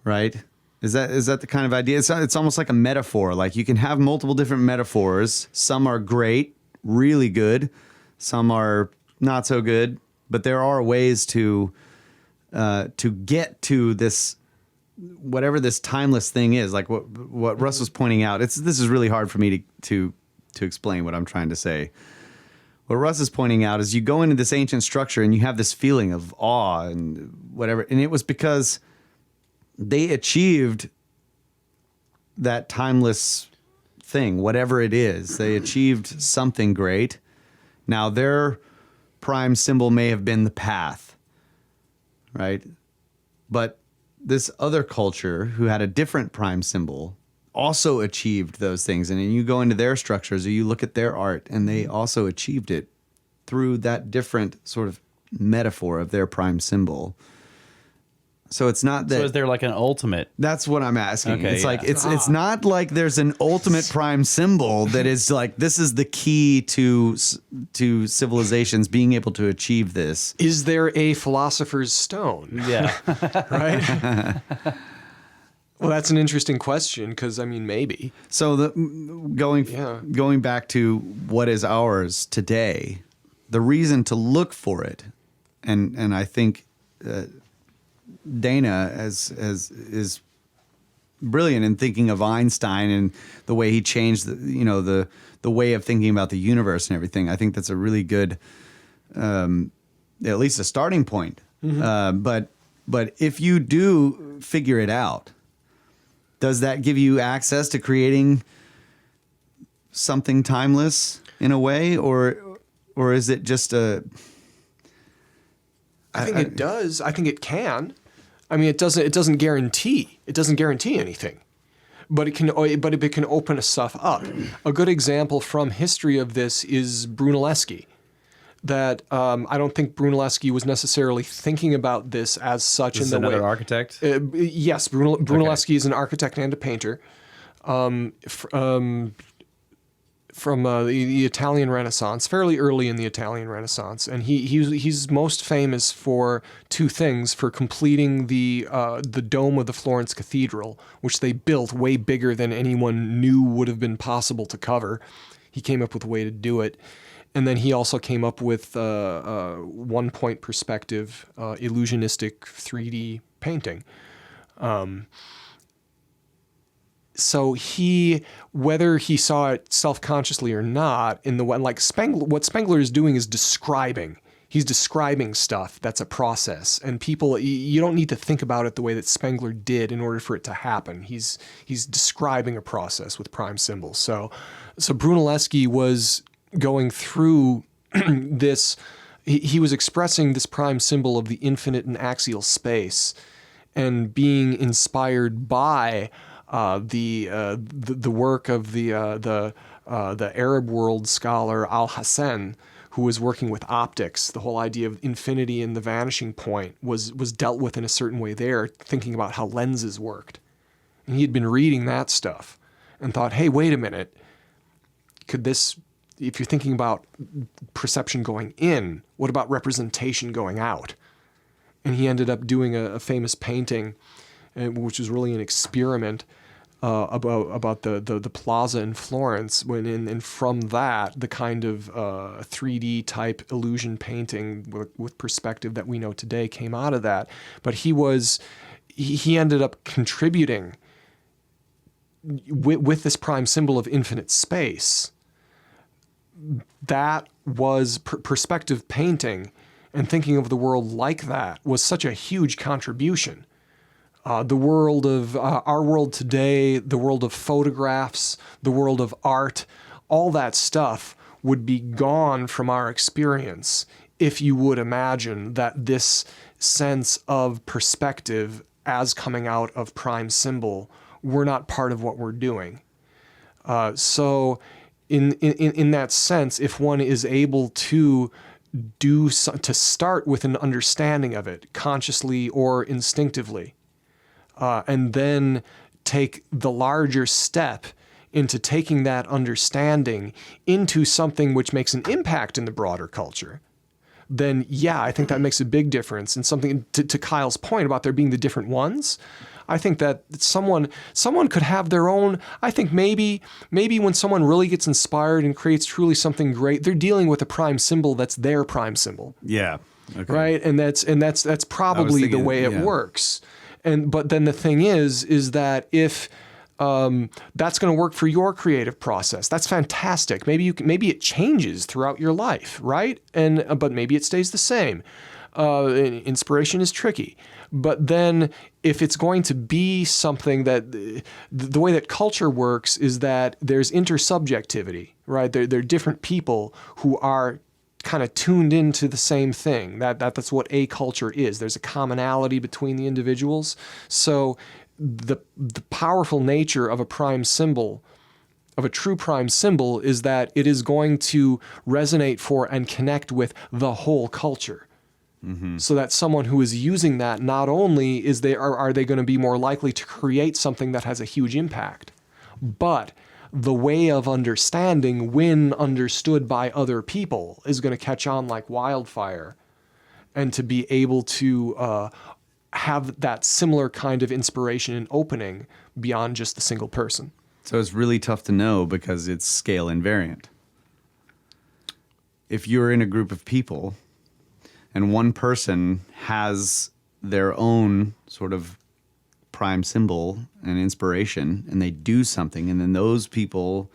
right? Is that the kind of idea? It's almost like a metaphor. Like you can have multiple different metaphors. Some are great, really good. Some are not so good. But there are ways to get to this, whatever this timeless thing is. Like what Russ was pointing out. This is really hard for me to explain what I'm trying to say. What Russ is pointing out is you go into this ancient structure and you have this feeling of awe and whatever. And it was because they achieved that timeless thing, whatever it is. They achieved something great. Now, their prime symbol may have been the path, right? But this other culture who had a different prime symbol also achieved those things. And then you go into their structures or you look at their art, and they also achieved it through that different sort of metaphor of their prime symbol. So it's not that. So is there like an ultimate? That's what I'm asking. Okay, it's like yeah. it's not like there's an ultimate prime symbol that is like this is the key to civilizations being able to achieve this. Is there a philosopher's stone? Yeah. Right? Well, that's an interesting question, because I mean, maybe. So going back to what is ours today, the reason to look for it, and I think Dana is brilliant in thinking of Einstein and the way he changed the way of thinking about the universe and everything. I think that's a really good, at least a starting point. Mm-hmm. But if you do figure it out, does that give you access to creating something timeless in a way, or is it just a? I think it does. I think it can. I mean, it doesn't guarantee. It doesn't guarantee anything, but it can open stuff up. A good example from history of this is Brunelleschi. That I don't think Brunelleschi was necessarily thinking about this as such. This in the another way. Architect? Yes, Brunelleschi is an architect and a painter. From the Italian Renaissance, fairly early in the Italian Renaissance, and he's most famous for two things: for completing the dome of the Florence Cathedral, which they built way bigger than anyone knew would have been possible to cover. He came up with a way to do it, and then he also came up with one-point perspective, illusionistic 3D painting. So whether he saw it self-consciously or not, what Spengler is doing is describing. He's describing stuff that's a process, and people, you don't need to think about it the way that Spengler did in order for it to happen. He's describing a process with prime symbols. So Brunelleschi was going through this. He was expressing this prime symbol of the infinite and axial space, and being inspired by the work of the Arab world scholar Al-Hassen, who was working with optics. The whole idea of infinity and the vanishing point was dealt with in a certain way there, thinking about how lenses worked. And he had been reading that stuff and thought, hey, wait a minute, could this, if you're thinking about perception going in, what about representation going out? And he ended up doing a famous painting, which was really an experiment, about the plaza in Florence, and from that, the kind of 3D type illusion painting with perspective that we know today came out of that. But he ended up contributing with this prime symbol of infinite space. That was perspective painting, and thinking of the world like that was such a huge contribution. The world of our world today, the world of photographs, the world of art, all that stuff would be gone from our experience if you would imagine that this sense of perspective as coming out of prime symbol were not part of what we're doing. So in that sense, if one is able to start with an understanding of it, consciously or instinctively, and then take the larger step into taking that understanding into something which makes an impact in the broader culture, then yeah, I think that makes a big difference. And something to Kyle's point about there being the different ones, I think that someone could have their own. I think maybe when someone really gets inspired and creates truly something great, they're dealing with a prime symbol that's their prime symbol. Yeah. Okay. Right. And that's probably the way it works. But then the thing is that if that's going to work for your creative process, that's fantastic. Maybe it changes throughout your life, right? But maybe it stays the same. Inspiration is tricky. But then if it's going to be something that the way that culture works is that there's intersubjectivity, right? There are different people who are kind of tuned into the same thing. That's what a culture is. There's a commonality between the individuals. So the powerful nature of a prime symbol, of a true prime symbol, is that it is going to resonate for and connect with the whole culture. Mm-hmm. So that someone who is using that, not only are they going to be more likely to create something that has a huge impact, but the way of understanding, when understood by other people, is going to catch on like wildfire, and to be able to have that similar kind of inspiration and opening beyond just the single person. So it's really tough to know because it's scale invariant. If you're in a group of people and one person has their own sort of prime symbol and inspiration, and they do something, and then those people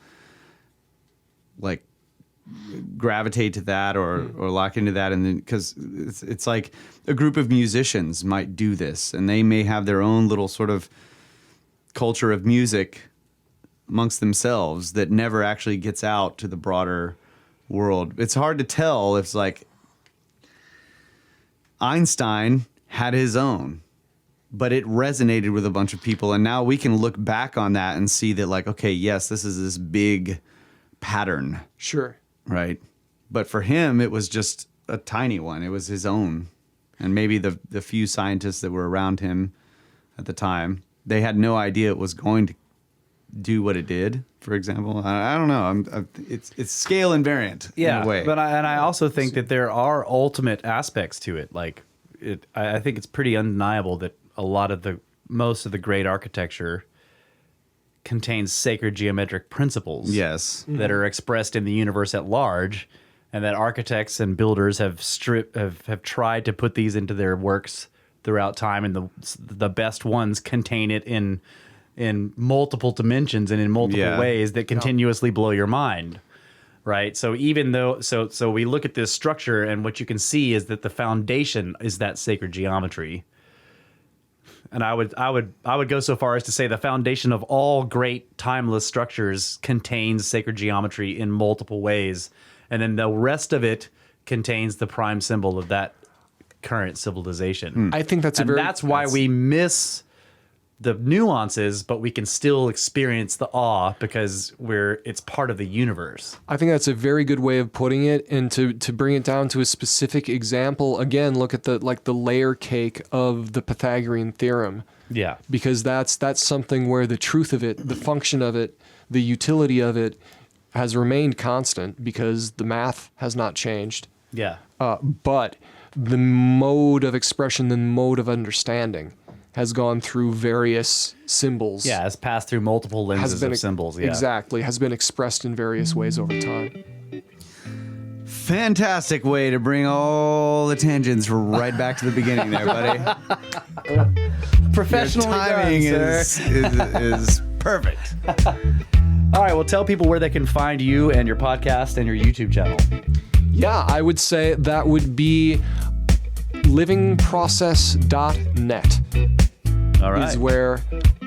like gravitate to that or lock into that, and then because it's like a group of musicians might do this, and they may have their own little sort of culture of music amongst themselves that never actually gets out to the broader world. It's hard to tell if it's like Einstein had his own, but it resonated with a bunch of people. And now we can look back on that and see that, like, okay, yes, this is this big pattern. Sure. Right. But for him, it was just a tiny one. It was his own. And maybe the few scientists that were around him at the time, they had no idea it was going to do what it did, for example. I don't know. It's scale invariant in a way. But I also think that there are ultimate aspects to it. Like, I think it's pretty undeniable that most of the great architecture contains sacred geometric principles. Yes. That are expressed in the universe at large, and that architects and builders have tried to put these into their works throughout time, and the best ones contain it in multiple dimensions and in multiple ways that continuously blow your mind. Right. So even though so we look at this structure, and what you can see is that the foundation is that sacred geometry. And I would go so far as to say the foundation of all great timeless structures contains sacred geometry in multiple ways, and then the rest of it contains the prime symbol of that current civilization. I think that's that's why we miss the nuances, but we can still experience the awe because it's part of the universe. I think that's a very good way of putting it. And to bring it down to a specific example, again, look at the layer cake of the Pythagorean Theorem. Yeah. Because that's something where the truth of it, the function of it, the utility of it has remained constant because the math has not changed. Yeah. But the mode of expression, the mode of understanding has gone through various symbols. Yeah, it's passed through multiple lenses of symbols. Yeah. Exactly, has been expressed in various ways over time. Fantastic way to bring all the tangents right back to the beginning there, buddy. Professionally Your timing done, sir. is perfect. All right, well, tell people where they can find you and your podcast and your YouTube channel. Yeah, I would say that would be livingprocess.net. All right. Is where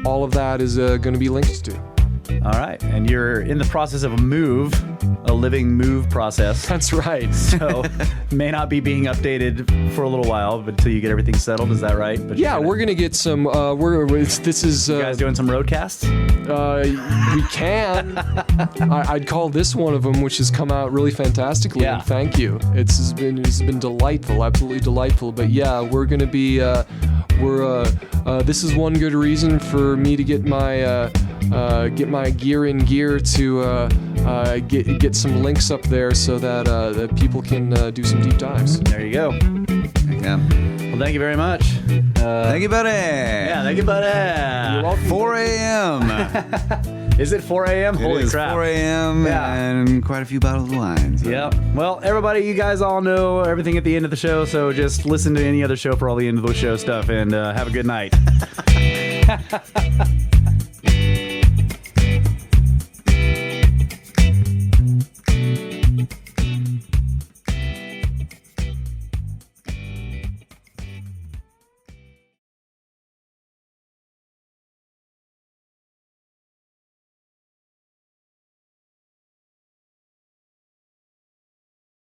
all of that is going to be linked to. All right. And you're in the process of a living move process. That's right. So may not be being updated for a little while until you get everything settled. Is that right? But Yeah, we're going to get some, this is... you guys doing some roadcasts? We can. I'd call this one of them, which has come out really fantastically. Yeah. And thank you. It's been delightful, absolutely delightful. But yeah, we're gonna be this is one good reason for me to get my gear in gear to get some links up there so that people can do some deep dives. There you go. Yeah. Well, thank you very much. Thank you, buddy. Yeah, thank you, buddy. You're welcome. 4 a.m. Is it 4 a.m.? Holy It is crap. 4 a.m. Yeah. and quite a few bottles of wine. So. Yeah. Well, everybody, you guys all know everything at the end of the show, so just listen to any other show for all the end of the show stuff, and have a good night.